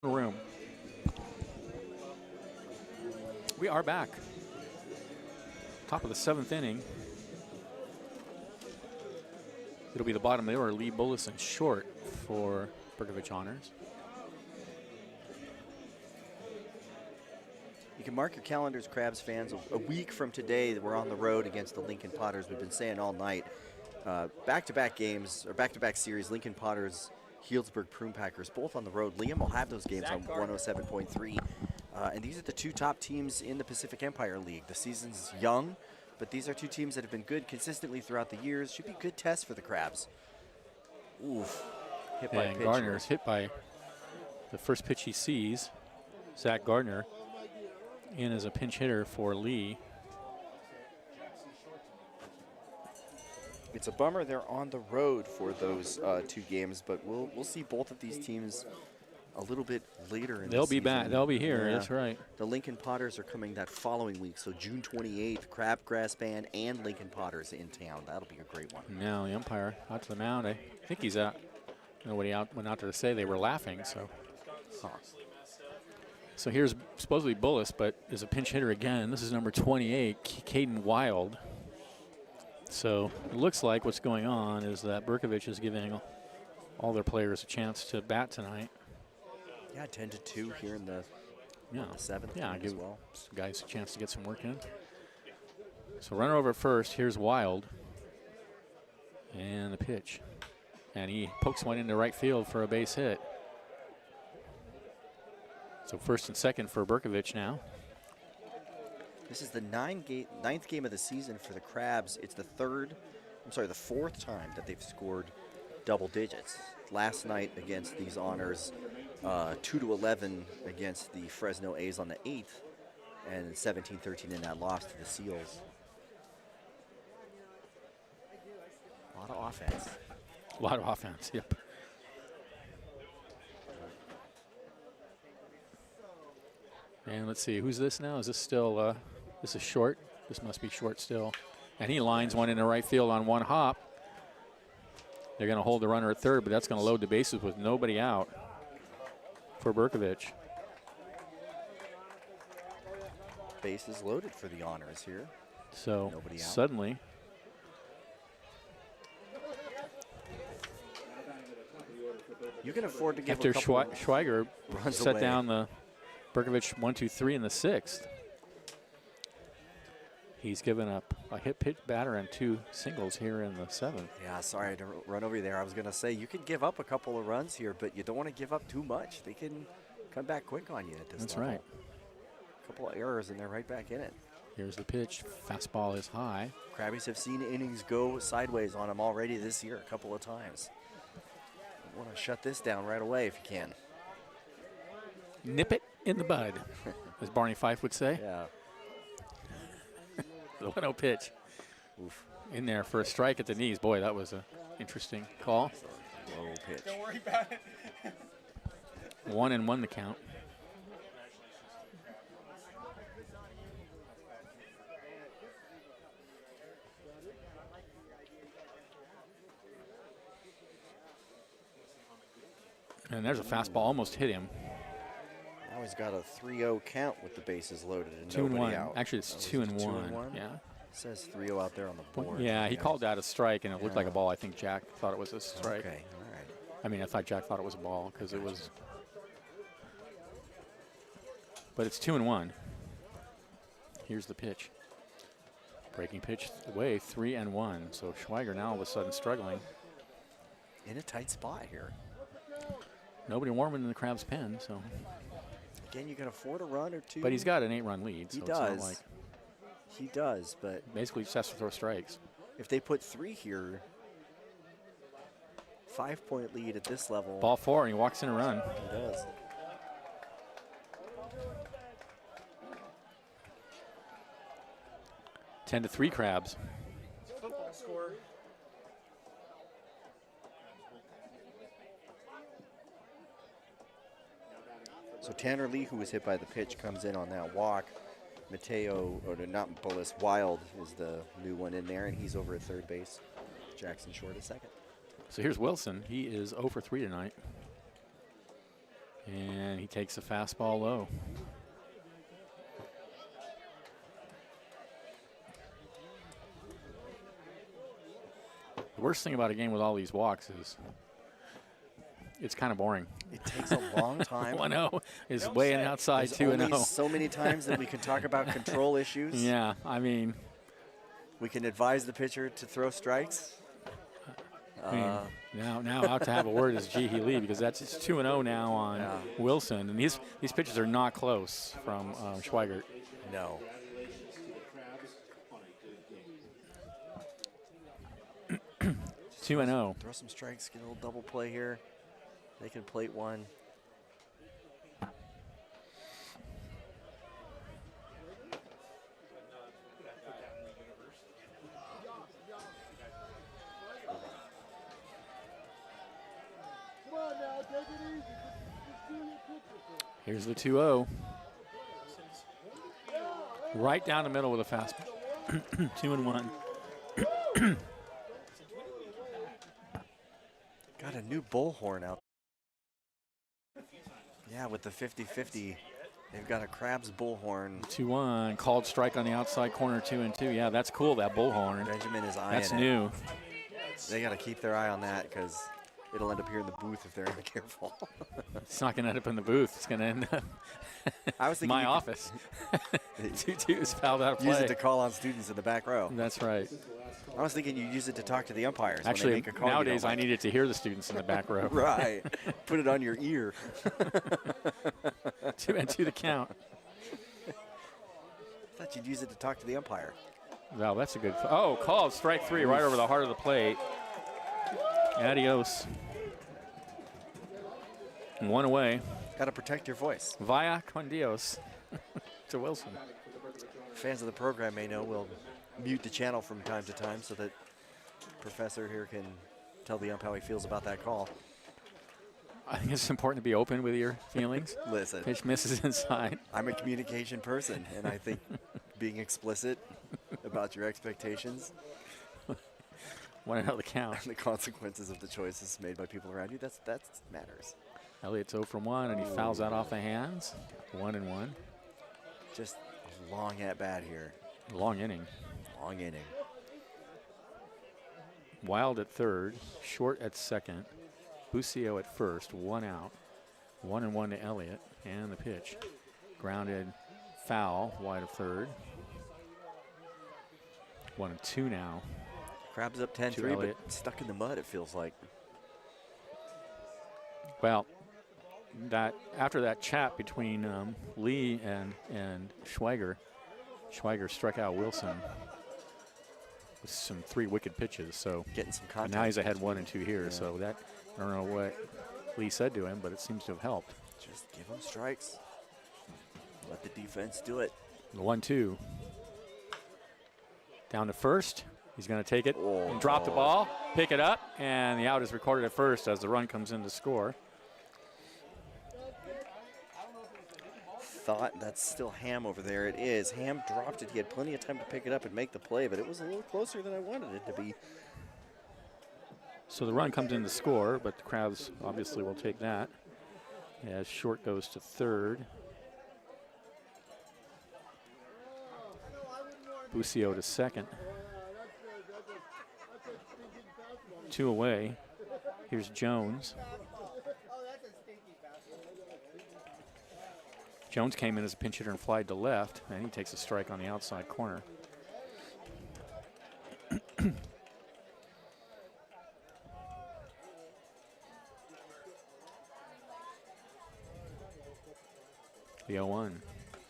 Room. We are back. Top of the 7th inning. It'll be the bottom of the order. Lee Bullison short for Bercovich honors. You can mark your calendars, Crabs fans. A week from today, we're on the road against the Lincoln Potters. We've been saying all night. Back-to-back games, or back-to-back series, Lincoln Potters, Healdsburg Prune Packers, both on the road. Liam will have those games on 107.3. And these are the 2 top teams in the Pacific Empire League. The season's young, but these are 2 teams that have been good consistently throughout the years. Should be good tests for the Crabs. Oof. Hit by a And pitch. Gardner's hit by the first pitch he sees. Zach Gardner in as a pinch hitter for Lee. It's a bummer they're on the road for those 2 games, but we'll see both of these teams a little bit later in They'll the be season. back. They'll be here. Yeah. That's right. The Lincoln Potters are coming that following week, so June 28th, Crabgrass Band and Lincoln Potters in town. That'll be a great one. Now the umpire out to the mound. I think he's out. Nobody went out there to say they were laughing. So So here's supposedly Bullis, but is a pinch hitter again. This is number 28, Caden Wild. So it looks like what's going on is that Bercovich is giving all their players a chance to bat tonight. Yeah, 10-2 here in the seventh. Yeah, as give well. some guys a chance to get some work in. So runner over at first. Here's Wild. And the pitch. And he pokes one into right field for a base hit. So first and second for Bercovich now. This is the ninth game of the season for the Crabs. It's the fourth time that they've scored double digits. Last night against these honors, 2-11 against the Fresno A's on the 8th, and 17-13 in that loss to the Seals. A lot of offense. A lot of offense, yep. And let's see, who's this now? Is this still, this is short? This must be short still. And he lines one into right field on one hop. They're going to hold the runner at third, but that's going to load the bases with nobody out for Bercovich. Bases loaded for the honors here. So Nobody out. Suddenly, you can afford to give after a couple Schweiger runs set away. down the Bercovich 1-2-3 in the sixth. He's given up a hit pitch batter and 2 singles here in the seventh. Yeah, sorry to run over you there. I was going to say you can give up a couple of runs here, but you don't want to give up too much. They can come back quick on you at this That's level. right. A couple of errors and they're right back in it. Here's the pitch. Fastball is high. Crabbies have seen innings go sideways on them already this year a couple of times. You want to shut this down right away if you can. Nip it in the bud, as Barney Fife would say. Yeah. The 1-0 pitch. Oof. In there for a strike at the knees. Boy, that was an interesting call. Low pitch. Don't worry about it. 1-1 the count. And there's a fastball, almost hit him. Now he's got a 3-0 count with the bases loaded and 2-1. nobody out. Actually, it's That was 2-1. 2-1? Yeah. It says 3-0 out there on the board. Yeah, he called that a strike, and it looked like a Yeah. ball. I think Jack thought it was a strike. Okay, all right. I mean, I thought Jack thought it was a ball because it was. But it's 2-1. Here's the pitch. Breaking pitch away, 3-1. So Schweiger now all of a sudden struggling. In a tight spot here. Nobody warming in the Crabs' pen, so. Again, you can afford a run or two. But he's got an 8-run lead, so He it's not does. like He does, but basically just has to throw strikes. if they put 3 here, 5-point lead at this level. Ball 4, and he walks in a run. He does. Ten to 3 Crabs. Football score. So Tanner Lee, who was hit by the pitch, comes in on that walk. Mateo, or not Bullis, Wild is the new one in there, and he's over at third base. Jackson Short at second. So here's Wilson. He is 0 for 3 tonight. And he takes a fastball low. The worst thing about a game with all these walks is it's kind of boring. It takes a long time. 1-0 is way and outside. There's 2-0. only so many times that we can talk about control issues. Yeah, I mean, We can advise the pitcher to throw strikes. now out to have a word is Jihi Lee because it's 2-0 now on Yeah. Wilson, and these pitches are not close from Schweigert. No. 2-0. Throw some strikes, get a little double play here. They can plate one. Here's the 2-0. Right down the middle with a fastball. 2-1. Got a new bullhorn out. Yeah, with the 50-50 They've got a Crabs bullhorn. 2-1. Called strike on the outside corner, 2-2. Yeah, that's cool, that bullhorn. Benjamin is eyeing That's it. new. They got to keep their eye on that because it'll end up here in the booth if they're not careful. It's not going to end up in the booth. It's going to end up I was thinking my you could office. 2-2 is fouled out of play. use it to call on students in the back row. That's right. I was thinking you use it to talk to the umpires. Actually, when they make a call nowadays I needed to hear the students in the back row. Right. Put it on your ear. 2-2 the count. I thought you'd use it to talk to the umpire. Well, that's a good. Oh, called strike 3 right over the heart of the plate. Adios. 1 away. Got to protect your voice. Vaya con Dios to Wilson. Fans of the program may know we'll mute the channel from time to time so that Professor here can tell the ump how he feels about that call. I think it's important to be open with your feelings. Listen, Pitch misses inside. I'm a communication person, and I think being explicit about your expectations, Want to know the count. the consequences of the choices made by people around you, that matters. Elliott's 0 for 1, and he fouls that off the hands. 1-1. Just a long at bat here. Long inning. Long inning. Wild at third, Short at second, Bucio at first, 1 out. 1-1 to Elliott, and the pitch. Grounded foul, wide of third. 1-2 now. Crabs up 10-3, but stuck in the mud, it feels like. Well, that after that chat between Lee and Schweiger struck out Wilson with some 3 wicked pitches. So getting some and contact. now he's ahead 1 and 2 here. Yeah. So that I don't know what Lee said to him, but it seems to have helped. Just give him strikes. Let the defense do it. The 1-2. Down to first. He's going to take it and drop the ball, pick it up, and the out is recorded at first as the run comes in to score. Thought that's still Ham over there. It is. Ham dropped it. He had plenty of time to pick it up and make the play, but it was a little closer than I wanted it to be. So the run comes in to score, but the Crabs obviously will take that as Short goes to third. Bucio to second. 2 away. Here's Jones. Jones came in as a pinch hitter and flied to left, and he takes a strike on the outside corner. The 0-1.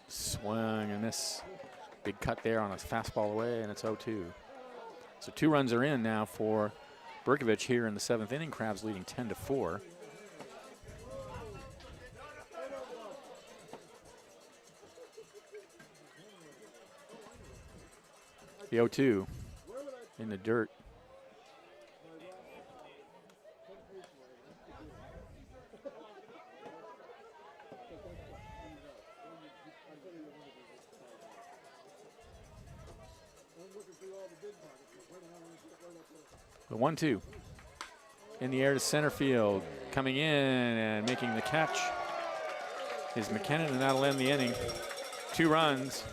Swing and miss. Big cut there on a fastball away, and it's 0-2. So 2 runs are in now for Bercovich here in the 7th inning. Crabs leading 10-4. The 0-2 in the dirt. The 1-2 in the air to center field. Coming in and making the catch is McKinnon, and that'll end the inning. 2 runs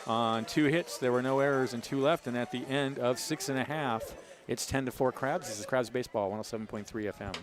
on 2 hits. There were no errors and 2 left, and at the end of 6.5, it's 10-4 Crabs. This is Crabs Baseball, 107.3 FM.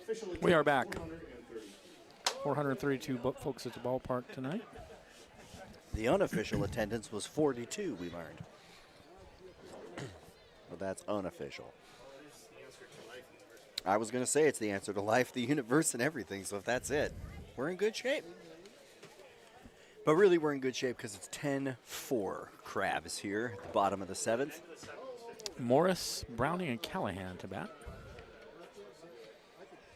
Official We are attendance, back. 430. 432 folks at the ballpark tonight. The unofficial attendance was 42, we learned. Well, that's unofficial. I was going to say it's the answer to life, the universe, and everything, so if that's it, we're in good shape. But really, we're in good shape because it's 10-4 Crabs here at the bottom of the 7th. Morris, Browning, and Callahan to bat.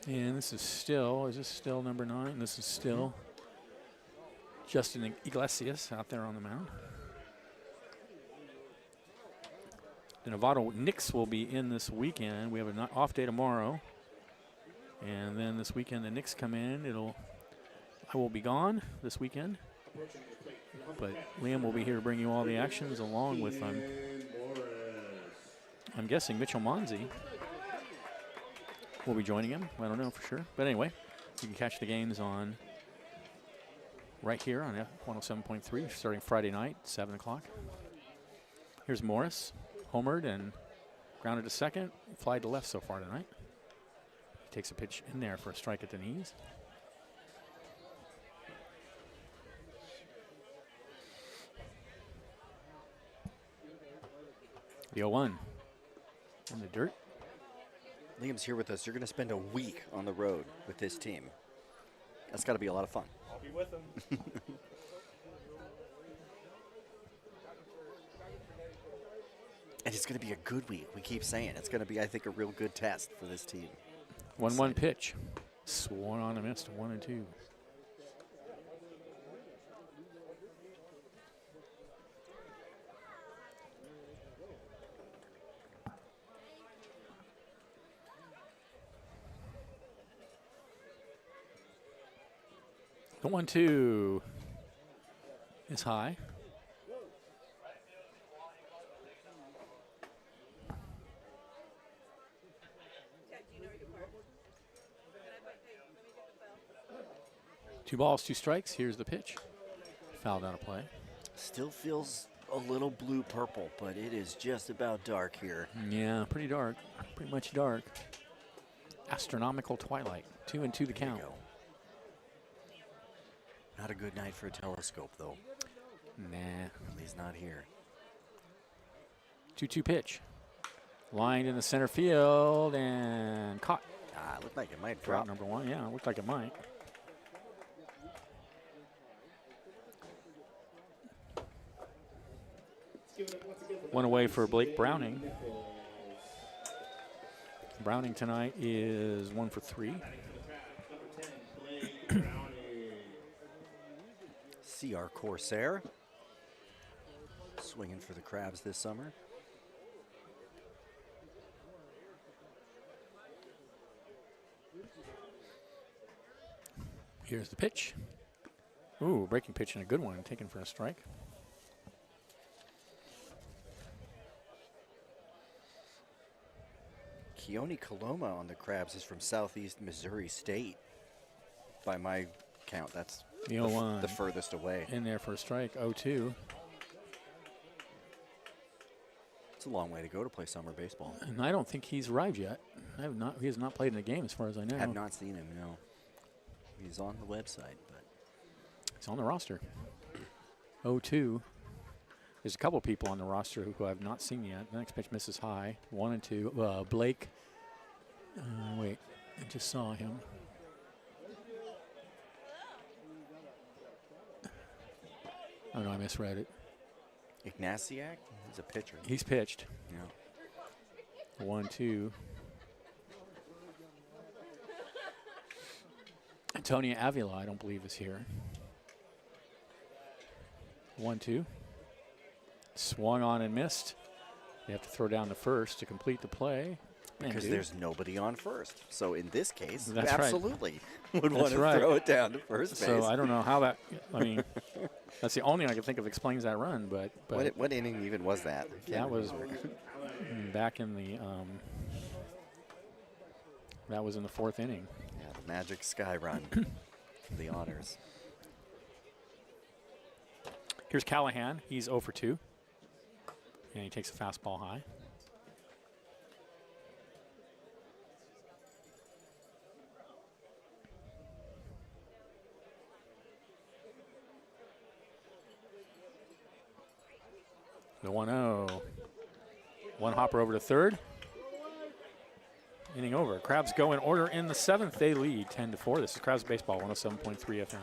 And this is this still number 9? This is still Justin Iglesias out there on the mound. The Novato Knicks will be in this weekend. We have an off day tomorrow. And then this weekend the Knicks come in. I will be gone this weekend. But Liam will be here to bring you all the actions along with, I'm guessing, Mitchell Monzi will be joining him. I don't know for sure. But anyway, you can catch the games on right here on F107.3 starting Friday night, 7 o'clock. Here's Morris, homered and grounded to second. Fly to left so far tonight. He takes a pitch in there for a strike at the knees. The 0-1 in the dirt. Liam's here with us. You're going to spend a week on the road with this team. That's got to be a lot of fun. I'll be with him. And it's going to be a good week. We keep saying it's going to be, I think, a real good test for this team. 1-1 pitch. Swung on and missed. 1-2. The 1-2 is high. Two balls, two strikes. Here's the pitch. Fouled out of play. Still feels a little blue-purple, but it is just about dark here. Yeah, pretty dark. Pretty much dark. Astronomical twilight. 2-2 the count. Not a good night for a telescope, though. Nah. He's not here. 2-2 pitch. Lined in the center field and caught. It looked like it might Drop drop. number 1. Yeah, it looked like it might. One away for Blake Browning. Browning tonight is 1 for 3. CR Corsair. Swinging for the Crabs this summer. Here's the pitch. Ooh, breaking pitch and a good one, taken for a strike. Keone Coloma on the Crabs is from Southeast Missouri State. By my count, that's The 0-1 the furthest away. in there for a strike. 0-2. It's a long way to go to play summer baseball. And I don't think he's arrived yet. He has not played in a game as far as I know. Have not seen him, no. He's on the website, but He's on the roster. 0-2. There's a couple people on the roster who I've not seen yet. The next pitch misses high. 1-2. Blake. Wait, I just saw him. Oh no, I misread it. Ignasiak, he's a pitcher. He's pitched. Yeah. 1-2. Antonia Avila, I don't believe, is here. 1-2. Swung on and missed. You have to throw down the first to complete the play. Because there's nobody on first. So in this case, That's you right. absolutely would That's want to right. throw it down to first base. So I don't know how that. I mean, that's the only thing I can think of explains that run. But what inning even was that? that was back in the. That was in the 4th inning. Yeah, the Magic Sky Run. The honors. Here's Callahan. He's 0 for 2. And he takes a fastball high. The 1-0. One hopper over to third. Inning over. Crabs go in order in the 7th. They lead 10-4. This is Crabs Baseball, 107.3 FM.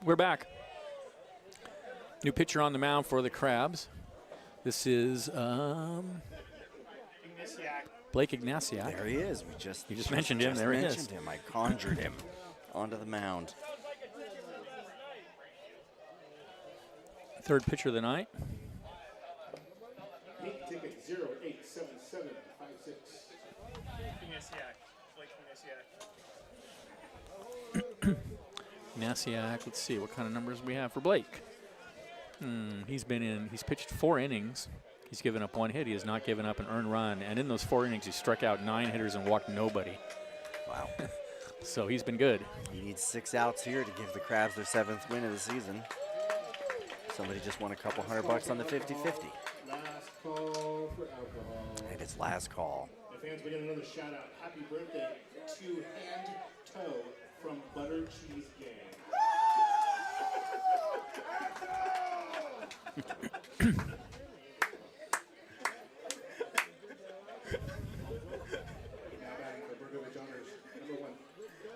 We're back. New pitcher on the mound for the Crabs. This is Blake Ignatiak. There he is. You just mentioned him. There he is. I conjured him onto the mound. Third pitcher of the night. Pink ticket 087756. Blake Ignatiak. Ignatiak, let's see what kind of numbers we have for Blake. He's pitched 4 innings. He's given up 1 hit. He has not given up an earned run. And in those 4 innings, he struck out 9 hitters and walked nobody. Wow. So he's been good. He needs 6 outs here to give the Crabs their 7th win of the season. Somebody just won a couple $100 on the 50-50. Last call for alcohol. And it's last call. The fans, we get another shout out. Happy birthday to Hand Toe from Butter Cheese Gang. Now batting for Bercovich honors, number 1,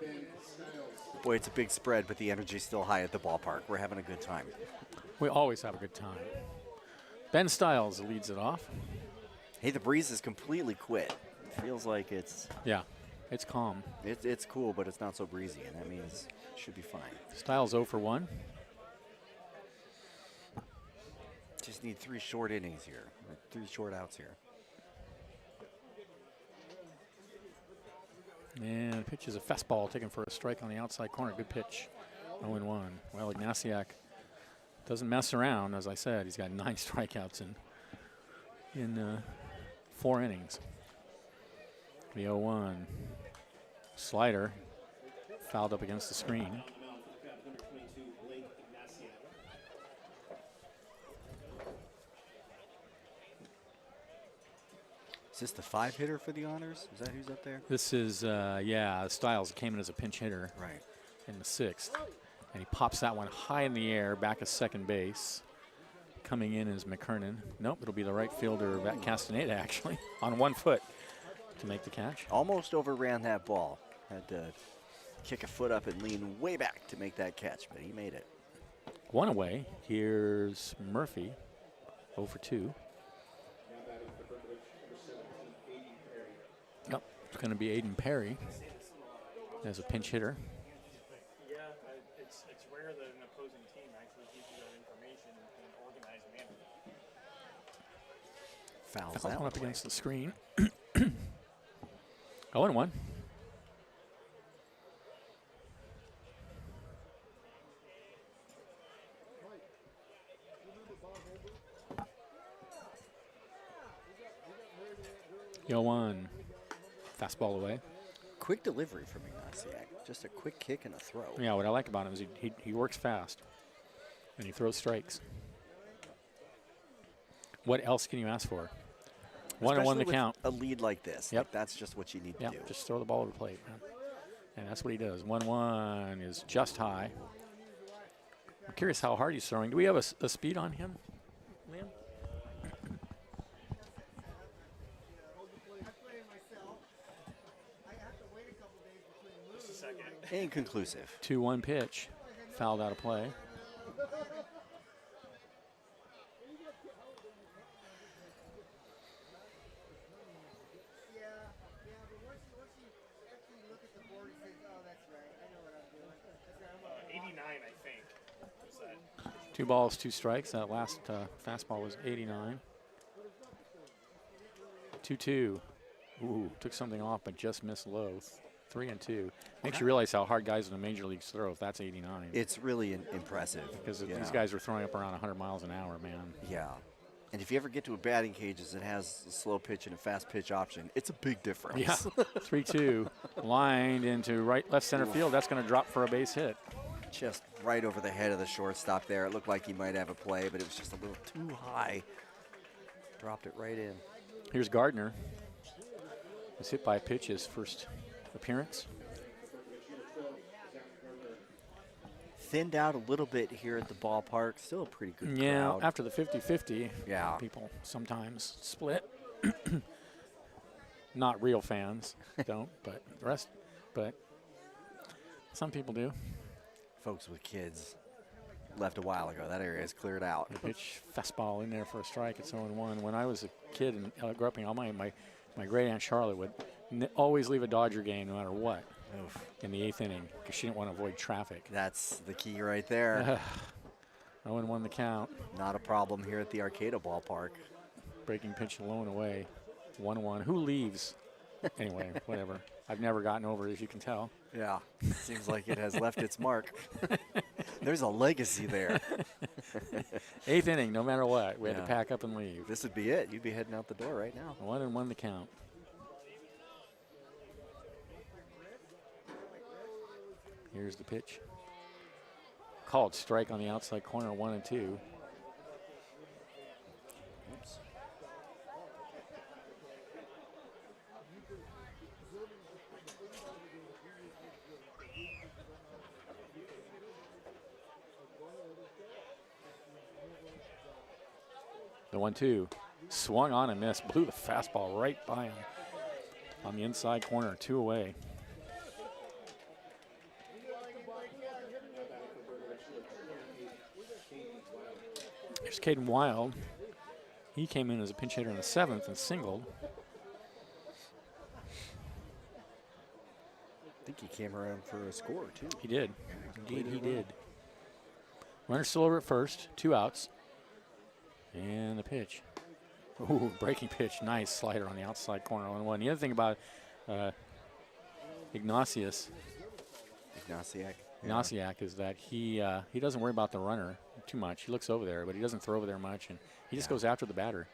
Ben Styles. Boy, it's a big spread, but the energy's still high at the ballpark. We're having a good time. We always have a good time. Ben Styles leads it off. Hey, the breeze has completely quit. It feels like it's calm. it's cool, but it's not so breezy, and that means it should be fine. Styles 0 for 1. Just need 3 short innings here, or 3 short outs here. And pitch is a fastball taken for a strike on the outside corner. Good pitch. 0-1. Well, Ignatiak doesn't mess around. As I said, he's got 9 strikeouts in 4 innings. The 0-1 slider fouled up against the screen. On the mound for the Crabs, number 22, Blake Ignatiak. Is this the 5 hitter for the honors? Is that who's up there? This is, Styles came in as a pinch hitter Right. in the 6th. And he pops that one high in the air, back of second base. Coming in is McKernan. Nope, it'll be the right fielder, Castaneda, actually, on 1 foot to make the catch. Almost overran that ball. Had to kick a foot up and lean way back to make that catch, but he made it. 1 away. Here's Murphy, 0 for 2. Now batting for Bercovich, number 17, Aiden Perry. Yep, it's going to be Aiden Perry as a pinch hitter. Yeah, it's rare that an opposing team actually gives you that information in an organized manner. Fouls Fouled that one one up away. against the screen. 0-1. Yo, 1. Fastball away. Quick delivery from Ignatiak. Just a quick kick and a throw. Yeah, what I like about him is he works fast and he throws strikes. What else can you ask for? 1-1 the Especially with count. a lead like this. Yep. Like, that's just what you need to Yeah, do. just throw the ball over the plate, man. And that's what he does. 1-1 is just high. Curious how hard he's throwing. Do we have a speed on him, Liam? Just a second. Inconclusive. 2-1 pitch. Fouled out of play. Yeah, but once you actually look at the board, he says, oh, that's right. I know what I'm doing. That's right. 89, I think. Was that? 2 balls, 2 strikes. That last fastball was 89. 2-2. Ooh, took something off, but just missed low. 3-2. Makes you realize how hard guys in the major leagues throw if that's 89. It's really impressive. Because Yeah. these guys are throwing up around 100 miles an hour, man. Yeah. And if you ever get to a batting cages that has a slow pitch and a fast pitch option, it's a big difference. Yeah. 3-2. Lined into left center field. That's going to drop for a base hit. Just right over the head of the shortstop there. It looked like he might have a play, but it was just a little too high. Dropped it right in. Here's Gardner. Was hit by a pitch his first appearance. Thinned out a little bit here at the ballpark. Still a pretty good Yeah, crowd. after the 50-50, Yeah. people sometimes split. Not real fans don't, but the rest, but some people do. Folks with kids left a while ago. That area is cleared out. The pitch fastball in there for a strike. It's 0-1. When I was a kid and grew up in my great aunt Charlotte would always leave a Dodger game no matter what Oof. in the 8th inning because she didn't want to avoid traffic. That's the key right there. 0-1 the count. Not a problem here at the Arcata ballpark. Breaking pitch low and away. 1-1. Who leaves? Anyway, whatever. I've never gotten over it, as you can tell. Yeah, seems like it has left its mark. There's a legacy there. 8th inning, no matter what. We had Yeah. to pack up and leave. This would be it. You'd be heading out the door right now. 1-1 the count. Here's the pitch. Called strike on the outside corner, 1-2. Oops. The 1-2. Swung on and missed. Blew the fastball right by him. On the inside corner, 2 away. There's Caden Wild. He came in as a pinch hitter in the 7th and singled. I think he came around for a score, too. He did. Indeed, he did. Runner still over at first. 2 outs. And the pitch. Ooh, breaking pitch. Nice slider on the outside corner, 1-1. The other thing about Ignacius Ignaciak. is that he doesn't worry about the runner too much. He looks over there, but he doesn't throw over there much, and he just goes after the batter,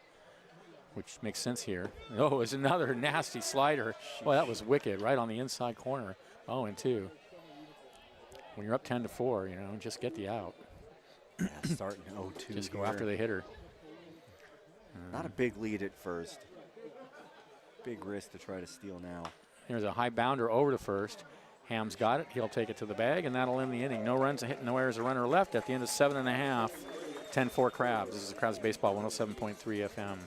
which makes sense here. Oh, it's another nasty slider. Boy, that was wicked, right on the inside corner. 0-2. When you're up 10-4, you know, just get the out. Yeah, starting 0-2. Just go after the hitter. Not a big lead at first. Big risk to try to steal now. There's a high bounder over to first. Ham's got it. He'll take it to the bag, and that'll end the inning. No runs, a hit, no errors, a runner left at the end of 7.5. 10-4 Crabs. This is Crabs Baseball 107.3 FM.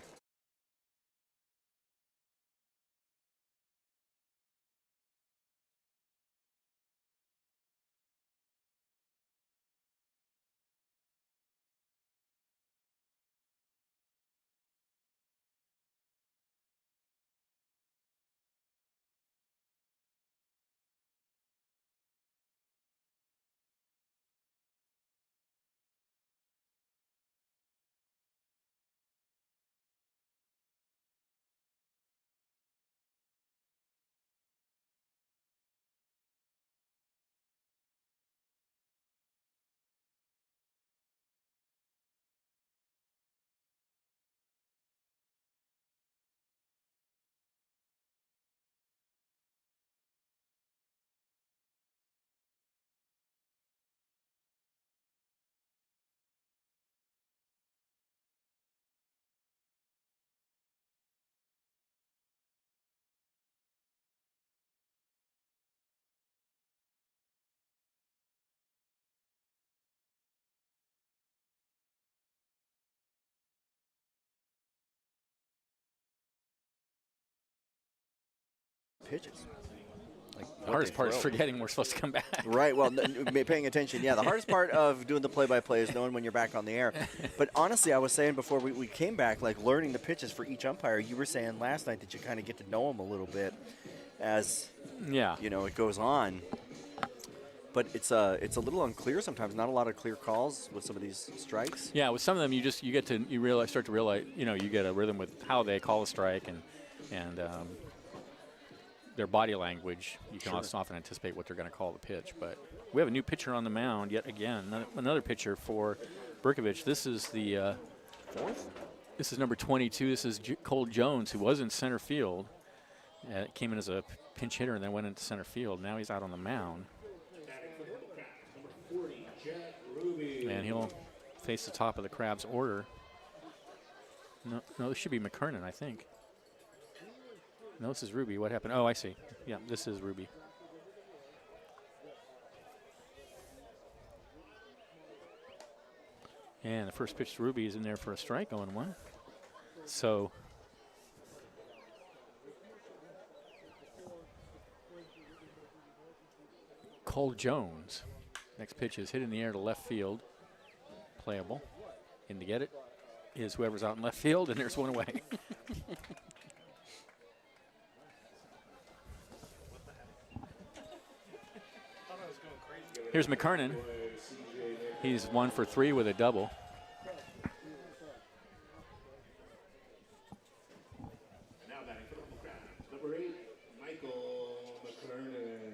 pitches. Like The hardest part is forgetting we're supposed to come back. Right. Well, paying attention. Yeah, the hardest part of doing the play-by-play is knowing when you're back on the air. But honestly, I was saying before we came back, like learning the pitches for each umpire. You were saying last night that you kind of get to know them a little bit as it goes on. But it's a little unclear sometimes. Not a lot of clear calls with some of these strikes. Yeah, with some of them, you start to realize, you get a rhythm with how they call a strike and their body language. You can also often anticipate what they're going to call the pitch. But we have a new pitcher on the mound yet again. Another pitcher for Bercovich. This is the fourth. This is number 22. This is Cole Jones, who was in center field. Came in as a pinch hitter and then went into center field. Now he's out on the mound. And he'll face the top of the Crabs order. No, this should be McKernan, I think. No, this is Ruby. What happened? Oh, I see. Yeah, this is Ruby. And the first pitch to Ruby is in there for a strike, 0-1. So Cole Jones. Next pitch is hit in the air to left field. Playable. In to get it is whoever's out in left field, and there's one away. Here's McKernan. He's 1 for 3 with a double. Now batting for the Crabs, number 8, Michael McKernan.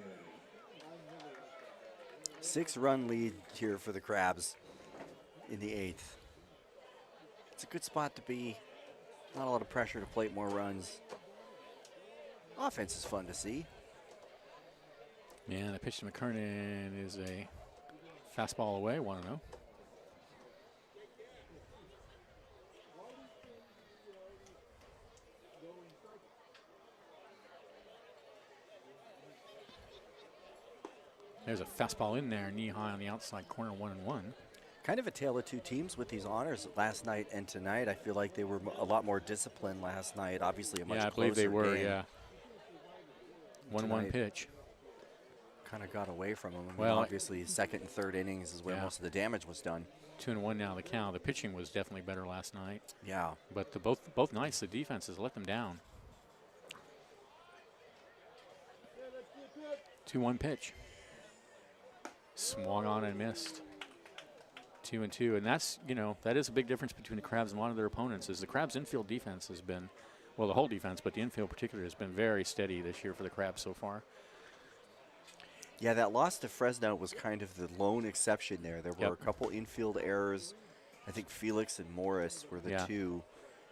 6-run lead here for the Crabs in the 8th. It's a good spot to be. Not a lot of pressure to plate more runs. Offense is fun to see. And the pitch to McKernan is a fastball away, 1-0. There's a fastball in there, knee high on the outside corner, 1-1. Kind of a tale of two teams with these honors last night and tonight. I feel like they were a lot more disciplined last night. Obviously, a much closer I believe they were. game. Yeah. 1-1 pitch. Kind of got away from them. Well, obviously, second and third innings is where most of the damage was done. 2-1 now the count. The pitching was definitely better last night. Yeah. But both nights, the defenses let them down. 2-1 pitch. Swung on and missed. 2-2, and that's, that is a big difference between the Crabs and a lot of their opponents. Is the Crabs' infield defense has been, well, the whole defense, but the infield particularly has been very steady this year for the Crabs so far. Yeah, that loss to Fresno was kind of the lone exception there. There were a couple infield errors. I think Felix and Morris were the two.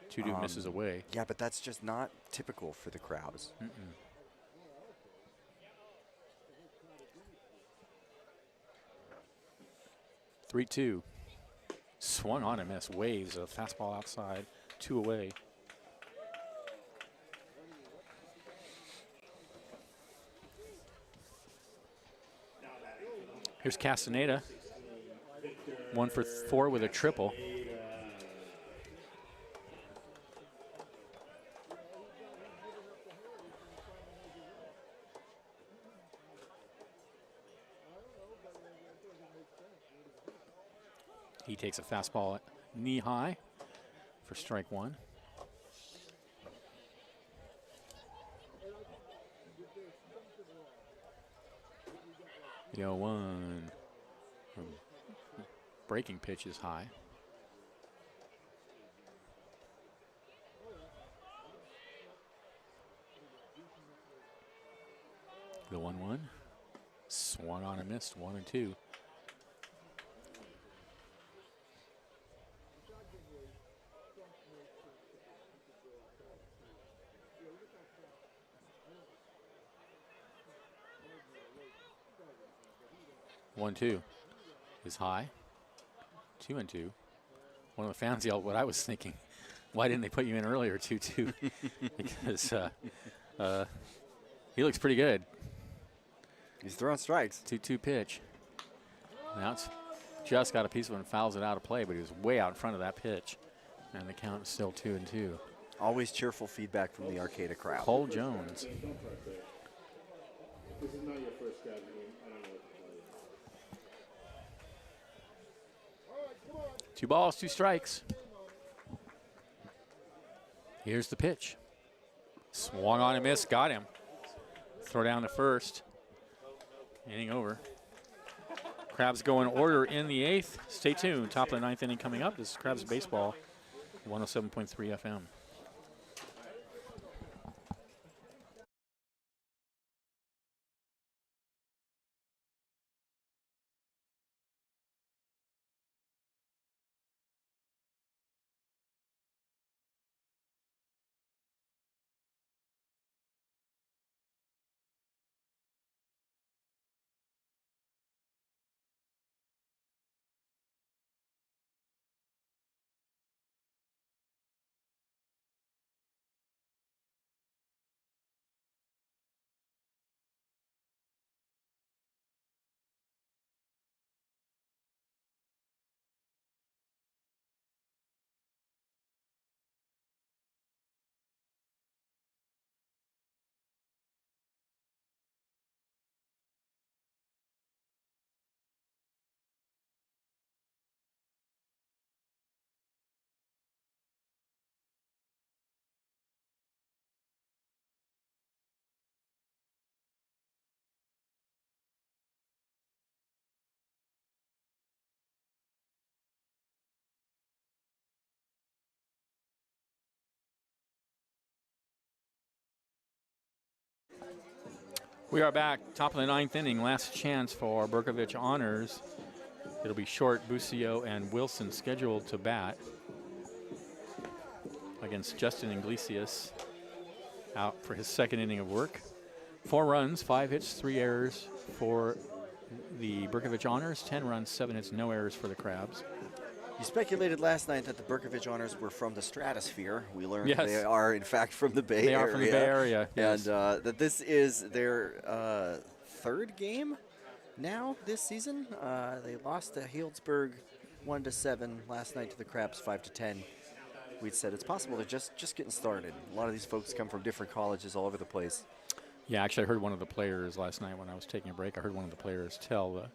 Two misses away. Yeah, but that's just not typical for the Crabs. 3-2. Swung on and missed. Waves a fastball outside. 2 away. Here's Castaneda. 1 for 4 with a triple. He takes a fastball knee high for strike 1. The 0-1. Breaking pitch is high. The 1-1. Swung on and missed. 1-2. One, 2 is high. 2-2. One of the fans yelled what I was thinking. Why didn't they put you in earlier, 2-2? Because he looks pretty good. He's throwing strikes. 2-2 pitch. Now it's just got a piece of it and fouls it out of play, but he was way out in front of that pitch. And the count is still 2-2. Always cheerful feedback from the Arcata crowd. Cole Jones. This is not your first Crabs game. I don't know what to tell you. 2 balls, 2 strikes. Here's the pitch. Swung on and missed, got him. Throw down to first. Inning over. Crabs go in order in the 8th. Stay tuned. Top of the 9th inning coming up. This is Crabs Baseball, 107.3 FM. We are back, top of the 9th inning. Last chance for Bercovich honors. It'll be Short, Busio, and Wilson scheduled to bat against Justin Iglesias, out for his 2nd inning of work. 4 runs, 5 hits, 3 errors for the Bercovich honors. 10 runs, 7 hits, no errors for the Crabs. You speculated last night that the Bercovich honors were from the stratosphere. We learned Yes. they are, in fact, from the Bay Area. They are from the Bay Area, yes. And that this is their 3rd game now this season. They lost to Healdsburg 1-7 last night to the Crabs 5-10. We'd said it's possible they're just getting started. A lot of these folks come from different colleges all over the place. Yeah, actually, I heard one of the players last night when I was taking a break. I heard one of the players tell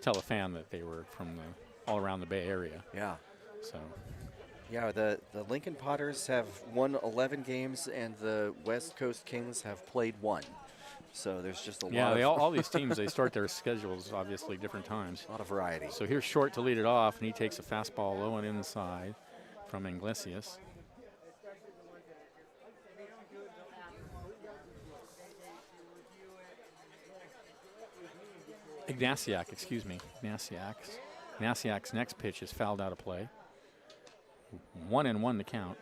a fan that they were from all around the Bay Area. Yeah. So. Yeah, the Lincoln Potters have won 11 games, and the West Coast Kings have played 1. So there's just a lot of all these teams, they start their schedules obviously different times. a lot of variety. So here's Short to lead it off, and he takes a fastball low and inside from Iglesias. Ignasiak, excuse me. Ignasiak's next pitch is fouled out of play. 1-1 to count.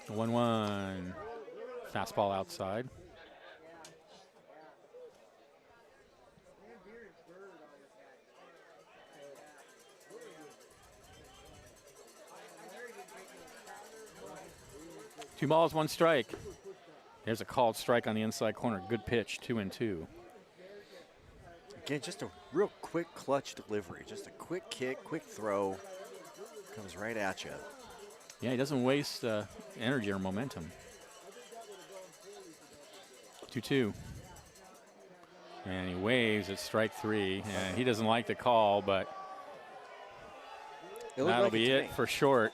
The 1-1 fastball outside. Two balls, 1 strike. There's a called strike on the inside corner. Good pitch, 2-2. Again, just a real quick clutch delivery. Just a quick kick, quick throw. Comes right at you. Yeah, he doesn't waste energy or momentum. 2-2. And he waves at strike 3. And he doesn't like the call, but that'll be it for Short.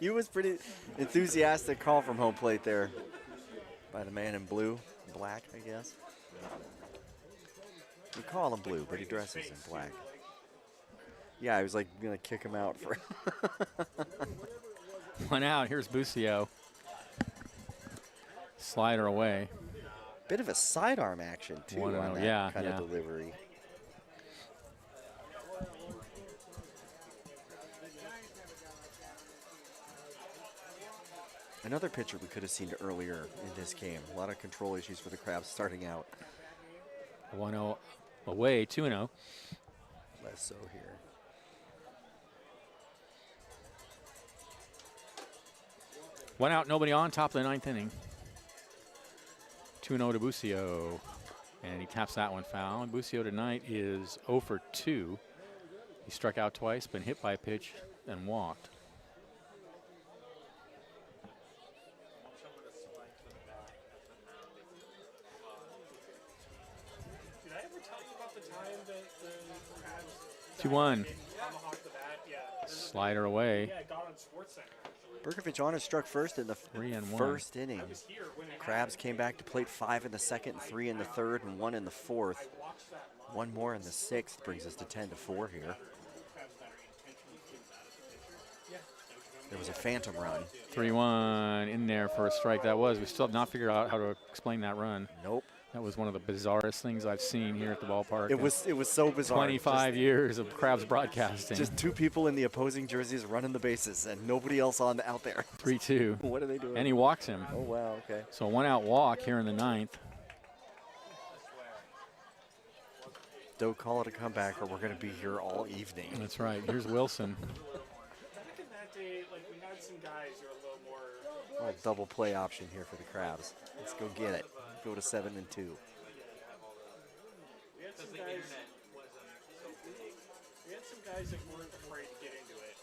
He was pretty enthusiastic call from home plate there by the man in black, I guess. We call him blue, but he dresses in black. Yeah, I was like gonna kick him out for 1 out. Here's Busio. Slider away. bit of a sidearm action too on that kind of delivery. Another pitcher we could have seen earlier in this game. A lot of control issues for the Crabs starting out. 1-0 away, 2-0. Less so here. One out, nobody on, top of the 9th inning. 2-0 to Busio. And he taps that one foul. And Busio tonight is 0 for 2. He struck out twice, been hit by a pitch, and walked. Did I ever tell you about the time that the Crabs 2-1. tomahawked the bat? Yeah. Slider away. Yeah, I got on SportsCenter actually. Bercovich honors struck first in the 3-1. first inning. I was here when it Crabs came back to plate 5 in the second, 3 in the third, and 1 in the fourth. happened. Watched that live. One more in the sixth brings us to 10-4 here. There was a phantom run. 3-1 in there for a strike. That was. We still have not figured out how to explain that run. Nope. That was one of the bizarrest things I've seen here at the ballpark. It was so bizarre. 25 years of Crabs broadcasting. Just two people in the opposing jerseys running the bases and nobody else out there. 3-2. What are they doing? And he walks him. Oh, wow, okay. So a 1-out walk here in the 9th. Don't call it a comeback or we're going to be here all evening. That's right. Here's Wilson. Back in that day, like we had some guys who were a little more. Oh, double play option here for the Crabs. Let's go get it. Go to 7-2. We had some guys. We had some guys that weren't afraid to get into it.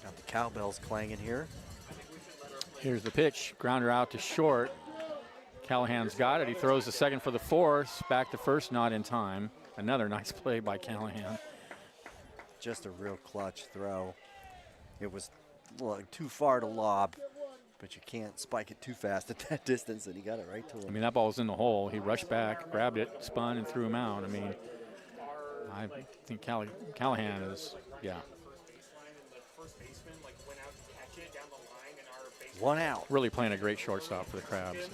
Got the cowbells clanging here. Here's the pitch. Grounder out to short. Callahan's got it. He throws the second for the force. Back to first, not in time. Another nice play by Callahan. Just a real clutch throw. It was too far to lob, but you can't spike it too fast at that distance, and he got it right to him. I mean, that ball was in the hole. He rushed back, grabbed it, spun, and threw him out. I mean, I think Callahan is, yeah. First baseman went out to catch it down the line, and our baseman 1 out. Really playing a great shortstop for the Crabs.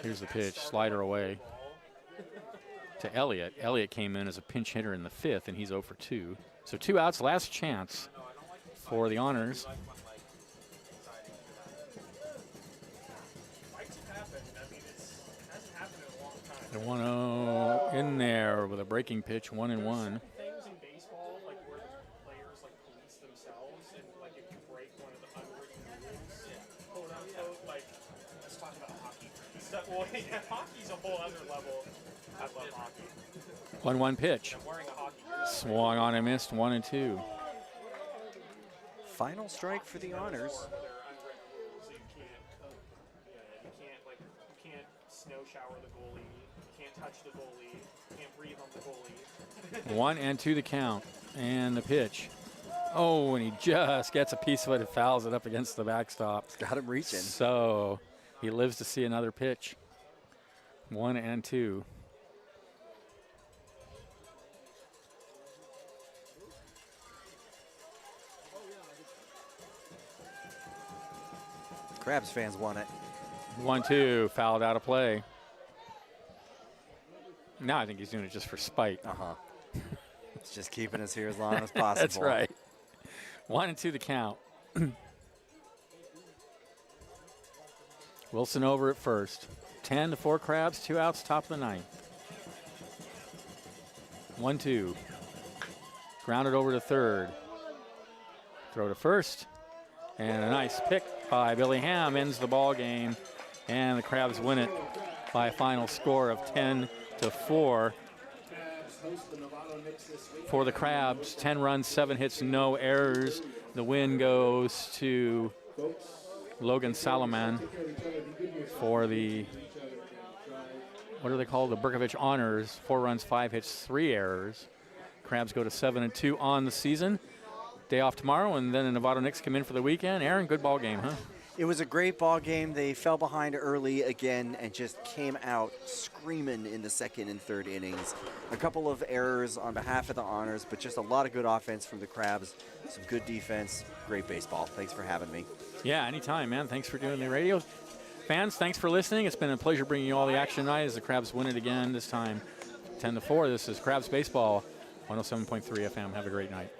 Here's the pitch, slider away to Elliott. Elliott came in as a pinch hitter in the 5th, and he's 0 for 2. So 2 outs, last chance for the Honors. fights have happened. I mean, it hasn't happened in a long time. The 1-0 in there with a breaking pitch, 1-1. Things in baseball, where players police themselves, and if you break one of the unwritten rules, quote unquote, let's talk about hockey. Well, yeah, hockey's a whole other level. I love hockey. 1-1 pitch. I'm wearing a hockey jersey. Swung on and missed, 1-2. Final strike for the Honors. They're unwritten rules. So you can't snow shower the goalie. You can't touch the goalie. You can't breathe on the goalie. 1-2 the count, and the pitch. Oh, and he just gets a piece of it and fouls it up against the backstop. Got him reaching. So he lives to see another pitch. 1-2. Crabs fans want it. 1-2, fouled out of play. Now I think he's doing it just for spite. It's just keeping us here as long as possible. That's right. 1-2 the count. Wilson over at first. 10-4 Crabs, 2 outs, top of the 9th. 1-2. Grounded over to third. Throw to first. And a nice pick by Billy Ham ends the ball game. And the Crabs win it by a final score of 10-4. For the Crabs, 10 runs, 7 hits, no errors. The win goes to Logan Salaman for the, what are they called? The Bercovich Honors. 4 runs, 5 hits, 3 errors. Crabs go to 7-2 on the season. Day off tomorrow, and then the Nevada Knicks come in for the weekend. Aaron, good ball game, huh? It was a great ball game. They fell behind early again and just came out screaming in the second and third innings. A couple of errors on behalf of the Honors, but just a lot of good offense from the Crabs. Some good defense. Great baseball. Thanks for having me. Yeah, anytime, man. Thanks for doing the radio. Fans, thanks for listening. It's been a pleasure bringing you all the action tonight as the Crabs win it again, this time 10-4. This is Crabs Baseball, 107.3 FM. Have a great night.